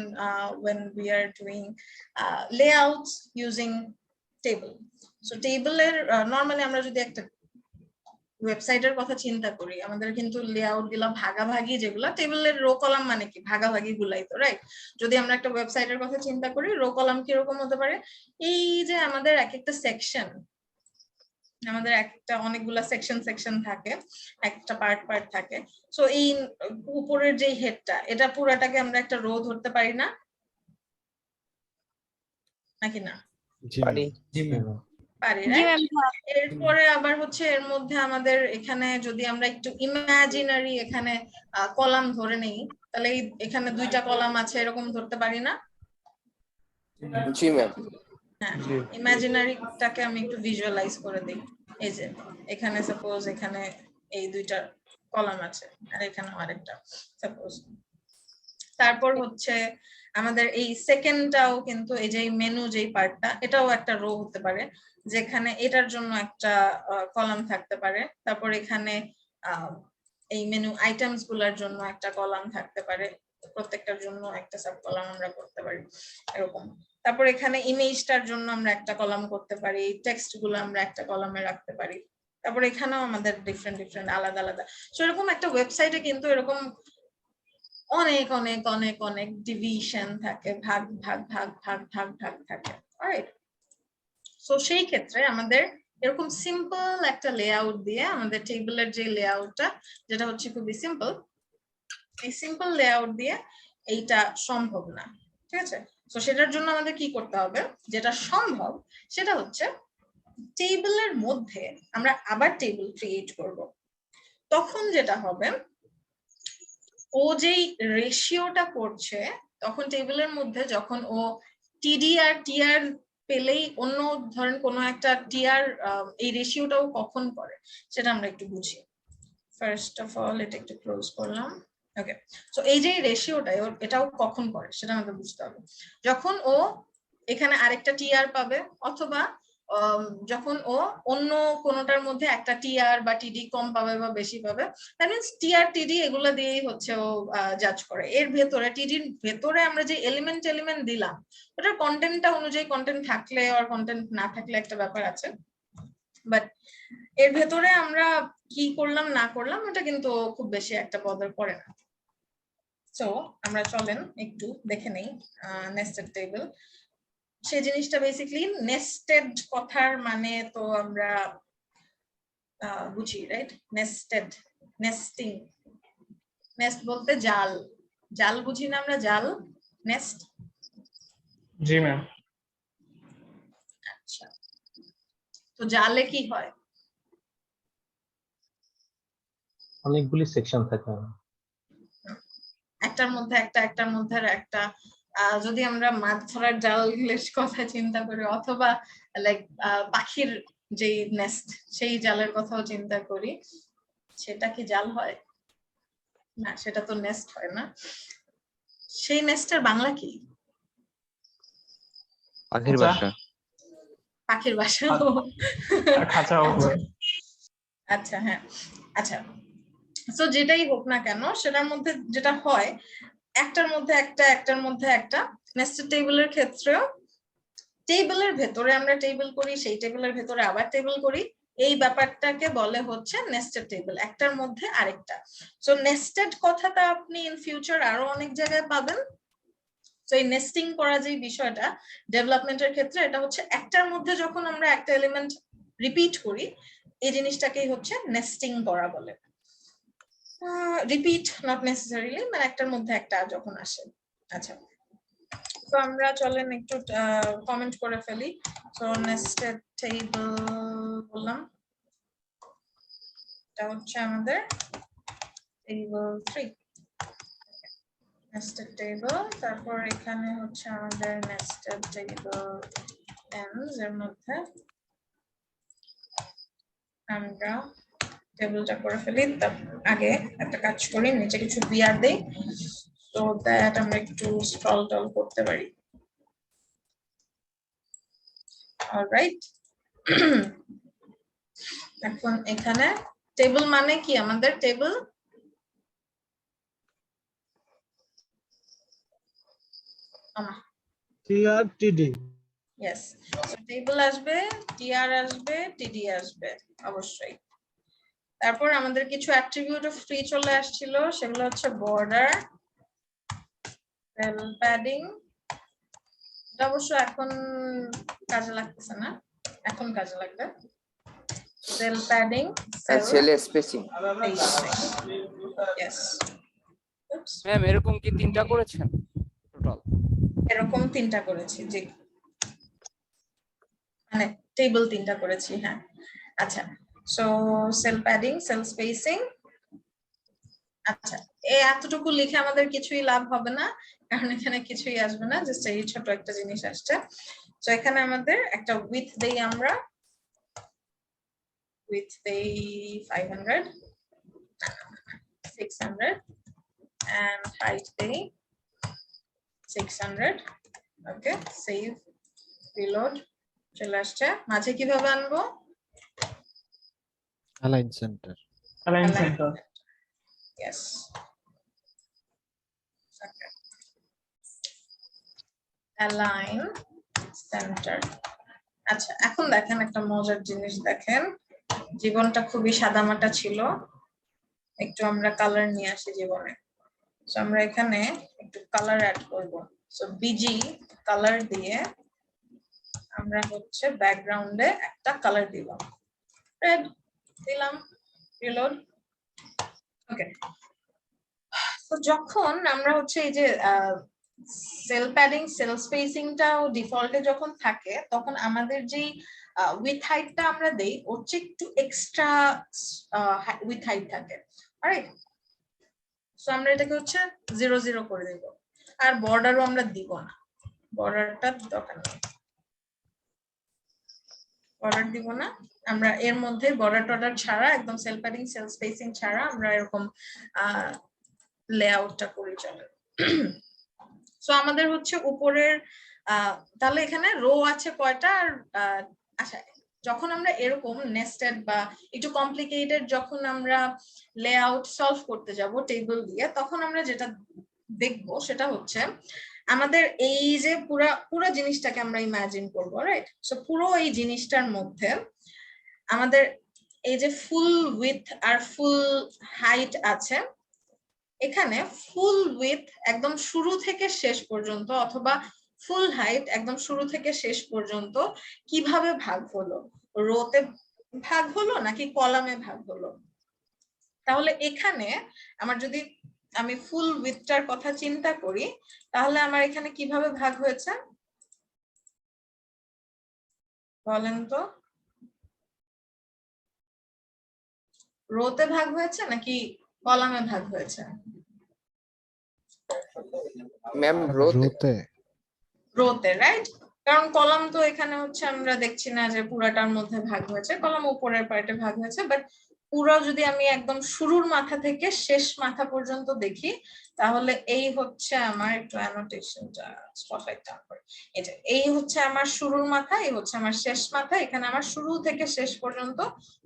when we are doing layouts using table. So table এর normally আমরা যদি একটা ওয়েবসাইটের কথা চিন্তা করি, আমাদের কিন্তু লেআউট গুলা ভাগাভাগি, যেগুলা টেবিলের রো কলাম মানে কি ভাগাভাগি গুলাই তো, রাইট? যদি আমরা একটা ওয়েবসাইটের কথা চিন্তা করি, রো কলাম কিরকম হতে পারে, এই যে আমাদের এক একটা সেকশন, আমাদের একটা অনেকগুলা সেকশন থাকে, একটা পার্ট থাকে। সো এই উপরের যে হেডটা, এটা পুরাটাকে আমরা একটা রো ধরতে পারি না, নাকি না? পারি। পারি, এরপরে আবার হচ্ছে এর মধ্যে আমাদের এখানে যদি আমরা একটু ইমাজিনারি এখানে কলাম ধরে নেই, তাহলে এখানে দুইটা কলাম আছে এরকম ধরতে পারি না? জি ম্যাম। হ্যাঁ, ইমাজিনারিটাকে আমি একটু ভিজুয়ালাইজ করে দিই। এই যে এখানে সাপোজ এখানে এই দুইটা কলাম আছে, আর এখানে আরেকটা সাপোজ। তারপর হচ্ছে আমাদের এই সেকেন্ডটাও কিন্তু এই যে মেনু যেই পার্টটা, এটাও একটা রো হতে পারে, যেখানে এটার জন্য একটা কলাম থাকতে পারে। তারপর এখানে এই মেনু আইটেমস গুলার জন্য একটা কলাম থাকতে পারে, প্রত্যেকটার জন্য একটা সাব কলাম আমরা করতে পারি এরকম। তারপর এখানে ইমেজটার জন্য আমরা একটা কলাম করতে পারি, টেক্সট গুলো আমরা একটা কলামে রাখতে পারি। তারপর এখানেও আমাদের ডিফারেন্ট ডিফারেন্ট আলাদা আলাদা। সো এরকম একটা ওয়েবসাইটে কিন্তু এরকম অনেক অনেক অনেক অনেক ডিভিশন থাকে, ভাগ ভাগ ভাগ ভাগ ভাগ ভাগ থাকে, রাইট? সো সেই ক্ষেত্রে আমাদের এরকম সিম্পল একটা লেআউট দিয়ে, আমাদের টেবিলের যে লেআউটটা যেটা হচ্ছে খুবই সিম্পল, এই সিম্পল লেআউট দিয়ে এইটা সম্ভব না, ঠিক আছে? তো সেটার জন্য আমাদের কি করতে হবে, যেটা সম্ভব সেটা হচ্ছে টেবিলের মধ্যে আমরা আবার টেবিল ক্রিয়েট করব। তখন যেটা হবে, ও যেই রেশিওটা করছে, তখন টেবিলের মধ্যে যখন ও টিডি আর টিআর পেলেই অন্য ধরেন কোনো একটা টিআর এই রেশিওটাও কখন করে সেটা আমরা একটু বুঝি। ফার্স্ট অফ অল এটা একটু ক্লোজ করলাম। ওকে, সো এই যে রেশিওটা এটাও কখন করে সেটা আমাদের বুঝতে হবে। যখন ও এখানে আরেকটা টিআর পাবে, অথবা যখন ও অন্য কোনোটার মধ্যে একটা টিআর বা টিডি কম পাবে বা বেশি পাবে, দ্যাট মিন্স টিআর টিডি এগুলো দিয়েই হচ্ছে ও জাজ করে। এর ভেতরে টিডির ভেতরে আমরা যে এলিমেন্ট দিলাম, ওটার কন্টেন্টটা অনুযায়ী কন্টেন্ট থাকলে আর কন্টেন্ট না থাকলে একটা ব্যাপার আছে, বাট এর ভেতরে আমরা কি করলাম না করলাম এটা কিন্তু খুব বেশি একটা বদার করে না। সো আমরা চলেন একটু দেখে নেই নেস্টেড টেবিল। সেই জিনিসটা বেসিক্যালি নেস্টেড কথার মানে তো আমরা বুঝি, রাইট? Nested, nesting. নেস্ট বলতে জাল, জাল বুঝি না আমরা, জাল, নেস্ট। জি ম্যাম। আচ্ছা, তো জালে কি হয়? অনেকগুলি সেকশন থাকে, একটার মধ্যে একটা, একটার মধ্যে একটা। যদি আমরা মাছ ধরার জালের কথা চিন্তা করি, অথবা লাইক পাখির যে নেস্ট সেই জালের কথাও চিন্তা করি, সেটা কি জাল হয়? না, সেটা তো নেস্ট হয় না। সেই নেস্টের বাংলা কি? পাখির বাসা। পাখির বাসা, খাঁচা। আচ্ছা, হ্যাঁ, আচ্ছা। তো যেটাই হোক না কেন, সেটার মধ্যে যেটা হয়, একটার মধ্যে একটা, একটার মধ্যে একটা। নেস্টেড টেবিলের ক্ষেত্রেও টেবিলের ভেতরে আমরা টেবিল করি, সেই টেবিলের ভেতরে আবার টেবিল করি, এই ব্যাপারটাকে বলে হচ্ছে নেস্টেড টেবিল, একটার মধ্যে আরেকটা। সো নেস্টেড কথাটা আপনি ইন ফিউচার আরো অনেক জায়গায় পাবেন। তো এই নেস্টিং করা যে বিষয়টা ডেভেলপমেন্টের ক্ষেত্রে, এটা হচ্ছে একটার মধ্যে যখন আমরা একটা এলিমেন্ট রিপিট করি, এই জিনিসটাকেই হচ্ছে নেস্টিং করা বলে। রিপিট নট নেসেসারিলি, মানে একটার মধ্যে একটা যখন আসে। আচ্ছা, তো আমরা চলেন একটু কমেন্ট করে ফেলি। তো নেস্টেড টেবিল বললাম, এটা হচ্ছে আমাদের টেবিল 3, নেস্টেড টেবিল। তারপর এখানে হচ্ছে আমাদের নেস্টেড টেবিল এন্ডস, এর মধ্যে আমরা টেবিলটা করে ফেলি। তার আগে একটা কাজ করি, নিচে কিছু বিয়ার দেই, তো দ্যাট আমরা একটু স্ক্রল টল করতে পারি। অলরাইট, এখন এখানে টেবিল মানে কি? আমাদের টেবিল টিআর টিডি। ইয়েস, সো টেবিল আসবে, টিআর আসবে, টিডি আসবে অবশ্যই। তারপর আমাদের কিছু অ্যাট্রিবিউট অফ ফ্রি চলে আসছিল, সেগুলো হচ্ছে বর্ডার, সেল প্যাডিং। এটা অবশ্য এখন কাজে লাগতেছে না, এখন কাজে লাগবে। Sell padding, sell spacing. Yes ma'am, এরকম কি 3টা করেছেন টোটাল? এরকম 3টা করেছি, জি, মানে টেবিল 3টা করেছি, হ্যাঁ। আচ্ছা, so sell padding, sell spacing. আচ্ছা, এই এতটুকু লিখে আমাদের কিছুই লাভ হবে না, কারণ এখানে কিছুই আসবে না, জাস্ট এই ছোট একটা জিনিস আসছে। তো এখানে আমাদের একটা উইথ দেই, আমরা উইথ দেই 500, 600 and height দেই 600 ওকে সেভ রিলোড চলে আসছে মাঝে কিভাবে আনবো align centre yes okay align center আচ্ছা এখন দেখেন একটা মজার জিনিস দেখেন জীবনটা খুবই সাদামাটা ছিল একটু আমরা কালার নিয়ে আসি জীবনে সো আমরা এখানে একটু কালার অ্যাড করব সো বিজি কালার দিয়ে আমরা হচ্ছে ব্যাকগ্রাউন্ডে একটা কালার দিলাম রেড দিলাম রিলোড ওকে তো যখন আমরা হচ্ছে এই যে সেল প্যাডিং সেল স্পেসিংটাও ডিফল্টে যখন থাকে তখন আমাদের যেই উইথ হাইটটা আমরা দেই ওর চেয়ে একটু এক্সট্রা উইথ হাইট থাকে রাইট সো আমরা এটাকে হচ্ছে 0 0 করে দেব আর বর্ডারও আমরা দিব না বর্ডারটা দরকার নেই বর্ডার দিব না আমরা এর মধ্যে বর্ডার টর্ডার ছাড়া একদম সেল প্যাডিং সেল স্পেসিং ছাড়া আমরা এরকম লেআউটটা করে চলে সো আমাদের হচ্ছে উপরের তাহলে এখানে রো আছে কয়টা আর আচ্ছা যখন আমরা এরকম নেস্টেড বা একটু কমপ্লিকেটেড যখন আমরা লেআউট সলভ করতে যাব টেবিল দিয়ে তখন আমরা যেটা দেখব সেটা হচ্ছে আমাদের এই যে পুরো জিনিসটাকে আমরা ইমাজিন করব রাইট সো পুরো এই জিনিসটার মধ্যে আমাদের এই যে ফুল উইথ আর ফুল হাইট আছে এখানে ফুল উইথ একদম শুরু থেকে শেষ পর্যন্ত অথবা ফুল হাইট একদম শুরু থেকে শেষ পর্যন্ত কিভাবে ভাগ হলো রোতে ভাগ হলো নাকি কলামে ভাগ হলো তাহলে এখানে আমার যদি আমি ফুল উইথটার কথা চিন্তা করি তাহলে আমার এখানে কিভাবে ভাগ হয়েছে বলেন তো রোতে ভাগ হয়েছে নাকি কলামে ভাগ হয়েছে ম্যাম রোতে রাইট কারণ কলাম তো এখানে হচ্ছে আমরা দেখছি না যে পুরাটার মধ্যে ভাগ হয়েছে কলাম উপরের পার্টে ভাগ হয়েছে বাট পুরো যদি আমি একদম শুরুর মাথা থেকে শেষ মাথা পর্যন্ত দেখি তাহলে এই হচ্ছে আমার একটু অ্যানোটেশনটা স্পটলাইট টান করে এটা এই হচ্ছে আমার শুরুর মাথা এই হচ্ছে আমার শেষ মাথা এখানে আমার শুরু থেকে শেষ পর্যন্ত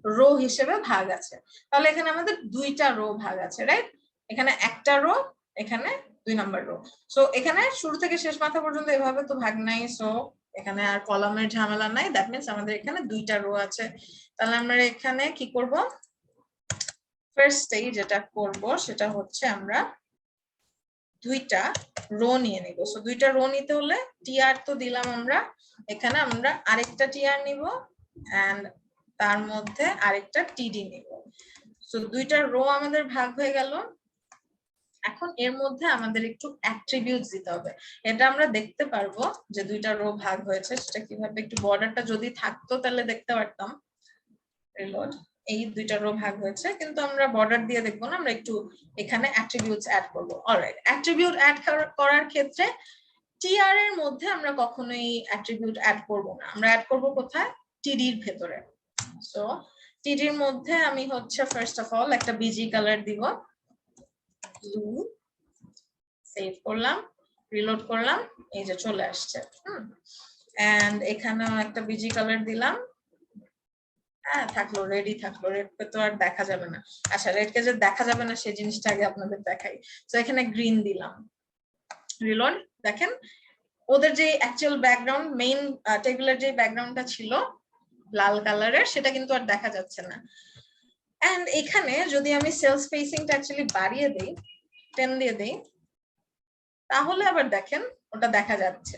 রো হিসেবে ভাগ আছে তাহলে এখানে আমাদের দুইটা রো ভাগ আছে রাইট এখানে একটা রো এখানে 2 নাম্বার রো সো এখানে শুরু থেকে শেষ মাথা পর্যন্ত এভাবে তো ভাগ নাই সো এখানে আর কলামের ঝামেলা নাই দ্যাট মিন্স আমাদের এখানে দুইটা রো আছে তাহলে আমরা এখানে কি করব ফার্স্টেই যেটা করব সেটা হচ্ছে আমরা দুইটা রো নিয়ে নিব সো দুইটা রো নিতে হলে টিআর তো দিলাম আমরা এখানে আমরা আরেকটা টিআর নিব এন্ড তার মধ্যে আরেকটা টিডি নিব সো দুইটা রো আমাদের ভাগ হয়ে গেল এখন এর মধ্যে আমাদের একটু অ্যাট্রিবিউটস দিতে হবে এটা আমরা দেখতে পারবো যে দুইটা রো ভাগ হয়েছে সেটা কিভাবে একটু বর্ডারটা যদি থাকতো তাহলে দেখতে পারতাম রিলোড এই দুইটা রো ভাগ হয়েছে কিন্তু আমরা বর্ডার দিয়ে দেখবো না আমরা একটু এখানে অ্যাট্রিবিউটস অ্যাড করব অলরাইট অ্যাট্রিবিউট অ্যাড করার ক্ষেত্রে টিআর এর মধ্যে আমরা কখনোই অ্যাট্রিবিউট অ্যাড করব না আমরা অ্যাড করব কোথায় টিডি এর ভেতরে সো টিডি এর মধ্যে আমি হচ্ছে ফার্স্ট অফ অল একটা বিজি কালার দিব ব্লু সেভ করলাম রিলোড করলাম এই যে চলে আসছে এন্ড এখানেও একটা বিজি কালার দিলাম হ্যাঁ থাকলো রেডি থাকলো রেডকে তো আর দেখা যাবে না আচ্ছা রেডকে যে দেখা যাবে না সেই জিনিসটা আগে আপনাদের দেখাই তো এখানে গ্রিন দিলাম রিলোড দেখেন ওদের যে অ্যাকচুয়াল ব্যাকগ্রাউন্ড মেইন টেবিলের যে ব্যাকগ্রাউন্ডটা ছিল লাল কালারের সেটা কিন্তু আর দেখা যাচ্ছে না এন্ড এখানে যদি আমি সেল স্পেসিংটা অ্যাকচুয়ালি বাড়িয়ে দেই 10 দিয়ে দেই তাহলে আবার দেখেন ওটা দেখা যাচ্ছে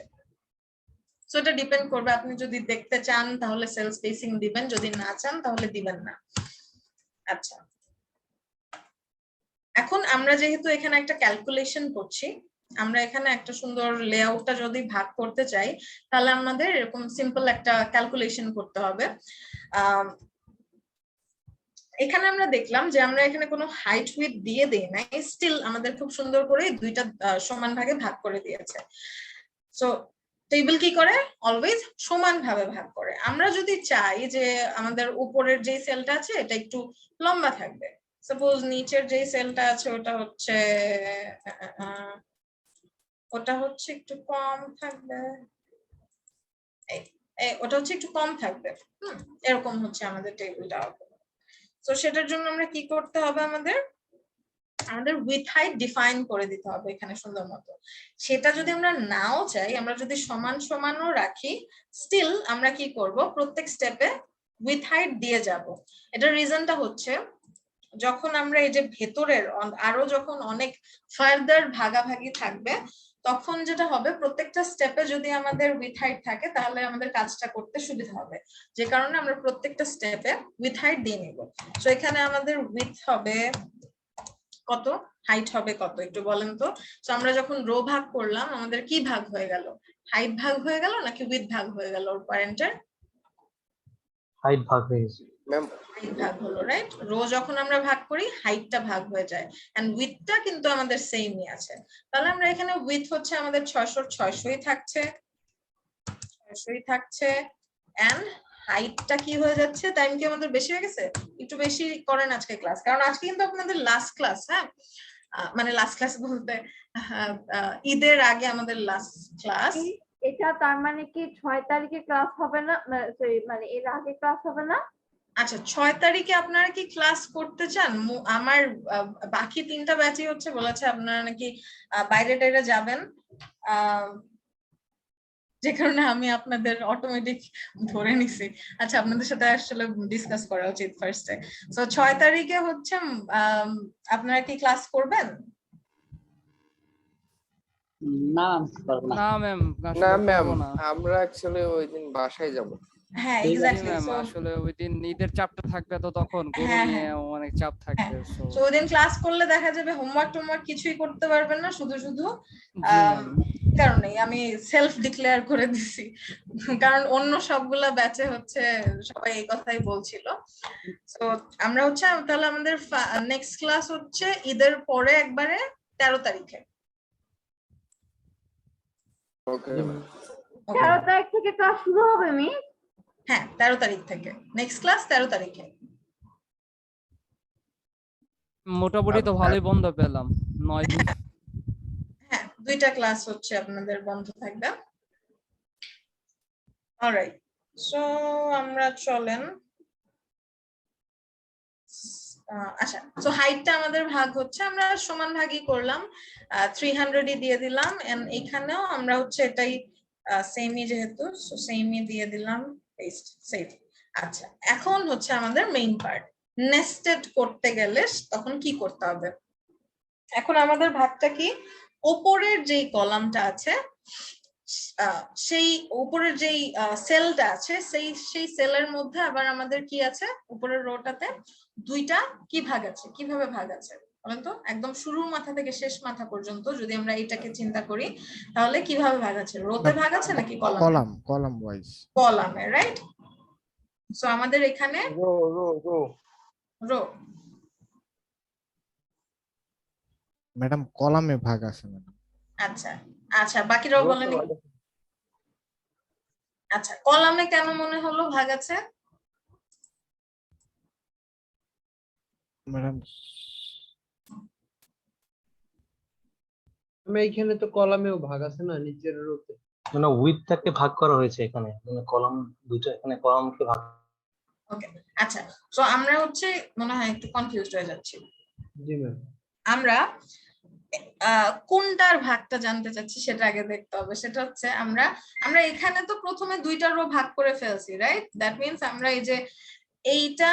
সো এটা ডিপেন্ড করবে আপনি যদি দেখতে চান তাহলে সেল স্পেসিং দিবেন যদি না চান তাহলে দিবেন না আচ্ছা এখন আমরা যেহেতু এখানে একটা ক্যালকুলেশন করছি আমরা এখানে একটা সুন্দর লেআউটটা যদি ভাগ করতে চাই তাহলে আমাদের এরকম সিম্পল একটা ক্যালকুলেশন করতে হবে এখানে আমরা দেখলাম যে আমরা এখানে কোনো হাইট উইথ দিয়ে দেই না স্টিল আমাদের খুব সুন্দর করে দুইটা সমান ভাগে ভাগ করে দিয়েছে সো টেবিল কি করে অলওয়েজ সমান ভাবে ভাগ করে আমরা যদি চাই যে আমাদের উপরের যে সেলটা আছে এটা একটু লম্বা থাকবে সাপোজ নিচের যে সেলটা আছে ওটা হচ্ছে একটু কম থাকবে, ওটা হচ্ছে একটু কম থাকবে। এরকম হচ্ছে আমাদের টেবিলটা। তো সেটার জন্য আমরা কি করতে হবে, আমাদের উইথ হাইট ডিফাইন করে দিতে হবে এখানে সুন্দর মতো। সেটা যদি আমরা নাও চাই, আমরা যদি সমান সমানও রাখি, স্টিল আমরা কি করব, প্রত্যেক স্টেপে উইথ হাইট দিয়ে যাব। এটার রিজনটা হচ্ছে যখন আমরা এই যে ভেতরের আরো যখন অনেক ফার্দার ভাগাভাগি থাকবে, তখন যেটা হবে প্রত্যেকটা স্টেপে যদি আমাদের উইথ হাইট থাকে তাহলে আমাদের কাজটা করতে সুবিধা হবে, যে কারণে আমরা প্রত্যেকটা স্টেপে উইথ হাইট দিয়ে নিব। তো এখানে আমাদের উইথ হবে কত, হাইট হবে কত একটু বলেন তো। তো আমরা যখন রো ভাগ করলাম আমাদের কি ভাগ হয়ে গেল, হাইট ভাগ হয়ে গেল নাকি উইথ ভাগ হয়ে গেল? প্যারেন্টের হাইট ভাগ হয়ে গেছে ম্যাম। হাইট ভাগ হলো, রাইট? রো যখন আমরা ভাগ করি হাইটটা ভাগ হয়ে যায়, এন্ড উইথটা কিন্তু আমাদের সেমই আছে। তাহলে আমরা এখানে উইথ হচ্ছে আমাদের 600ই থাকছে, এন্ড হাইটটা কি হয়ে যাচ্ছে, টাইম কি আমাদের বেশি হয়ে গেছে? একটু বেশি করেন আজকে ক্লাস, কারণ আজকে কিন্তু আপনাদের লাস্ট ক্লাস। হ্যাঁ, মানে লাস্ট ক্লাস বলতে ঈদের আগে আমাদের লাস্ট ক্লাস। এটা তার মানে কি 6 তারিখে ক্লাস হবে না, মানে এর আগে ক্লাস হবে না? আচ্ছা, 6 তারিখে আপনারা কি ক্লাস করতে চান? আমার বাকি 3টা ব্যাচই হচ্ছে বলেছে আপনারা নাকি বাইরে টাইরে যাবেন, যে কারণে আমি আপনাদের অটোমেটিক ধরে নিছি। আচ্ছা, আপনাদের সাথে আসলে ডিসকাস করা উচিত ফার্স্টে। সো 6 তারিখে হচ্ছে আপনারা কি ক্লাস করবেন? না না ম্যাম, না ম্যাম, আমরা অ্যাকচুয়ালি ওই দিন বাসায় যাব। হ্যাঁ, এক্স্যাক্টলি ম্যাম, আসলে ওই দিন ঈদের চাপটা থাকবে, তো তখন গরু নিয়ে অনেক চাপ থাকবে। তো ওই দিন ক্লাস করলে দেখা যাবে হোমওয়ার্ক কিছুই করতে পারবেন না, শুধু কারণে আমি সেলফ ডিক্লেয়ার করে দিছি, কারণ অন্য সবগুলা ব্যাচে হচ্ছে সবাই এই কথাই বলছিল। তো আমরা হচ্ছে তাহলে আমাদের নেক্সট ক্লাস হচ্ছে ঈদের পরে একবারে 13 তারিখে। ওকে, 13 তারিখ থেকে ক্লাস শুরু হবে মিস? হ্যাঁ, 13 তারিখ থেকে নেক্সট ক্লাস 13 তারিখে। মোটামুটি তো ভালোই বন্ধ পেলাম, 9 দিন। হ্যাঁ, 2টা ক্লাস হচ্ছে আপনাদের বন্ধ থাকবে। অলরাইট, সো আমরা চলেন। আচ্ছা, সো হাইটটা আমাদের ভাগ হচ্ছে, আমরা সমান ভাগই করলাম, 300ই দিয়ে দিলাম, এন্ড এখানেও আমরা হচ্ছে এটাই সেমই, যেহেতু সেমই দিয়ে দিলাম, পেস্ট সেভ। আচ্ছা, এখন হচ্ছে আমাদের মেইন পার্ট, নেস্টেড করতে গেলে তখন কি করতে হবে। এখন আমাদের ভাগটা কি, উপরের যেই কলামটা আছে, সেই উপরের যেই সেলটা আছে, সেই সেলের মধ্যে আবার আমাদের কি আছে, উপরের রোটাতে 2টা কি ভাগ আছে, কিভাবে ভাগ আছে বলেন তো? একদম শুরুর মাথা থেকে শেষ মাথা পর্যন্ত যদি আমরা এটাকে চিন্তা করি, তাহলে কিভাবে ভাগ আছে? রোতে ভাগ আছে নাকি কলাম ওয়াইজ? কলামে, রাইট? সো আমাদের এখানে রো ম্যাডাম কলামে ভাগ আছে ম্যাডাম। আচ্ছা, বাকি রো বলেন। আচ্ছা, কলামে কেন মনে হলো ভাগ আছে ম্যাডাম? এইখানে তো কলামেও ভাগ আছে না, নিচের রোতে। মানে উইথটাকে ভাগ করা হয়েছে এখানে, মানে কলাম দুটো, এখানে কলামকে ভাগ। ওকে, আচ্ছা, সো আমরা হচ্ছে মনে হয় একটু কনফিউজড হয়ে যাচ্ছি। জি ম্যাম। আমরা কোনটার ভাগটা জানতে চাচ্ছি সেটা আগে দেখতে হবে। সেটা হচ্ছে আমরা এখানে তো প্রথমে 2টা রো ভাগ করে ফেলছি, রাইট? দ্যাট মিন্স আমরা এই যে এইটা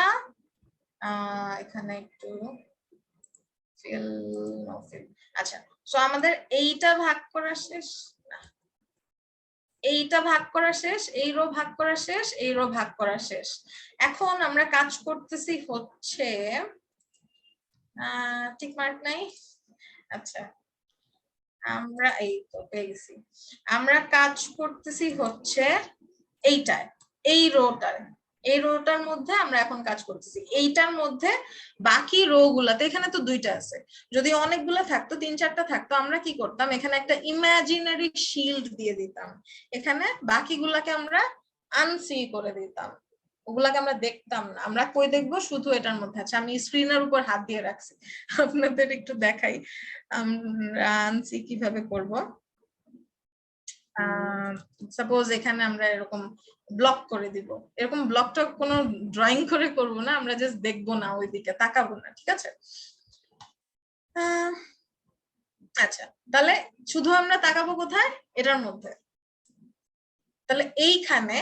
এখানে একটু আচ্ছা, সো আমাদের এইটা ভাগ করা শেষ, এইটা ভাগ করা শেষ, এই রো ভাগ করা শেষ, এই রো ভাগ করা শেষ। এখন আমরা কাজ করতেছি হচ্ছে টিক মার্ক নাই। আচ্ছা, আমরা এই তো পেয়ে গেছি। আমরা কাজ করতেছি হচ্ছে এইটায়, এই রোটার মধ্যে আমরা এখন কাজ করতেছি। এইটার মধ্যে বাকি রো গুলাতে, এখানে তো 2টা আছে, যদি অনেকগুলো থাকতো, 3-4টা থাকতো, আমরা কি করতাম, এখানে একটা ইমাজিনারি শিল্ড দিয়ে দিতাম, এখানে বাকিগুলাকে আমরা আনসি করে দিতাম। ওগুলাকে আমরা দেখতাম না, আমরা কই দেখবো শুধু এটার মধ্যে আছে। আমি স্ক্রিনের উপর হাত দিয়ে রাখছি, আপনাদের একটু দেখাই আমরা আনছি কিভাবে করব। সাপোজ এখানে আমরা এরকম ব্লক করে দিব, এরকম ব্লকটা কোনো ড্রয়িং করে করব না, আমরা জাস্ট দেখবো না, ওইদিকে তাকাবো না, ঠিক আছে? আচ্ছা, তাহলে শুধু আমরা তাকাবো কোথায়? এটার মধ্যে। তাহলে এইখানে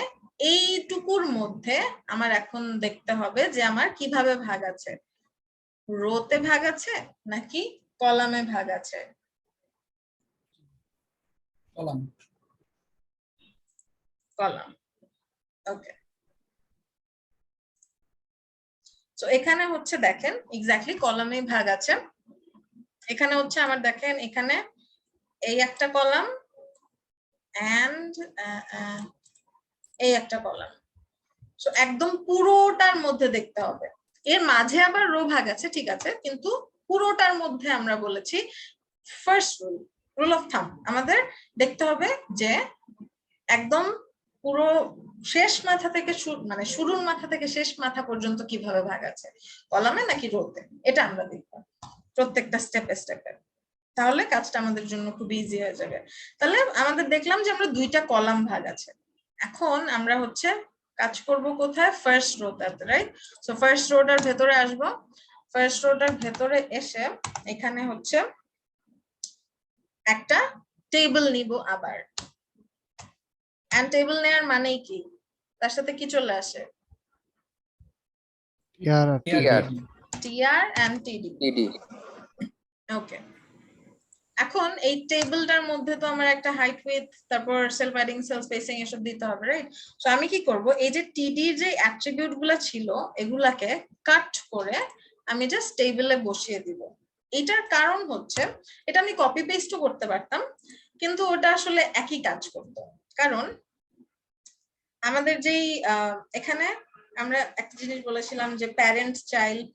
এইটুকুর মধ্যে আমার এখন দেখতে হবে যে আমার কিভাবে ভাগ আছে, রোতে ভাগ আছে নাকি কলামে ভাগ আছে? কলাম। কলাম। ওকে, তো এখানে হচ্ছে দেখেন এক্স্যাক্টলি কলামে ভাগ আছে। এখানে হচ্ছে আমার দেখেন এখানে এই একটা কলাম এন্ড এই একটা কলাম, সো একদম পুরোটার মধ্যে দেখতে হবে। এর মাঝে আবার রো ভাগ আছে, ঠিক আছে, কিন্তু পুরোটার মধ্যে আমরা বলেছি ফার্স্ট রুল অফ থাম্ব আমাদের দেখতে হবে যে একদম পুরো শেষ মাথা থেকে মানে শুরুর মাথা থেকে শেষ মাথা পর্যন্ত কিভাবে ভাগ আছে, কলামে নাকি রোতে, এটা আমরা দেখব প্রত্যেকটা স্টেপে স্টেপে। তাহলে কাজটা আমাদের জন্য খুব ইজি হয়ে যাবে। তাহলে আমাদের দেখলাম যে আমরা দুইটা কলাম ভাগ আছে। এখন আমরা হচ্ছে কাজ করব কোথায়? ফার্স্ট রোটাতে, রাইট? সো ফার্স্ট রোটার ভেতরে আসব। ফার্স্ট রোটার ভেতরে এসে এখানে হচ্ছে একটা টেবিল নিব আবার। এন্ড টেবিল নেয়ার মানে কি? তার সাথে কি চলে আসে? টিআর এন্ড টিডি। ওকে, এখন এই টেবিলটার মধ্যে তো আমার একটা হাইট উইথ, তারপর সেলফ প্যাডিং, সেলফ স্পেসিং এসব দিতে হবে, রাইট? সো আমি কি করব, এই যে টিডির যে অ্যাট্রিবিউট গুলা ছিল এগুলাকে কাট করে আমি জাস্ট টেবিলে বসিয়ে দিব। এটার কারণ হচ্ছে এটা আমি কপি পেস্টও করতে পারতাম, কিন্তু ওটা আসলে একই কাজ করতো। কারণ আমাদের যেই এখানে আমরা একটা জিনিস বলেছিলাম যে প্যারেন্ট চাইল্ড,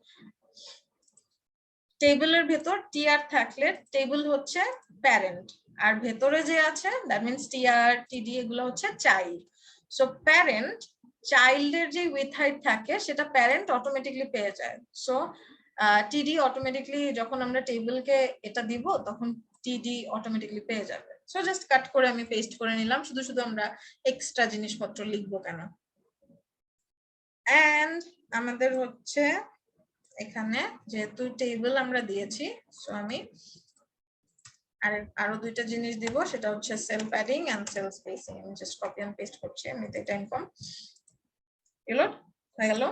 টেবিলের ভেতর টিআর থাকলে টেবিল হচ্ছে প্যারেন্ট, আর ভেতরে যে আছে দ্যাট মিন্স টিআর টিডি এগুলো হচ্ছে চাইল্ড। সো প্যারেন্ট চাইল্ডের যে উইথ হাইট থাকে সেটা প্যারেন্ট অটোমেটিকলি পেয়ে যায়। সো টিডি অটোমেটিকলি যখন আমরা টেবিলকে এটা দিব তখন টিডি অটোমেটিকলি পেয়ে যাবে। সো জাস্ট কাট করে আমি পেস্ট করে নিলাম, শুধু শুধু আমরা এক্সট্রা জিনিসপত্র লিখবো কেন? এন্ড আমাদের হচ্ছে এখানে যেহেতু টেবিল আমরা দিয়েছি, সো আমি আরো দুইটা জিনিস দিব, সেটা হচ্ছে cell padding and cell spacing. আমি জাস্ট কপি এন্ড পেস্ট করছি, আমি এটা ইনফর্ম রিলোড হয়ে গেল।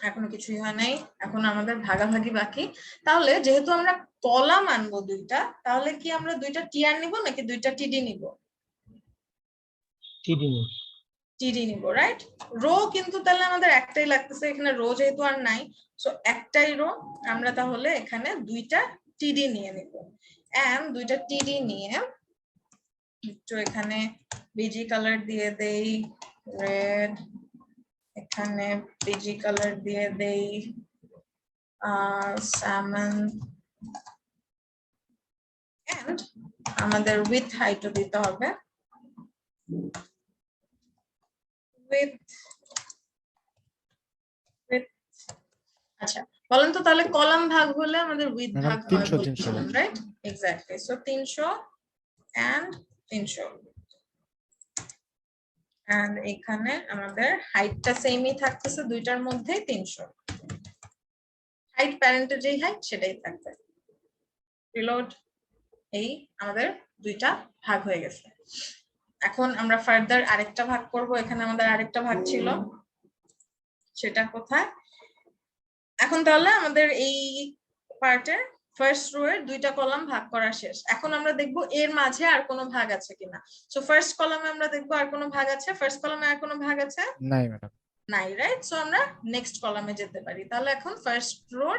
এখনো কিছুই হয় নাই, এখন আমাদের ভাগাভাগি বাকি। তাহলে যেহেতু আমরা কলাম আনবো দুইটা, তাহলে কি আমরা দুইটা টিআর নিব নাকি দুইটা টিডি নিব? টিডি নিব, রাইট? রো কিন্তু তাহলে আমাদের একটাই লাগতেছে, এখানে রো যেহেতু আর নাই, সো একটাই রো, আমরা তাহলে এখানে দুইটা টিডি নিয়ে নিব। এন্ড দুইটা টিডি নিয়ে একটু এখানে বিজি কালার দিয়ে দেই রেড, এখানে বিজি কালার দিয়ে দেই salmon, এন্ড আমাদের উইথ হাইটও দিতে হবে with আচ্ছা বলেন তো তাহলে কলাম ভাগ হলে আমাদের উইথ ভাগ হয় 300, right? Exactly. So 300 and 300, and এখানে আমাদের হাইটটা সেমই থাকতেছে দুইটার মধ্যে 300। হাইট প্যারেন্টের যেই হাইট সেটাই থাকবে। রিলোড। এই আমাদের দুইটা ভাগ হয়ে গেছে। এখন আমরা ফার্দার আরেকটা ভাগ করব। এখানে আমাদের আরেকটা ভাগ ছিল, সেটা কোথায়? এখন তাহলে আমাদের এই পার্টের ফার্স্ট রো এর দুইটা কলাম ভাগ করা শেষ। এখন আমরা দেখব এর মাঝে আর কোনো ভাগ আছে কিনা। সো ফার্স্ট কলামে আমরা দেখব আর কোনো ভাগ আছে? ফার্স্ট কলামে আর কোনো ভাগ আছে? নাই ম্যাডাম, নাই, রাইট? সো আমরা নেক্সট কলামে যেতে পারি। তাহলে এখন ফার্স্ট রোর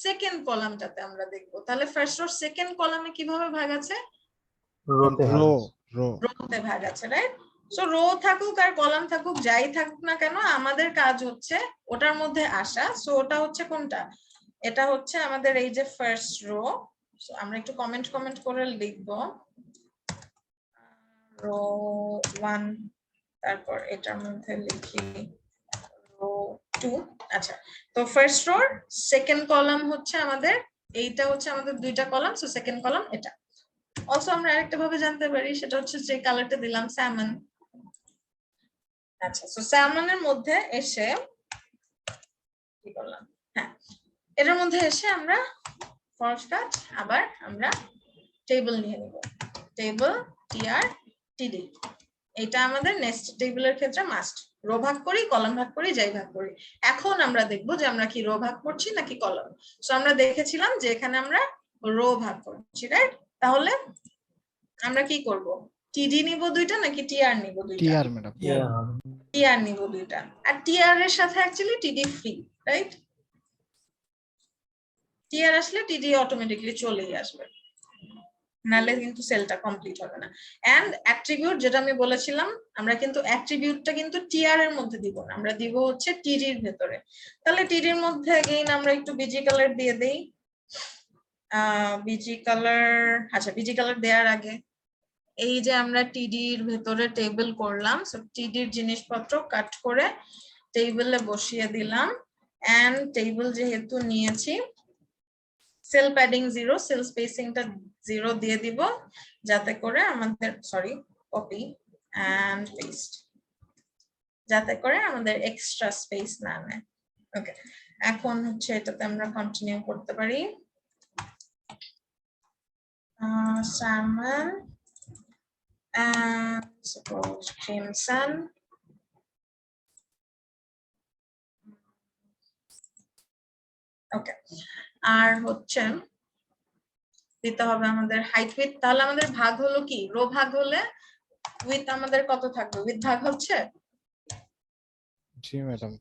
সেকেন্ড কলামটাতে আমরা দেখব। তাহলে ফার্স্ট রোর সেকেন্ড কলামে কিভাবে ভাগ আছে? রোতে ভাগ আছে, রাইট? সো রো থাকুক আর কলাম থাকুক, যাই থাকুক না কেন, আমাদের কাজ হচ্ছে ওটার মধ্যে আসা। সো ওটা হচ্ছে কোনটা? এটা হচ্ছে আমাদের এই যে ফার্স্ট রো। সো আমরা একটু কমেন্ট করে লিখব রো 1, তারপর এটার মধ্যে লিখি 2 আচ্ছা তো ফার্স্ট রোর সেকেন্ড কলাম হচ্ছে আমাদের এইটা হচ্ছে আমাদের দুইটা কলাম সো সেকেন্ড কলাম এটা অলসো আমরা আরেকটা ভাবে জানতে পারি সেটা হচ্ছে যে কালারটা দিলাম স্যামন আচ্ছা সো স্যামনের মধ্যে এসে কি করলাম হ্যাঁ এটার মধ্যে এসে আমরা ফরওয়ার্ড কাট আবার আমরা টেবিল নিয়ে নেব টেবিল টিআর টিডি এটা আমাদের নেক্সট টেবিলের ক্ষেত্রে মাস্ট রো ভাগ করি কলাম ভাগ করি যাই ভাগ করি এখন আমরা দেখব যে আমরা কি রো ভাগ করছি নাকি কলাম সো আমরা দেখেছিলাম যে এখানে আমরা রো ভাগ করছি রাইট তাহলে আমরা কি করব টিডি নিব দুইটা নাকি টিআর নিব দুইটা টিআর ম্যাডাম টিআর নিব দুইটা আর টিআর এর সাথে অ্যাকচুয়ালি টিডি ফ্রি রাইট টিআর আসলে টিডি অটোমেটিক্যালি চলেই আসবে নালে কিন্তু সেলটা কমপ্লিট হবে না এন্ড অ্যাট্রিবিউট যেটা আমি বলেছিলাম আমরা কিন্তু অ্যাট্রিবিউটটা কিন্তু টিআর এর মধ্যে দিব না আমরা দিব হচ্ছে টিডির ভেতরে তাহলে টিডির মধ্যে अगेन আমরা একটু বিজি কালার দিয়ে দেই বিজি কালার আচ্ছা বিজি কালার দেওয়ার আগে এই যে আমরা টিডির ভেতরে টেবিল করলাম সো টিডির জিনিসপত্র কাট করে টেবিলে বসিয়ে দিলাম এন্ড টেবিল যেহেতু নিয়েছি সেল প্যাডিং 0 সেল স্পেসিংটা 0 দিয়ে দিব যাতে করে আমাদের সরি কপি এন্ড পেস্ট যাতে করে আমাদের এক্সট্রা স্পেস না নেয় ওকে এখন হচ্ছে এটাতে আমরা কন্টিনিউ করতে পারি salmon and suppose crimson ওকে আর হচ্ছে দিতে হবে আমাদের হাইট উইথ তাহলে আমাদের ভাগ হলো কি রো ভাগ হলে উইথ আমাদের কত থাকবে উইথ ভাগ হচ্ছে জি ম্যাডাম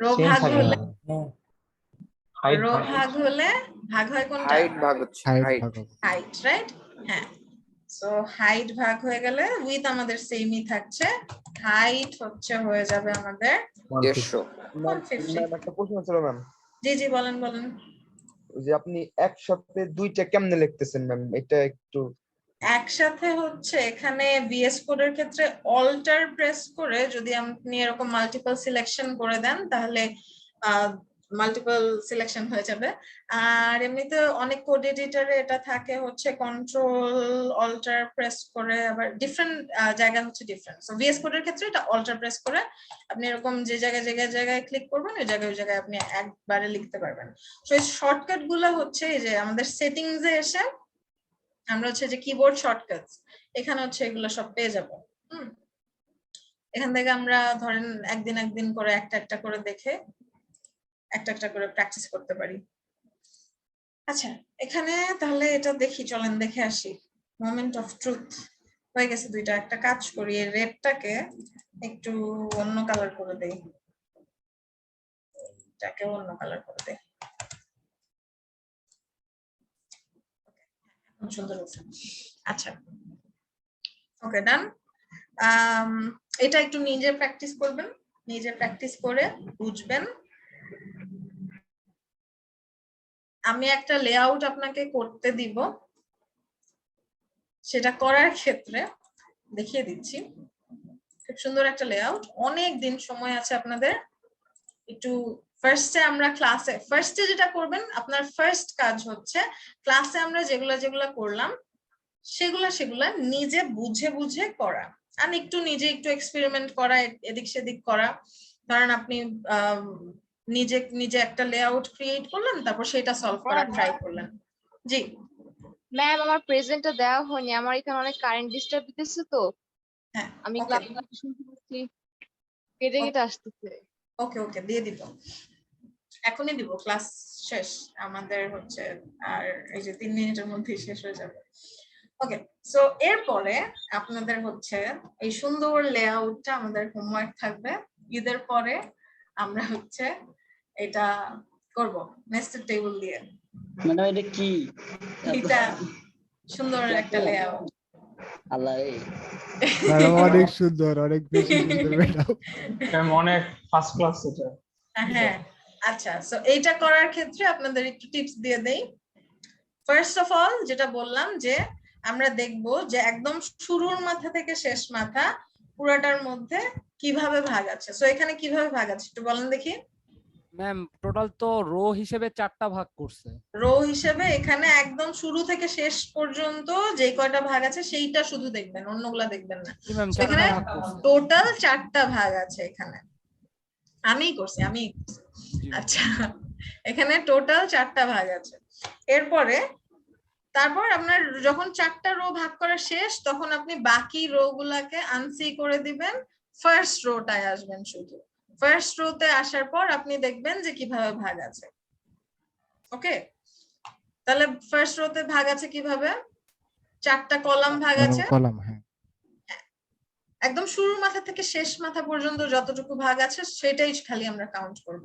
রো ভাগ হলে রো ভাগ হলে ভাগ হয় কোনটা হাইট ভাগ হচ্ছে হাইট রাইট হ্যাঁ সো হাইট ভাগ হয়ে গেলে উইথ আমাদের সেমই থাকছে হাইট হচ্ছে হয়ে যাবে আমাদের 150 একটা প্রশ্ন ছিল ম্যাম জি জি বলেন বলেন যে আপনি একসাথে দুইটা কেমনে লিখতেছেন ম্যাম এটা একটু একসাথে হচ্ছে এখানে বিএস কোডের ক্ষেত্রে অল্টার প্রেস করে যদি আপনি এরকম মাল্টিপল সিলেকশন করে দেন তাহলে মাল্টিপল সিলেকশন হয়ে যাবে আর এমনিতে অনেক কোড এডিটরে এটা থাকে হচ্ছে কন্ট্রোল অল্টার প্রেস করে আবার ডিফারেন্ট জায়গা হচ্ছে ডিফারেন্ট সো ভিএস কোডের ক্ষেত্রে এটা অল্টার প্রেস করে আপনি এরকম যে জায়গায় ক্লিক করবেন ওই জায়গায় আপনি একবারে লিখতে পারবেন সো এই শর্টকাট গুলো হচ্ছে এই যে আমাদের সেটিংস এ এসে আমরা হচ্ছে যে কিবোর্ড শর্টকাটস এখানে হচ্ছে এগুলো সব পেয়ে যাব এখান থেকে আমরা ধরেন একদিন করে একটা করে দেখে একটা করে প্র্যাকটিস করতে পারি আচ্ছা এখানে তাহলে এটা দেখি চলেন দেখে আসি মোমেন্ট অফ ট্রুথ হয়ে গেছে দুইটা একটা কাজ করি এই রেডটাকে একটু অন্য কালার করে দেই এটাকে অন্য কালার করে দেই সুন্দর হচ্ছে আচ্ছা ওকে ডান এটা একটু নিজে প্র্যাকটিস করবেন নিজে প্র্যাকটিস করে বুঝবেন আমি একটা লেআউট আপনাকে করতে দিব সেটা করার ক্ষেত্রে দেখিয়ে দিচ্ছি খুব সুন্দর একটা লেআউট অনেক দিন সময় আছে আপনাদের একটু ফার্স্টে আমরা ক্লাসে ফার্স্টে যেটা করবেন আপনার ফার্স্ট কাজ হচ্ছে ক্লাসে আমরা যেগুলা করলাম সেগুলা নিজে বুঝে করা আর একটু নিজে একটু এক্সপেরিমেন্ট করা এদিক সেদিক করা ধরেন আপনি নিজে একটা লেআউট ক্রিয়েট করলেন তারপর সেটা সলভ করার ট্রাই করলেন জি ম্যাম আমার প্রেজেন্টটা দেওয়া হয়নি আমার এখানে অনেক কারেন্ট ডিস্টার্ব দিতেছে তো হ্যাঁ আমি ক্লাস শুনতে পাচ্ছি কেটে আসতেছে ওকে দিয়ে দিব এখনই দিব ক্লাস শেষ আমাদের হচ্ছে আর এই যে 3 মিনিটের মধ্যেই শেষ হয়ে যাবে ওকে সো এরপরে আপনাদের হচ্ছে এই সুন্দর লেআউটটা আমাদের হোমওয়ার্ক থাকবে ঈদের পরে আমরা হচ্ছে এটা করব নেস্টেড টেবিল দিয়ে ম্যাডাম এটা কি এটা সুন্দর একটা লেআউট আল্লাহ ম্যাডাম অনেক সুন্দর অনেক বেশি সুন্দর ম্যাডাম অনেক ফার্স্ট ক্লাস এটা হ্যাঁ আচ্ছা সো এইটা করার ক্ষেত্রে আপনাদের একটু টিপস দিয়ে দেই ফার্স্ট অফ অল যেটা বললাম যে আমরা দেখব যে একদম শুরুর মাথা থেকে শেষ মাথা পুরাটার মধ্যে কিভাবে ভাগ আছে। সো এখানে কিভাবে ভাগ আছে একটু বলেন দেখি। ম্যাম টোটাল তো রো হিসেবে 4টা ভাগ করছে। রো হিসেবে এখানে একদম শুরু থেকে শেষ পর্যন্ত যে কয়টা ভাগ আছে সেইটা শুধু দেখবেন, অন্যগুলা দেখবেন না। এখানে টোটাল 4টা ভাগ আছে এখানে। আমিই করছি। আচ্ছা, এখানে টোটাল 4টা ভাগ আছে। এরপরে তারপর আপনার যখন 4টা রো ভাগ করা শেষ তখন আপনি বাকি রো গুলাকে আনসি করে দিবেন, ফার্স্ট রোটায় আসবেন। শুধু ফার্স্ট রোতে আসার পর আপনি দেখবেন যে কিভাবে ভাগ আছে। ওকে, তাহলে ফার্স্ট রোতে ভাগ আছে কিভাবে? 4টা কলাম ভাগ আছে। কলাম, হ্যাঁ। একদম শুরুর মাথা থেকে শেষ মাথা পর্যন্ত যতটুকু ভাগ আছে সেটাই খালি আমরা কাউন্ট করব।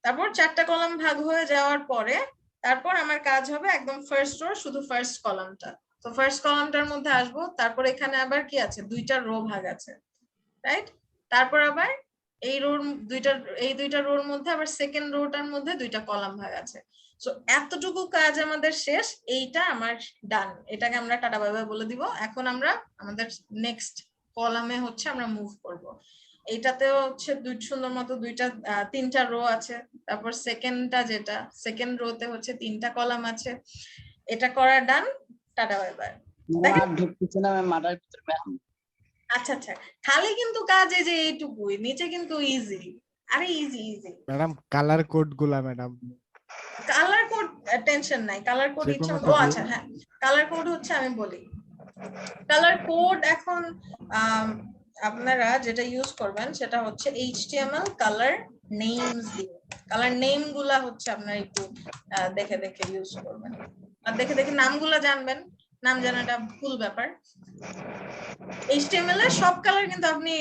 তারপর 4টা কলাম ভাগ হয়ে যাওয়ার পরে তারপর আমার কাজ হবে একদম ফার্স্ট রো, শুধু ফার্স্ট কলামটা। তো ফার্স্ট কলামটার মধ্যে আসবো। তারপর এখানে আবার কি আছে? 2টা রো ভাগ আছে, রাইট? তারপর আবার এই দুইটা রোর মধ্যে আবার সেকেন্ড রোটার মধ্যে 2টা কলাম ভাগ আছে। সো এতটুকু কাজ আমাদের শেষ। এইটা আমার ডান। এটাকে আমরা টাটা বাই বাই বলে দিব। এখন আমরা আমাদের নেক্সট কলামে হচ্ছে আমরা মুভ করব। এইটাতেও হচ্ছে সুন্দর মতো 3টা রো আছে। তারপর সেকেন্ডটা যেটা সেকেন্ড রোতে হচ্ছে 3টা কলাম আছে। এটা করা ডান। Tata bye bye. আচ্ছা আচ্ছা, খালি কিন্তু কাজ এই যে এইটুকুই, নিচে কিন্তু ইজি। আরে easy easy madam colour code গুলা ম্যাডাম, কালার কোড টেনশন নাই। কালার কোড ইচ্ছা ও আচ্ছা হ্যাঁ, কালার কোড হচ্ছে আমি বলি। কালার কোড এখন আপনারা যেটা ইউজ করবেন সেটা হচ্ছে HTML কালার নেমস দিয়ে। কালার নেম গুলা হচ্ছে আপনারা একটু দেখে দেখে ইউজ করবেন, আর দেখে দেখে নামগুলা জানবেন। নাম জানাটা ভুল ব্যাপার। HTML এর সব কালার কিন্তু আপনি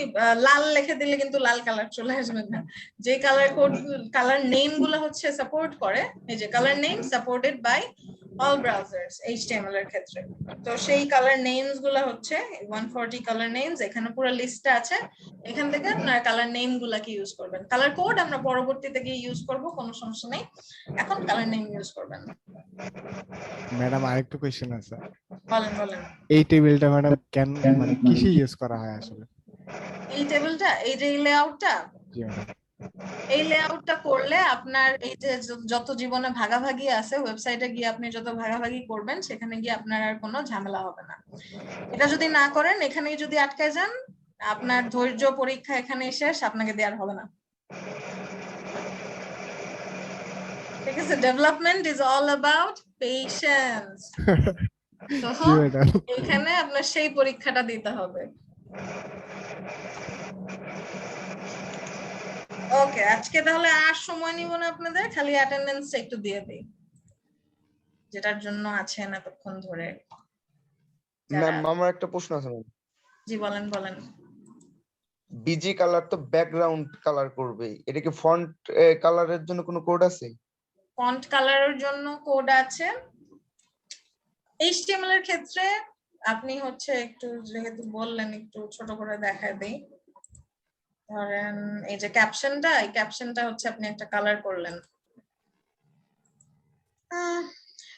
লাল লিখে দিলে কিন্তু লাল কালার চলে আসবে না। যে কালার কোড কালার নেম গুলো হচ্ছে সাপোর্ট করে, এই যে colour name supported by all browsers HTML এর ক্ষেত্রে। তো সেই কালার নেমস গুলো হচ্ছে 140 কালার নেমস, এখানে পুরো লিস্টটা আছে। এখান থেকে আপনারা কালার নেম গুলাকে ইউজ করবেন। কালার কোড আমরা পরবর্তীতে গিয়ে ইউজ করব, কোনো সমস্যা নেই। এখন কালার নেম ইউজ করবেন। ম্যাডাম আরেকটু কোশ্চেন আছে। বলেন বলেন। এই টেবিলটা ম্যাডাম কেন মানে কিসে ইউজ করা হয় আসলে? এই টেবিলটা, এই যে লেআউটটা, জি ম্যাডাম। এই লেআউটটা করলে আপনার এই যে যত জীবনে ভাগাভাগি আছে ওয়েবসাইটে গিয়ে আপনি যত ভাগাভাগি করবেন সেখানে গিয়ে আপনার আর কোনো ঝামেলা হবে না। এটা যদি না করেন, এখানেই যদি আটকায় যান, আপনার ধৈর্য পরীক্ষা এখানেই শেষ, আপনাকে দেওয়ার হবে না। ঠিক আছে, development is all about patience. তো এখানে আপনার সেই পরীক্ষাটা দিতে হবে। ওকে, আজকে তাহলে আর সময় নিব না আপনাদের, খালি অ্যাটেন্ডেন্সটা একটু দিয়ে দেই, যেটার জন্য আছেন এতক্ষণ ধরে। ম্যাম আমার একটা প্রশ্ন আছে ম্যাম। জি বলেন বলেন। বিজি কালার তো ব্যাকগ্রাউন্ড কালার করবে, এটা কি ফন্ট কালারের জন্য কোনো কোড আছে? ফন্ট কালারের জন্য কোড আছে। HTML এর ক্ষেত্রে আপনি হচ্ছে একটু যেহেতু বললেন একটু ছোট করে দেখায় দেই। ধরেন এই যে ক্যাপশনটা, এই ক্যাপশনটা হচ্ছে আপনি একটা কালার করলেন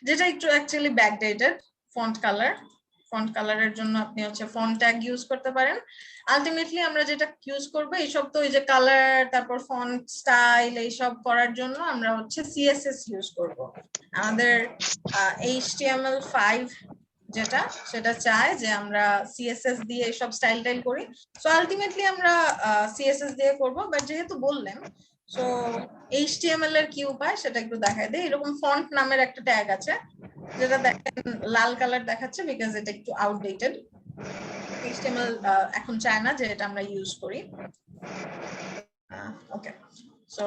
যেটা একটু অ্যাকচুয়ালি ব্যাকডেটেড। ফন্ট কালারের জন্য আপনি হচ্ছে ফন্ট ট্যাগ ইউজ করতে পারেন। আলটিমেটলি আমরা যেটা ইউজ করব এইসব তো এই যে কালার, তারপর ফন্ট স্টাইল, এইসব করার জন্য আমরা হচ্ছে CSS ইউজ করব। আমাদের HTML5 যেটা সেটা চায় যে আমরা CSS দিয়ে এইসব স্টাইল করি। সো আলটিমেটলি আমরা CSS দিয়ে করব। বাট যেহেতু বললেন, সো HTML এর কি উপায় সেটা একটু দেখাই দেই। এরকম ফন্ট নামের একটা ট্যাগ আছে যেটা দেখেন লাল কালার দেখাচ্ছে বিকজ এটা একটু আউটডেটেড। HTML এখন চায় না যে এটা আমরা ইউজ করি। Okay, so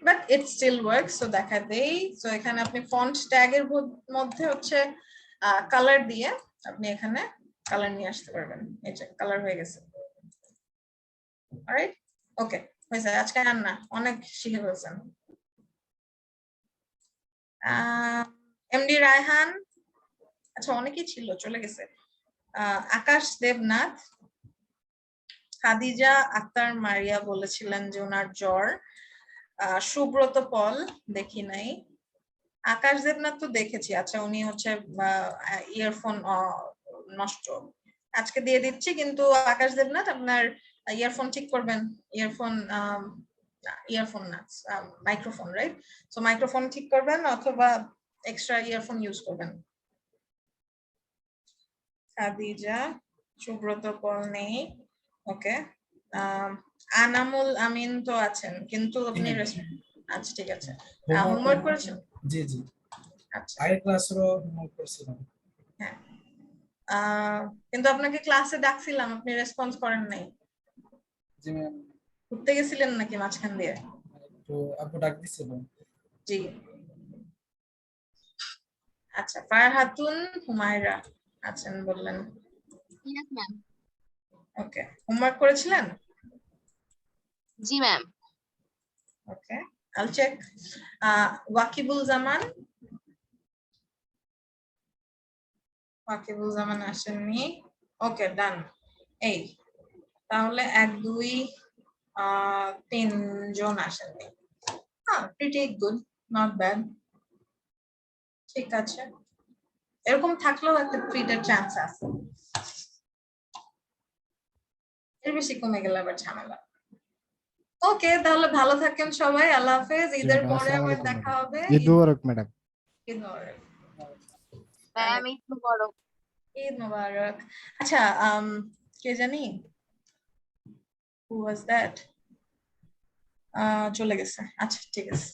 but it still works. So দেখা দেই। সো এখানে আপনি ফন্ট ট্যাগের মধ্যে হচ্ছে কালার দিয়ে আপনি এখানে কালার নিয়ে আসতে পারবেন। এই যে কালার হয়ে গেছে। অলরাইট, ওকে হয়েছে। আজকে আর না, অনেক শিখে ফেলছেন। MD রায়হান, আচ্ছা অনেকেই ছিল, চলে গেছে। আকাশ দেবনাথ, খাদিজা আক্তার মারিয়া বলেছিলেন যে ওনার জ্বর। সুব্রত পল দেখি নাই। আকাশ দেবনাথ তো দেখেছি। আচ্ছা উনি হচ্ছে ইয়ারফোন নষ্ট। আজকে দিয়ে দিচ্ছি, কিন্তু আকাশ দেবনাথ আপনার ইয়ারফোন ঠিক করবেন। ইয়ারফোন না, মাইক্রোফোন, রাইট? সো মাইক্রোফোন ঠিক করবেন অথবা এক্সট্রা ইয়ারফোন ইউজ করবেন। খাদিজা, সুব্রত পল নেই, ওকে। আনামুল আমিন তো আছেন, কিন্তু আপনি আচ্ছা ঠিক আছে। হোমওয়ার্ক করেছেন? জি জি, আচ্ছা আগের ক্লাসেরও হোমওয়ার্ক করছিলাম। হ্যাঁ, কিন্তু আপনাকে ক্লাসে ডাকছিলাম, আপনি রেসপন্স করেন নাই। জি ম্যাম, ঘুরতে গেছিলেন নাকি মাঝখান দিয়ে? তো আপু ডাক দিছিল। জি আচ্ছা, ফারহাতুন হুমায়রা আছেন বললেন। Yes ma'am. ওকে, হোমওয়ার্ক করেছিলেন? জি ম্যাম। ওকে, আল চেক। ওয়াকিবুল জামান, ওয়াকিবুল জামান আসেননি। ওকে, ডান। এই তাহলে 1 2 3 জন আসেননি। Pretty good, not bad. ঠিক আছে, এরকম থাকলেও একটা ফ্রিটার চান্স আছে, এর বেশি কমে গেলে আবার ঝামেলা। ওকে, তাহলে ভালো থাকেন সবাই, আল্লাহ হাফেজ। ঈদের পরে আবার দেখা হবে। ঈদ মুবারক ম্যাডাম। ঈদ মুবারক ম্যাম, ঈদ মুবারক। ঈদ মুবারক। আচ্ছা, কে জানি হু ওয়াজ দ্যাট, চলে গেছে। আচ্ছা ঠিক আছে।